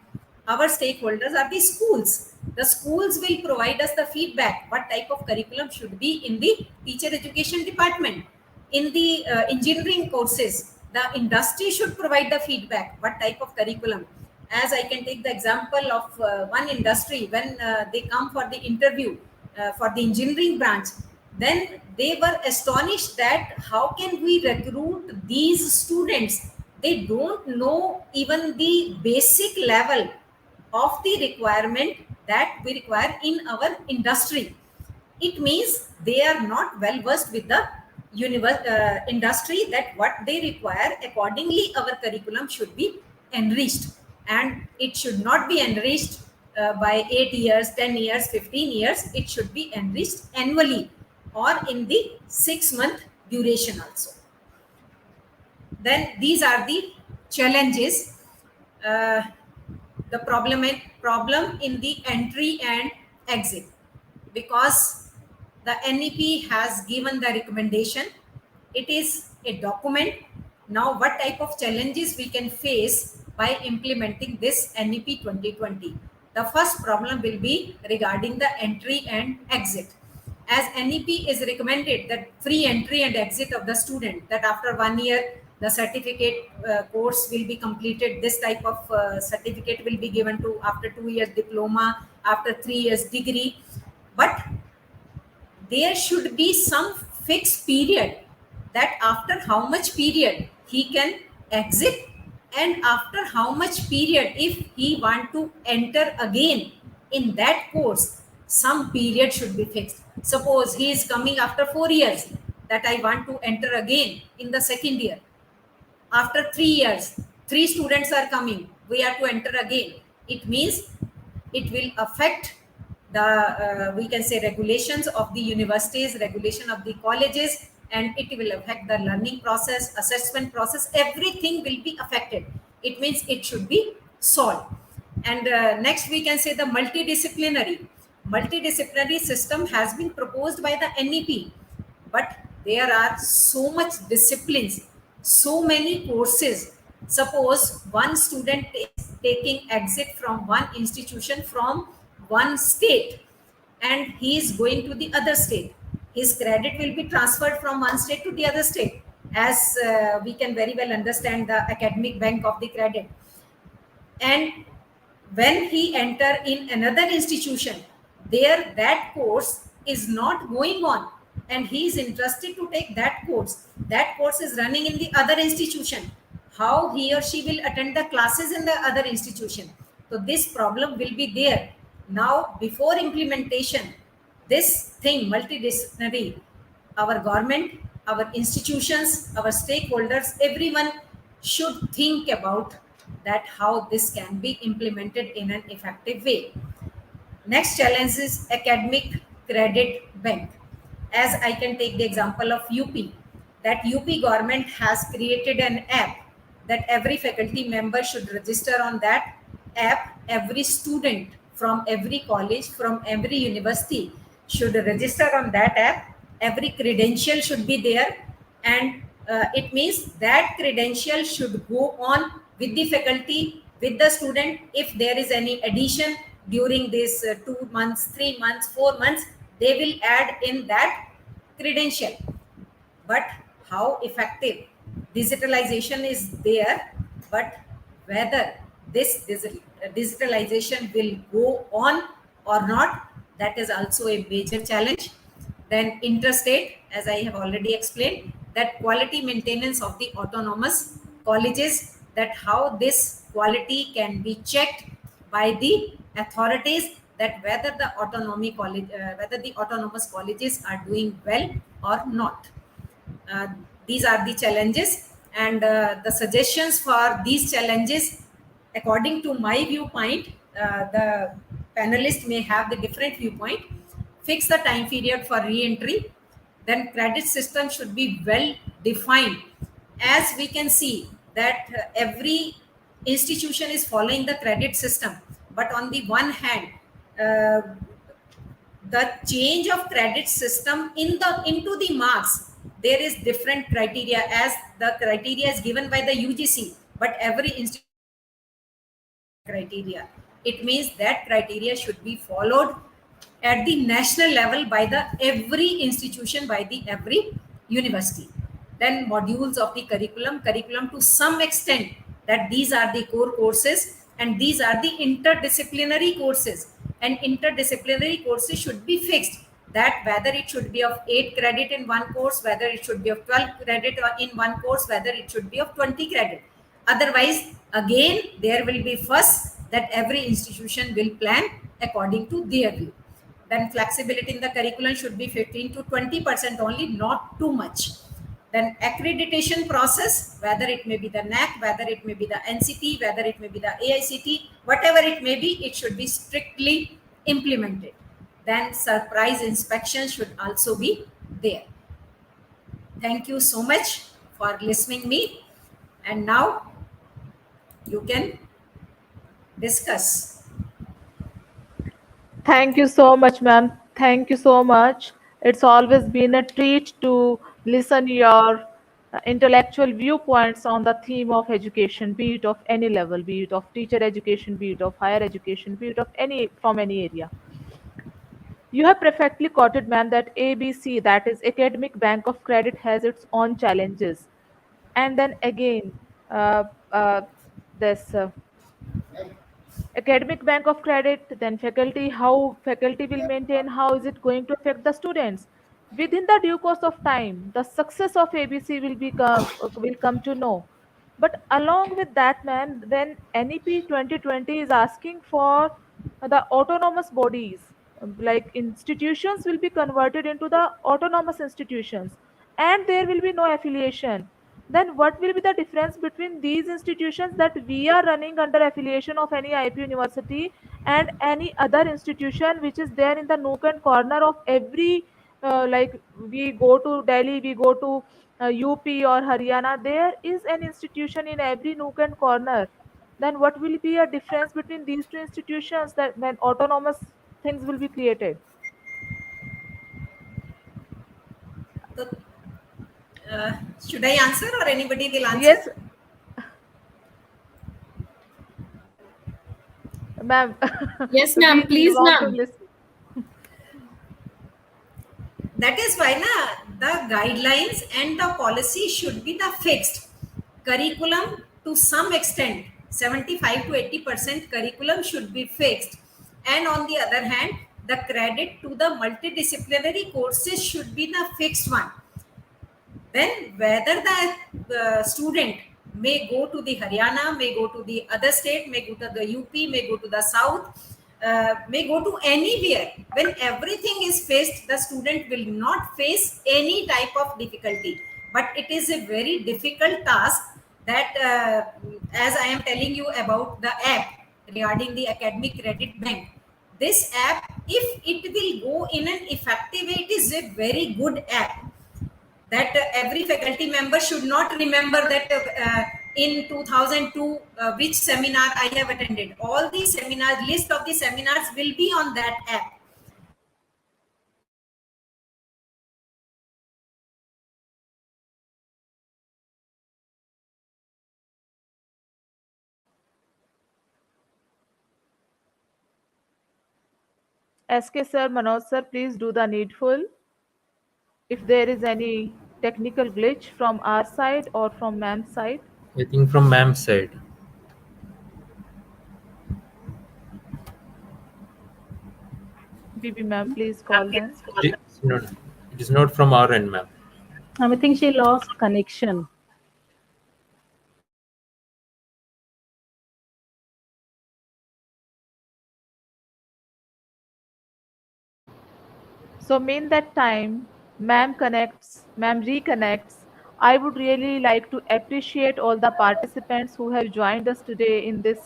Our stakeholders are the schools. The schools will provide us the feedback what type of curriculum should be in the teacher education department. In the engineering courses, the industry should provide the feedback what type of curriculum. As I can take the example of one industry, when they come for the interview for the engineering branch, then they were astonished that how can we recruit these students? They don't know even the basic level of the requirement that we require in our industry. It means they are not well versed with the industry, that what they require. Accordingly our curriculum should be enriched, and it should not be enriched by 8 years, 10 years, 15 years, it should be enriched annually or in the 6-month duration also. Then these are the challenges. The problem in the entry and exit, because the NEP has given the recommendation. It is a document. Now what type of challenges we can face by implementing this NEP 2020? The first problem will be regarding the entry and exit. As NEP is recommended that free entry and exit of the student, that after 1 year the certificate course will be completed, this type of certificate will be given to after 2 years diploma, after 3 years degree. But there should be some fixed period, that after how much period he can exit, and after how much period if he want to enter again in that course, some period should be fixed. Suppose he is coming after 4 years, that I want to enter again in the second year. After 3 years, 3 students are coming, we have to enter again. It means it will affect the we can say regulations of the universities, regulation of the colleges, and it will affect the learning process, assessment process, everything will be affected. It means it should be solved. And next we can say the multidisciplinary system has been proposed by the NEP, but there are so much disciplines, so many courses. Suppose one student is taking exit from one institution, from one state, and he is going to the other state. His credit will be transferred from one state to the other state, as we can very well understand the academic bank of the credit. And when he enter in another institution, there that course is not going on, and he is interested to take that course is running in the other institution, how he or she will attend the classes in the other institution? So this problem will be there. Now before implementation, this thing multidisciplinary, our government, our institutions, our stakeholders, everyone should think about that, how this can be implemented in an effective way. Next challenge is academic credit bank. As I can take the example of UP, that UP government has created an app that every faculty member should register on that app. Every student from every college, from every university should register on that app. Every credential should be there, and it means that credential should go on with the faculty, with the student. If there is any addition during this 2 months, 3 months, 4 months, they will add in that credential. But how effective digitalization is there, but whether this digitalization will go on or not, that is also a major challenge. Then interstate, as I have already explained, that quality maintenance of the autonomous colleges, that how this quality can be checked by the authorities, that whether the whether the autonomous colleges are doing well or not. These are the challenges, and the suggestions for these challenges, according to my viewpoint, the panelists may have the different viewpoint. Fix the time period for re-entry. Then credit system should be well defined. As we can see that every institution is following the credit system, but on the one hand, the change of credit system into the marks, there is different criteria, as the criteria is given by the UGC, but every institution criteria. It means that criteria should be followed at the national level by the every institution, by the every university. Then modules of the curriculum to some extent, that these are the core courses and these are the interdisciplinary courses, and interdisciplinary courses should be fixed, that whether it should be of 8 credit in one course, whether it should be of 12 credit in one course, whether it should be of 20 credit. Otherwise, again, there will be fuss, that every institution will plan according to their view. Then flexibility in the curriculum should be 15 to 20% only, not too much. Then accreditation process, whether it may be the NAC, whether it may be the NCT, whether it may be the AICT, whatever it may be, it should be strictly implemented. Then surprise inspection should also be there. Thank you so much for listening me. And now you can discuss. Thank you so much, ma'am. Thank you so much. It's always been a treat to listen your intellectual viewpoints on the theme of education, be it of any level, be it of teacher education, be it of higher education, be it of any from any area. You have perfectly quoted, ma'am, that ABC, that is Academic Bank of Credit, has its own challenges. And then again, uh, uh, this academic bank of credit, then faculty, how faculty will maintain, how is it going to affect the students within the due course of time. The success of ABC will come to know. But along with that, man, when NEP 2020 is asking for the autonomous bodies, like institutions will be converted into the autonomous institutions, and there will be no affiliation, then what will be the difference between these institutions that we are running under affiliation of any IP university and any other institution which is there in the nook and corner of every, like we go to Delhi, we go to UP or Haryana, there is an institution in every nook and corner. Then what will be a difference between these two institutions that when autonomous things will be created? So, should I answer or anybody will answer? Yes, ma'am. Yes, we ma'am. we Please, want to ma'am. listen. That is why the guidelines and the policy should be the fixed curriculum. To some extent 75 to 80% curriculum should be fixed, and on the other hand the credit to the multidisciplinary courses should be the fixed one. Then whether the student may go to the Haryana, may go to the other state, may go to the UP, may go to the south, may go to anywhere, when everything is faced, the student will not face any type of difficulty. But it is a very difficult task that, as I am telling you about the app regarding the academic credit bank, this app, if it will go in an effective way, it is a very good app that every faculty member should not remember that in 2002 which seminar I have attended. All the seminars, list of the seminars will be on that app. SK sir, Manoj sir, please do the needful. If there is any technical glitch from our side or from ma'am's side. I think from ma'am's side. BB ma'am, please call them. No, no, it is not from our end, ma'am. I think she lost connection. So mean that time, ma'am reconnects. I would really like to appreciate all the participants who have joined us today in this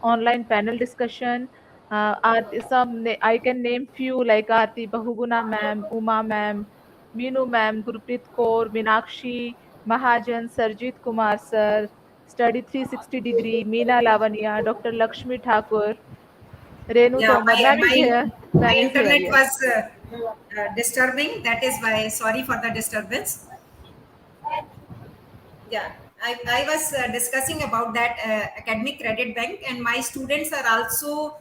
online panel discussion. I can name few like Aarti Bahuguna ma'am, Uma ma'am, Meenu ma'am, Gurpreet Kaur, Meenakshi, Mahajan, Sarjit Kumar sir, Study 360 degree, Meena Lavanya, Dr. Lakshmi Thakur, Renu Yeah, Tomar. Ma'am is here. my Ma'am is here, internet yes. was disturbing. That is why, sorry for the disturbance. Yeah, I was discussing about that academic credit bank, and my students are also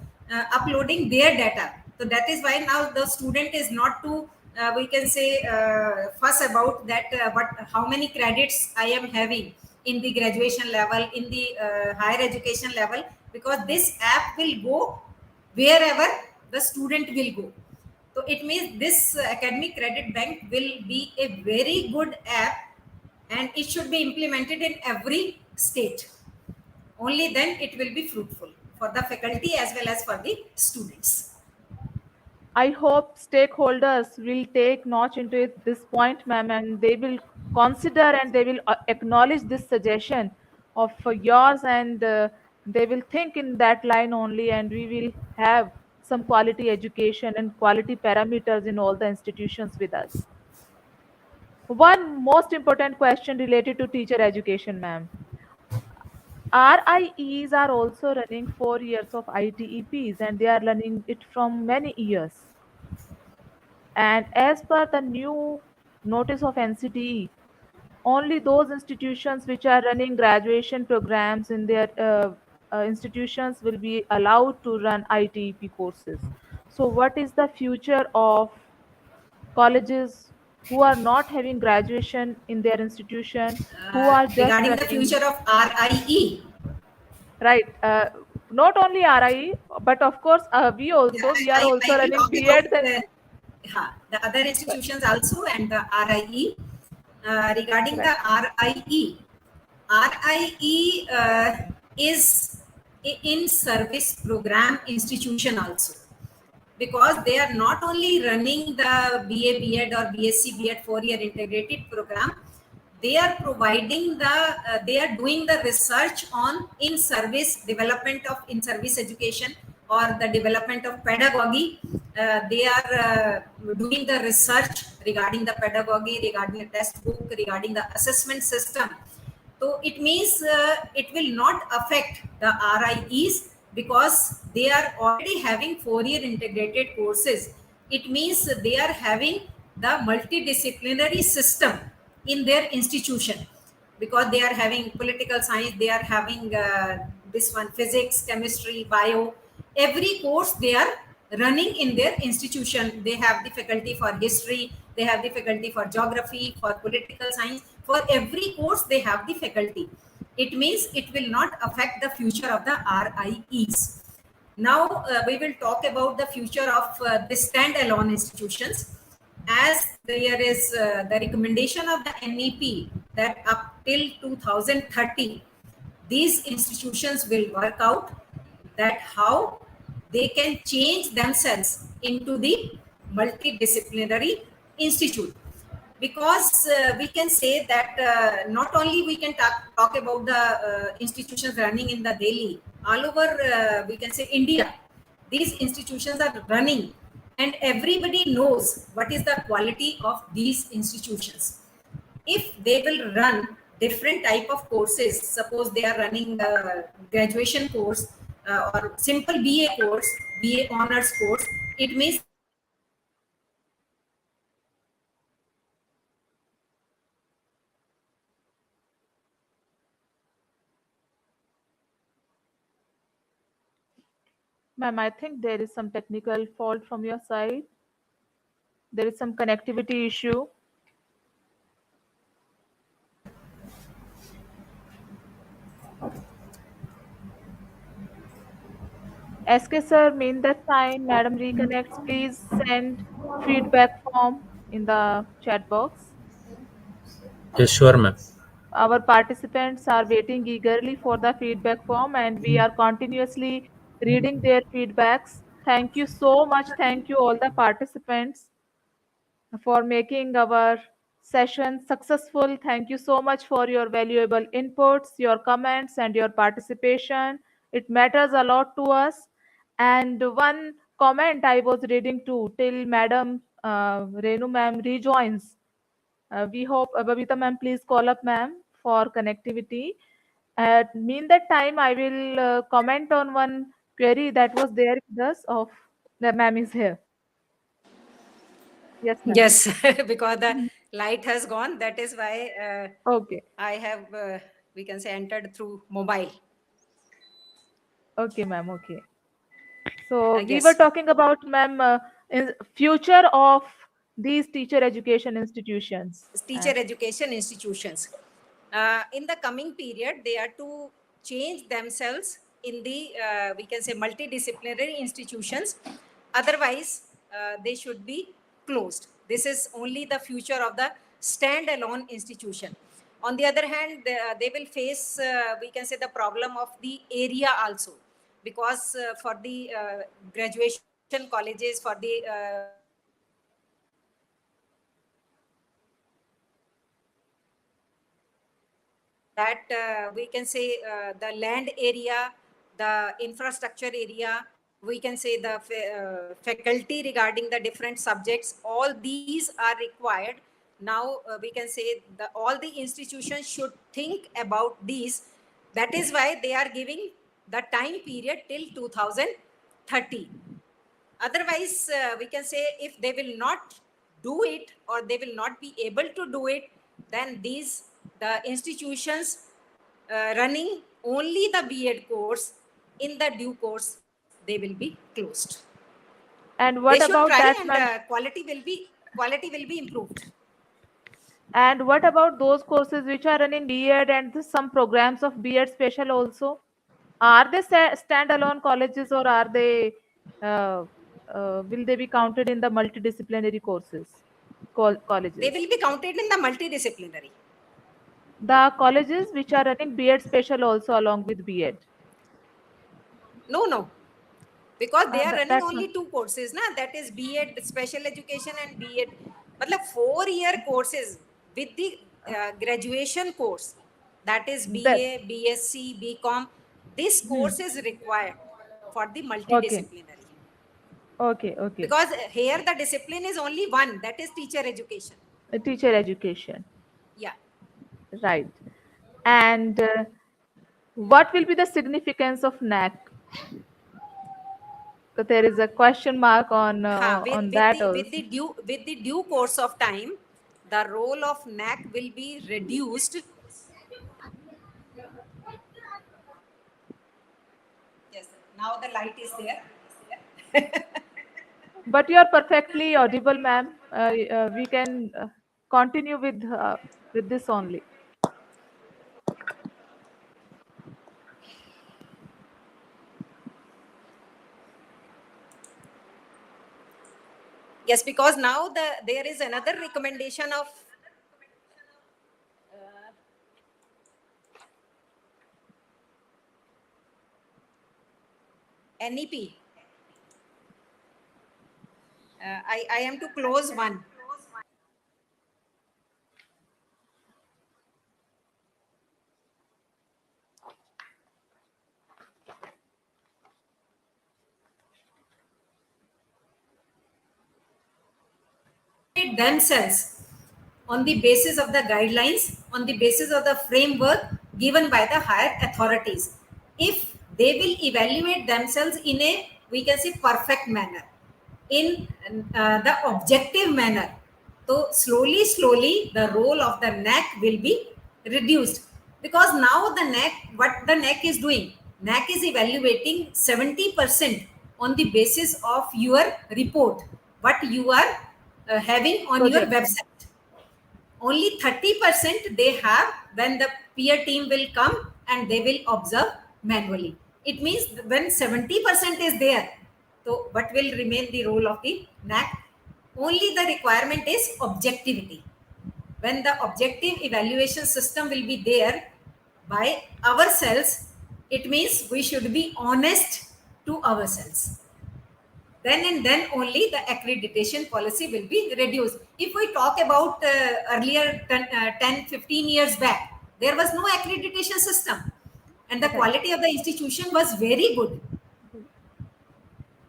uploading their data. So that is why now the student is not to, we can say, fuss about that, but how many credits I am having in the graduation level, in the higher education level, because this app will go wherever the student will go. So it means this academic credit bank will be a very good app, and it should be implemented in every state. Only then it will be fruitful for the faculty as well as for the students. I hope stakeholders will take notch into this point, ma'am, and they will consider and they will acknowledge this suggestion of yours, and they will think in that line only, and we will have some quality education and quality parameters in all the institutions with us. One most important question related to teacher education, ma'am. RIEs are also running 4 years of ITEPs and they are running it from many years. And as per the new notice of NCTE, only those institutions which are running graduation programs in their institutions will be allowed to run ITEP courses. So, what is the future of colleges who are not having graduation in their institution, who are just Regarding the running, future of RIE, right? Not only RIE, but of course, we are I also will running talk about B.Eds and the other institutions also and the RIE. Regarding the right. RIE, RIE is in service program institution also, because they are not only running the BA B.Ed or BSc B.Ed 4-year integrated program, they are providing they are doing the research on in service development of in service education or the development of pedagogy. They are doing the research regarding the pedagogy, regarding the test book, regarding the assessment system. So it means it will not affect the RIEs because they are already having 4-year integrated courses. It means they are having the multidisciplinary system in their institution, because they are having political science, they are having this one physics, chemistry, bio. Every course they are running in their institution. They have the faculty for history, they have the faculty for geography, for political science. For every course they have the faculty. It means it will not affect the future of the RIEs. Now we will talk about the future of the standalone institutions. As there is the recommendation of the NEP that up till 2030, these institutions will work out that how they can change themselves into the multidisciplinary institute. Because we can say that not only we can talk about the institutions running in the Delhi, all over we can say India, these institutions are running, and everybody knows what is the quality of these institutions. If they will run different type of courses, suppose they are running a graduation course or simple BA course, BA honors course, it means Ma'am, I think there is some technical fault from your side. There is some connectivity issue. SK sir, mean that time Madam reconnects, please send feedback form in the chat box. Yes, sure, ma'am. Our participants are waiting eagerly for the feedback form and we are continuously reading their feedbacks. Thank you so much. Thank you all the participants for making our session successful. Thank you so much for your valuable inputs, your comments, and your participation. It matters a lot to us. And one comment I was reading too till Madam Rainu ma'am rejoins. We hope Babita ma'am, please call up ma'am for connectivity. Mean that time I will comment on one query that was there with us of the ma'am is here. Yes, ma'am. yes, because the light has gone. That is why Okay. I have, we can say, entered through mobile. Okay, ma'am. Okay. So we were Yes, talking about, ma'am, future of these teacher education institutions. teacher education institutions. In the coming period, they are to change themselves in the, we can say, multidisciplinary institutions. Otherwise, they should be closed. This is only the future of the standalone institution. On the other hand, they will face, we can say, the problem of the area also, because for the graduation colleges, for the that we can say the land area, the infrastructure area, we can say the faculty regarding the different subjects, all these are required. Now we can say all the institutions should think about these. That is why they are giving the time period till 2030. Otherwise, we can say if they will not do it or they will not be able to do it, then the institutions running only the B.Ed course in the due course, they will be closed. And They what should about try, that, and ma'am? quality will be improved. And what about those courses which are running B.Ed and some programs of B.Ed special also? Are they standalone colleges, or are they will they be counted in the multidisciplinary courses They will colleges? be counted in the multidisciplinary. The colleges which are running B.Ed special also along with B.Ed. No, because they are running That's only not two courses, na, that is B.Ed special education and B.Ed, matlab 4-year courses with the graduation course, that is that. BA, BSc, BCom. This Hmm. course is required for the Okay. multidisciplinary, Okay. Okay. because here the discipline is only one, that is teacher education. Teacher education. Yeah. Right. And what will be the significance of NAC? So there is a question mark on that also. With the due course of time, the role of NAC will be reduced. Yes, now the light is there. But you are perfectly audible, ma'am. We can continue with this only. Yes, because now there is another recommendation of NEP. I am to close one. Themselves on the basis of the guidelines, on the basis of the framework given by the higher authorities. If they will evaluate themselves in a, we can say, perfect manner, in the objective manner, so slowly, the role of the NAC will be reduced. Because now what the NAC is doing, NAC is evaluating 70% on the basis of your report, what you are having on your Project. website. Only 30% they have when the peer team will come and they will observe manually. It means when 70% is there, so what will remain the role of the NAC? Only the requirement is objectivity. When the objective evaluation system will be there by ourselves, it means we should be honest to ourselves. Then and then only the accreditation policy will be reduced. If we talk about earlier 10 15 years back, there was no accreditation system and the Right. quality of the institution was very good.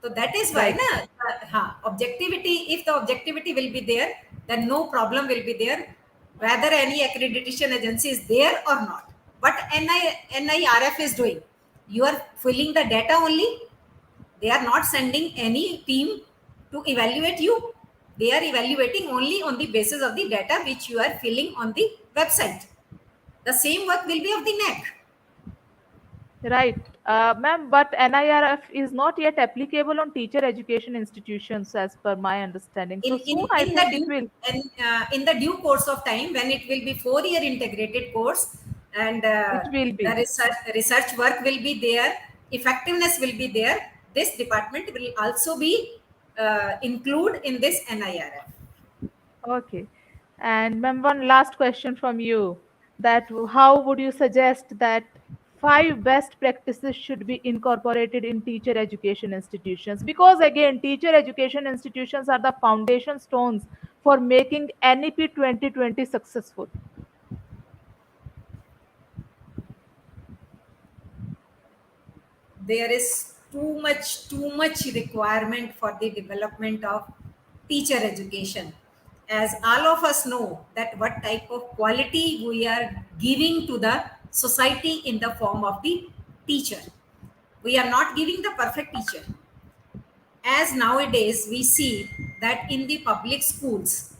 So that is why Right. na, objectivity, if the objectivity will be there, then no problem will be there whether any accreditation agency is there or not. But NIRF is doing, you are filling the data only. They are not sending any team to evaluate you. They are evaluating only on the basis of the data which you are filling on the website. The same work will be of the NEC. Right. Ma'am, but NIRF is not yet applicable on teacher education institutions as per my understanding. In So in soon I in the think it due will. in the due course of time, when it will be 4-year integrated course, and It will the be. research work will be there, effectiveness will be there. This department will also be include in this NIRF. Okay. And ma'am, one last question from you. That how would you suggest that 5 best practices should be incorporated in teacher education institutions, because again teacher education institutions are the foundation stones for making NEP 2020 successful. There is too much requirement for the development of teacher education, as all of us know that what type of quality we are giving to the society in the form of the teacher. We are not giving the perfect teacher, as nowadays we see that in the public schools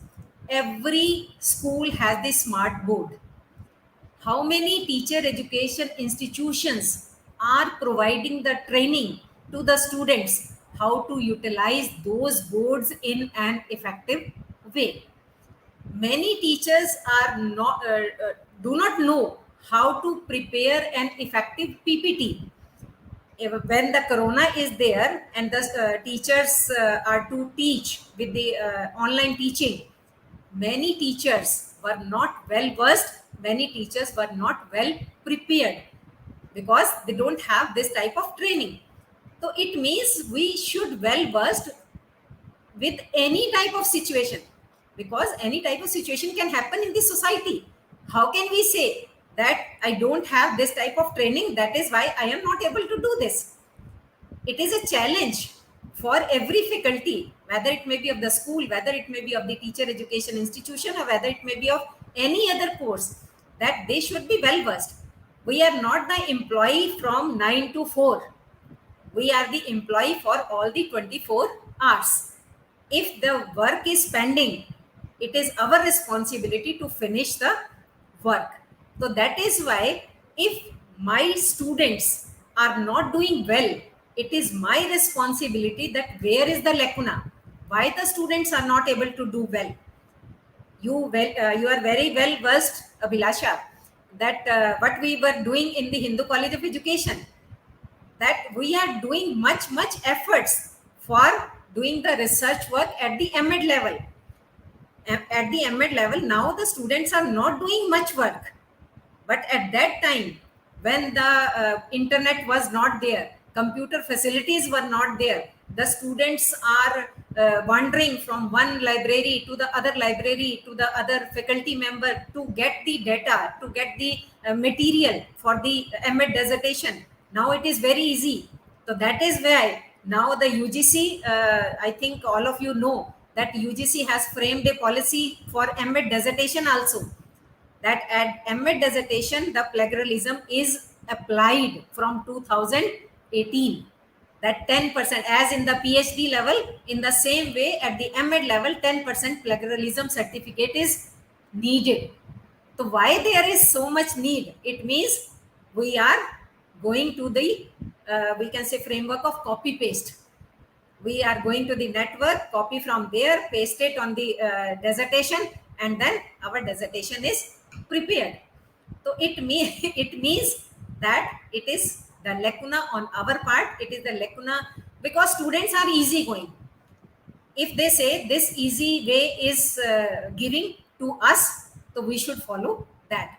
every school has the smart board. How many teacher education institutions are providing the training to the students how to utilize those boards in an effective way? Many teachers are not do not know how to prepare an effective PPT. When the corona is there and the teachers are to teach with the online teaching, many teachers were not well versed, many teachers were not well prepared because they don't have this type of training. So it means we should well versed with any type of situation, because any type of situation can happen in the society. How can we say that I don't have this type of training, that is why I am not able to do this? It is a challenge for every faculty, whether it may be of the school, whether it may be of the teacher education institution, or whether it may be of any other course, that they should be well versed. We are not the employee from 9 to 4. We are the employee for all the 24 hours. If the work is pending, it is our responsibility to finish the work. So that is why if my students are not doing well, it is my responsibility that where is the lacuna, why the students are not able to do well. You are very well versed, Abhilasha, that what we were doing in the Hindu College of Education, that we are doing much efforts for doing the research work at the MEd level. At the MEd level now the students are not doing much work, but at that time when the internet was not there, computer facilities were not there, the students are wandering from one library to the other library to the other faculty member to get the data, to get the material for the MEd dissertation. Now it is very easy. So that is why now the UGC, I think all of you know that UGC has framed a policy for MEd dissertation also, that at MEd dissertation the plagiarism is applied from 2018, that 10%, as in the PhD level, in the same way at the MEd level 10% plagiarism certificate is needed. So why there is so much need? It means we are going to the we can say framework of copy paste. We are going to the network, copy from there, paste it on the dissertation, and then our dissertation is prepared. So it means that it is the lacuna on our part. It is the lacuna because students are easygoing. If they say this easy way is giving to us, so we should follow that.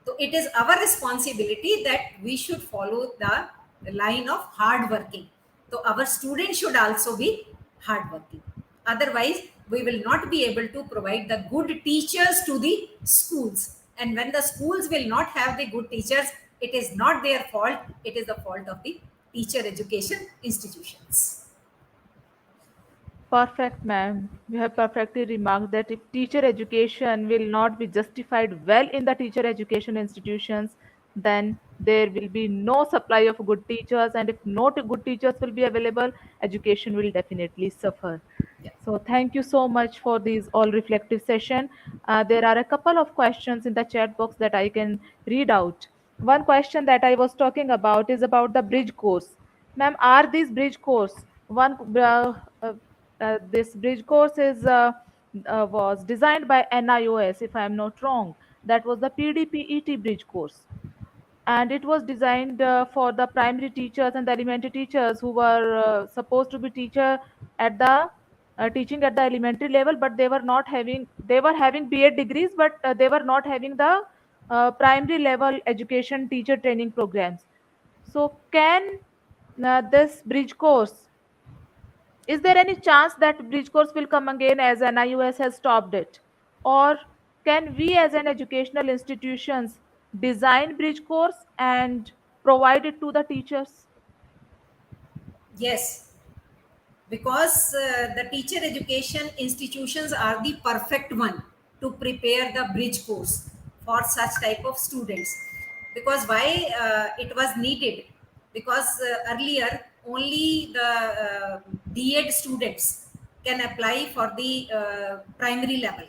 So it is our responsibility that we should follow the line of hard working. So our students should also be hard working. Otherwise, we will not be able to provide the good teachers to the schools. And when the schools will not have the good teachers, it is not their fault. It is the fault of the teacher education institutions. Perfect, ma'am. You have perfectly remarked that if teacher education will not be justified well in the teacher education institutions, then there will be no supply of good teachers, and if not good teachers will be available, education will definitely suffer. Yeah. So thank you so much for this all reflective session. There are a couple of questions in the chat box that I can read out. One question that I was talking about is about the bridge course. Ma'am, are these bridge course one this bridge course is was designed by NIOS, if I am not wrong. That was the PDPET bridge course, and it was designed for the primary teachers and the elementary teachers who were supposed to be teacher at the teaching at the elementary level, but they were not having, they were having BEd degrees, but they were not having the primary level education teacher training programs. So, can this bridge course, is there any chance that bridge course will come again as NIUS has stopped it? Or can we as an educational institutions design bridge course and provide it to the teachers? Yes, because the teacher education institutions are the perfect one to prepare the bridge course for such type of students. Because why it was needed? Because earlier only the DEd students can apply for the primary level,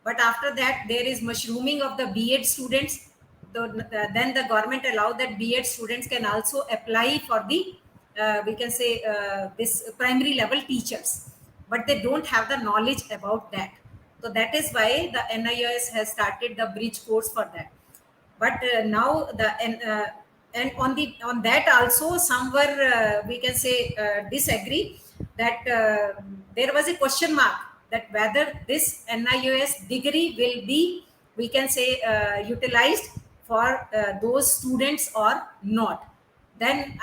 but after that there is mushrooming of the B.Ed students. Then the government allowed that B.Ed students can also apply for the we can say this primary level teachers, but they don't have the knowledge about that. So that is why the NIOS has started the bridge course for that. But now the and on the on that also some were we can say disagree that there was a question mark that whether this NIOS degree will be we can say utilized for those students or not. Then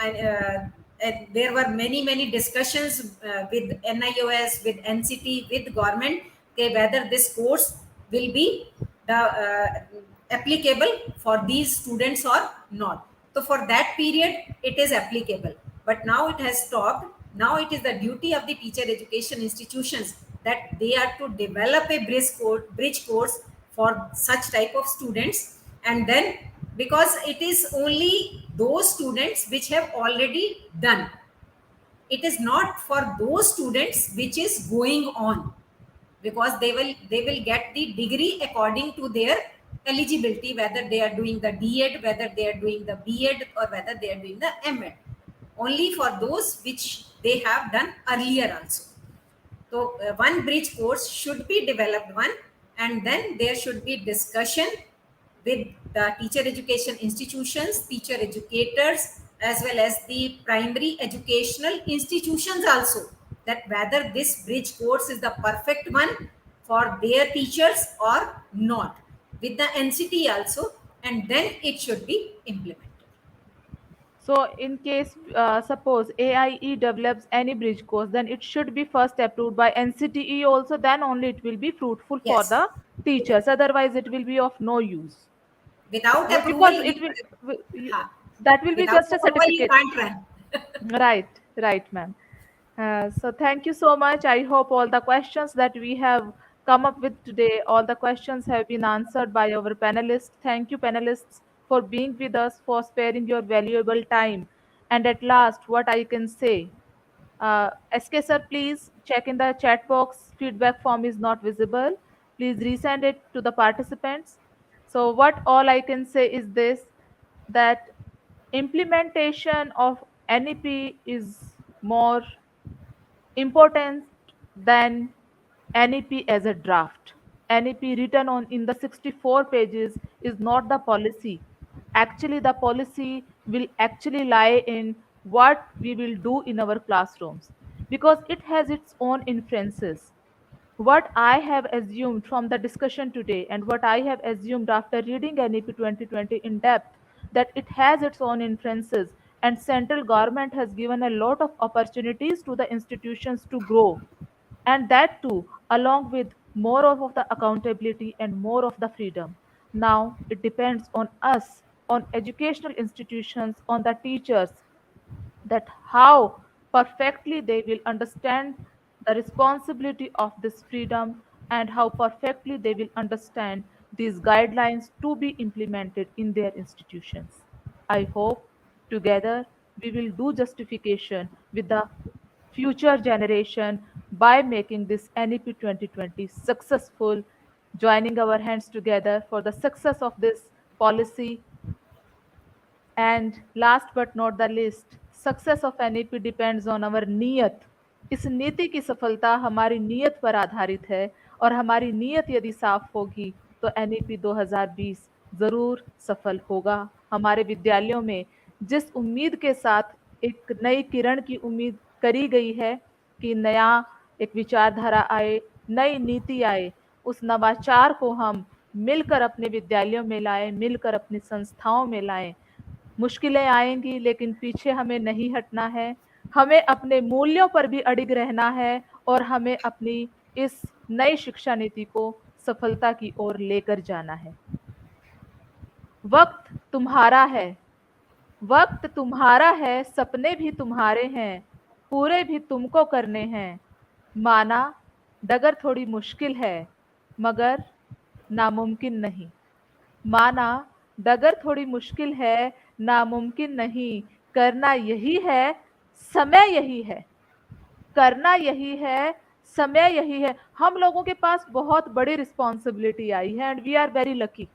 there were many discussions with NIOS, with NCT, with government, okay, whether this course will be the applicable for these students or not. So for that period it is applicable, but now it has stopped. Now it is the duty of the teacher education institutions that they are to develop a bridge course for such type of students. And then because it is only those students which have already done, it is not for those students which is going on, because they will get the degree according to their eligibility, whether they are doing the DEd, whether they are doing the BEd, or whether they are doing the MEd, only for those which they have done earlier also. So one bridge course should be developed one, and then there should be discussion with the teacher education institutions, teacher educators, as well as the primary educational institutions also, that whether this bridge course is the perfect one for their teachers or not, with the NCT also, and then it should be implemented. So, in case, suppose AIE develops any bridge course, then it should be first approved by NCTE also, then only it will be fruitful for Yes, the teachers. Otherwise, it will be of no use. without approval Because you, it will, ha, that will be without just a approval you certificate. can't run. Right, right, ma'am. So thank you so much. I hope all the questions that we have come up with today, all the questions have been answered by our panelists. Thank you, panelists, for being with us, for sparing your valuable time. And at last, what I can say, SK sir, please check in the chat box. Feedback form is not visible. Please resend it to the participants. So what all I can say is this, that implementation of NEP is more important than NEP as a draft. NEP written on in the 64 pages is not the policy. Actually, the policy will actually lie in what we will do in our classrooms, because it has its own inferences. What I have assumed from the discussion today, and what I have assumed after reading NEP 2020 in depth, that it has its own inferences, and central government has given a lot of opportunities to the institutions to grow, and that too along with more of the accountability and more of the freedom. Now it depends on us, on educational institutions, on the teachers, that how perfectly they will understand the responsibility of this freedom, and how perfectly they will understand these guidelines to be implemented in their institutions. I hope together we will do justification with the future generation by making this NEP 2020 successful, joining our hands together for the success of this policy. And last but not the least, success of NEP depends on our नियत. इस नीति की सफलता हमारी नियत पर आधारित है, और हमारी नियत यदि साफ होगी तो एनईपी 2020 जरूर सफल होगा. हमारे विद्यालयों में जिस उम्मीद के साथ एक नई किरण की उम्मीद करी गई है कि नया एक विचारधारा आए, नई नीति आए, उस नवाचार को हम मिलकर अपने विद्यालयों में लाएं, मिलकर अपनी संस्थाओं में लाएं। मुश्किलें आएंगी, लेकिन पीछे हमें नहीं हटना है। हमें अपने मूल्यों पर भी अडिग रहना है और हमें अपनी इस नई शिक्षा नीति को सफलता की ओर लेकर जाना है। वक्त तुम्हारा है, वक्त तुम्हारा है, सपने भी तुम्हारे हैं, पूरे भी तुमको करने हैं। माना डगर थोड़ी मुश्किल है, मगर नामुमकिन नहीं। माना डगर थोड़ी मुश्किल है, नामुमकिन नहीं। करना यही है, समय यही है। करना यही है, समय यही है। हम लोगों के पास बहुत बड़ी रिस्पॉन्सिबिलिटी आई है and we are very lucky.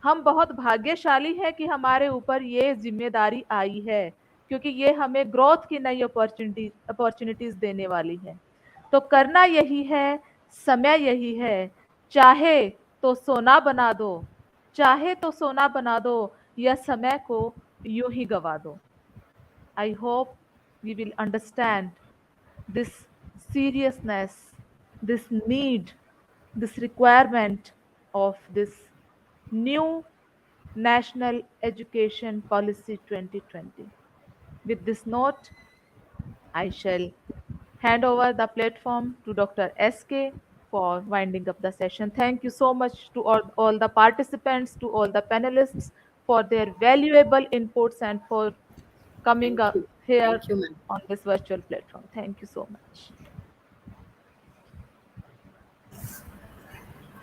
हम बहुत भाग्यशाली हैं कि हमारे ऊपर ये जिम्मेदारी आई है, क्योंकि ये हमें ग्रोथ की नई अपॉर्चुनिटीज देने वाली है। तो करना यही है, समय यही है। चाहे तो सोना बना दो, चाहे तो सोना बना दो, या समय को यूं ही गवा दो। I hope we will understand this seriousness, this need, this requirement of this new National Education Policy 2020. With this note, I shall hand over the platform to Dr. SK for winding up the session. Thank you so much to all the participants, to all the panelists for their valuable inputs and for coming up here Thank you, ma'am. on this virtual platform. Thank you so much.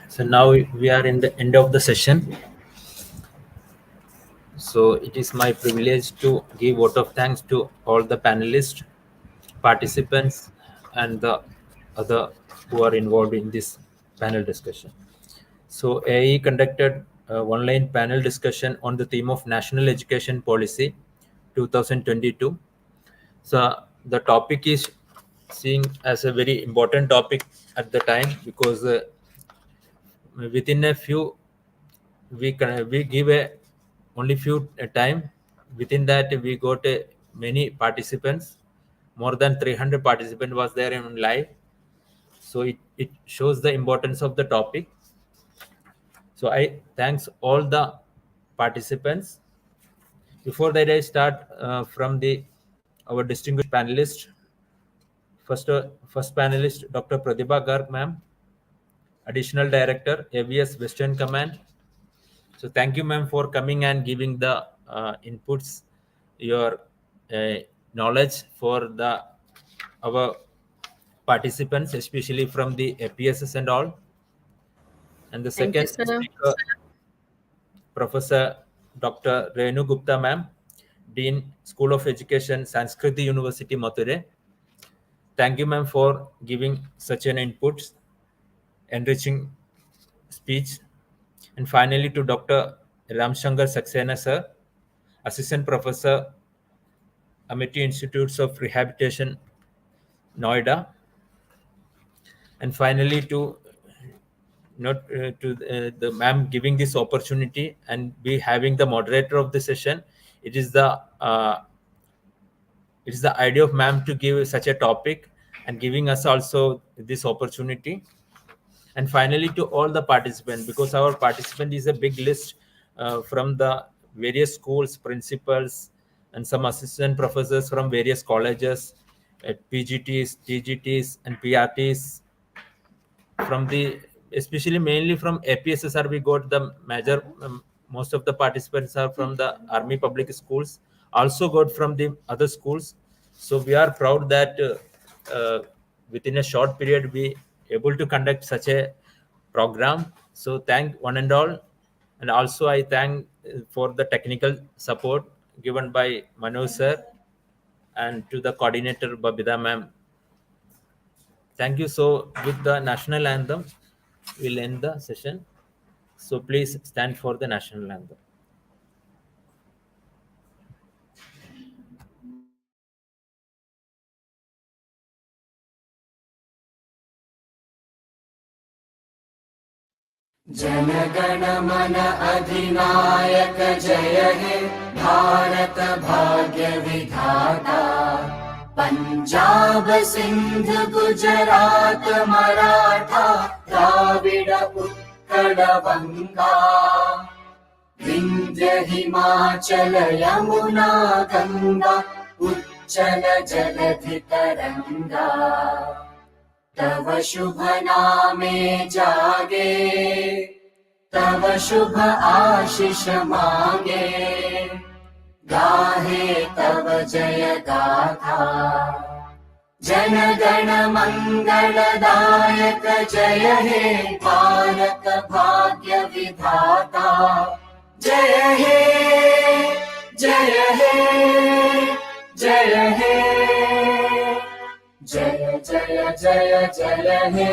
So now we are in the end of the session. So it is my privilege to give vote of thanks to all the panelists, participants, and the other who are involved in this panel discussion. So AE conducted an online panel discussion on the theme of National Education Policy 2022. So the topic is seen as a very important topic at the time, because within a few we give a only few time. Within that we got many participants, more than 300 participants was there in live. So it shows the importance of the topic. So I thanks all the participants. Before that, I start from our distinguished panelist. First panelist, Dr. Pratibha Garg, ma'am, Additional Director, AVS Western Command. So thank you, ma'am, for coming and giving the inputs, your knowledge for our participants, especially from the APSs and all. And the Thank you, second sir. speaker, Professor Dr. Rainu Gupta, ma'am, Dean, School of Education, Sanskrit University, Mathura. Thank you, ma'am, for giving such an input, enriching speech. And finally, to Dr. Shankar Saxena, sir, Assistant Professor, Amity Institutes of Rehabilitation, NOIDA. And finally, to the ma'am giving this opportunity and be having the moderator of the session. It is the idea of ma'am to give such a topic and giving us also this opportunity. And finally, to all the participants, because our participant is a big list from the various schools, principals, and some assistant professors from various colleges, PGTs, TGTs, and PRTs. From especially mainly from APSSR, we got the major, most of the participants are from the Army Public Schools, also got from the other schools. So we are proud that within a short period we able to conduct such a program. So thank one and all. And also I thank for the technical support given by Manu sir, and to the coordinator Babita ma'am. Thank you. So with the national anthem, we'll end the session. So please stand for the national anthem. जनगण मन अधिनायक जय हे भारत भाग्य विधाता। पंजाब सिंध गुजरात मराठा द्राविड उत्कल उत्कलवङ्गा विन्ध्य हिमाचल यमुना गङ्गा उच्चल जलधितरङ्गा तव शुभ नामे जागे तव शुभ आशीष मांगे गाहे तव जय गाथा जन गण मंगलदायक जय हे भारत भाग्य विधाता जय हे जय हे जय हे जय जय जय जय हे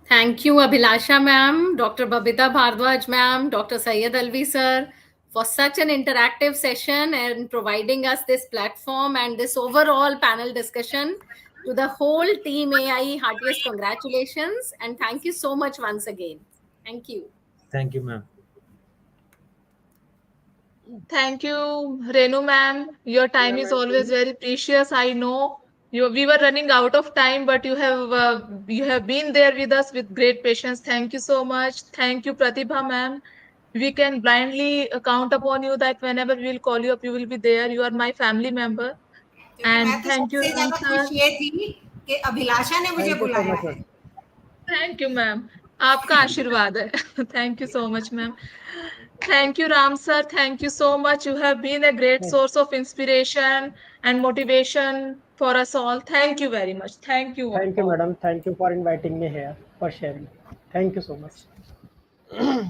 Thank you, Abhilasha ma'am, Dr. Babita Bhardwaj ma'am, Dr. Saidalavi sir, for such an interactive session and providing us this platform and this overall panel discussion. To the whole team AI, heartiest congratulations and thank you so much once again. Thank you. Thank you, ma'am. Thank you, Renu ma'am. Your time is always very precious. I know we were running out of time, but you have been there with us with great patience. Thank you so much. Thank you, Pratibha ma'am. We can blindly count upon you that whenever we will call you up, you will be there. You are my family member. क्योंकि मैं And तो thank you, सबसे Ram ज्यादा sir. खुश ये थी कि अभिलाषा ने मुझे Thank you so बुलाया much, है. ma'am. Thank you, ma'am. आपका आशीर्वाद है. Thank you so much, ma'am. Thank you, Ram sir. Thank you so much. You have been a great source of inspiration and motivation for us all. Thank you very much. Thank you Thank you, all. madam. Thank you for inviting me here for sharing. Thank you so much.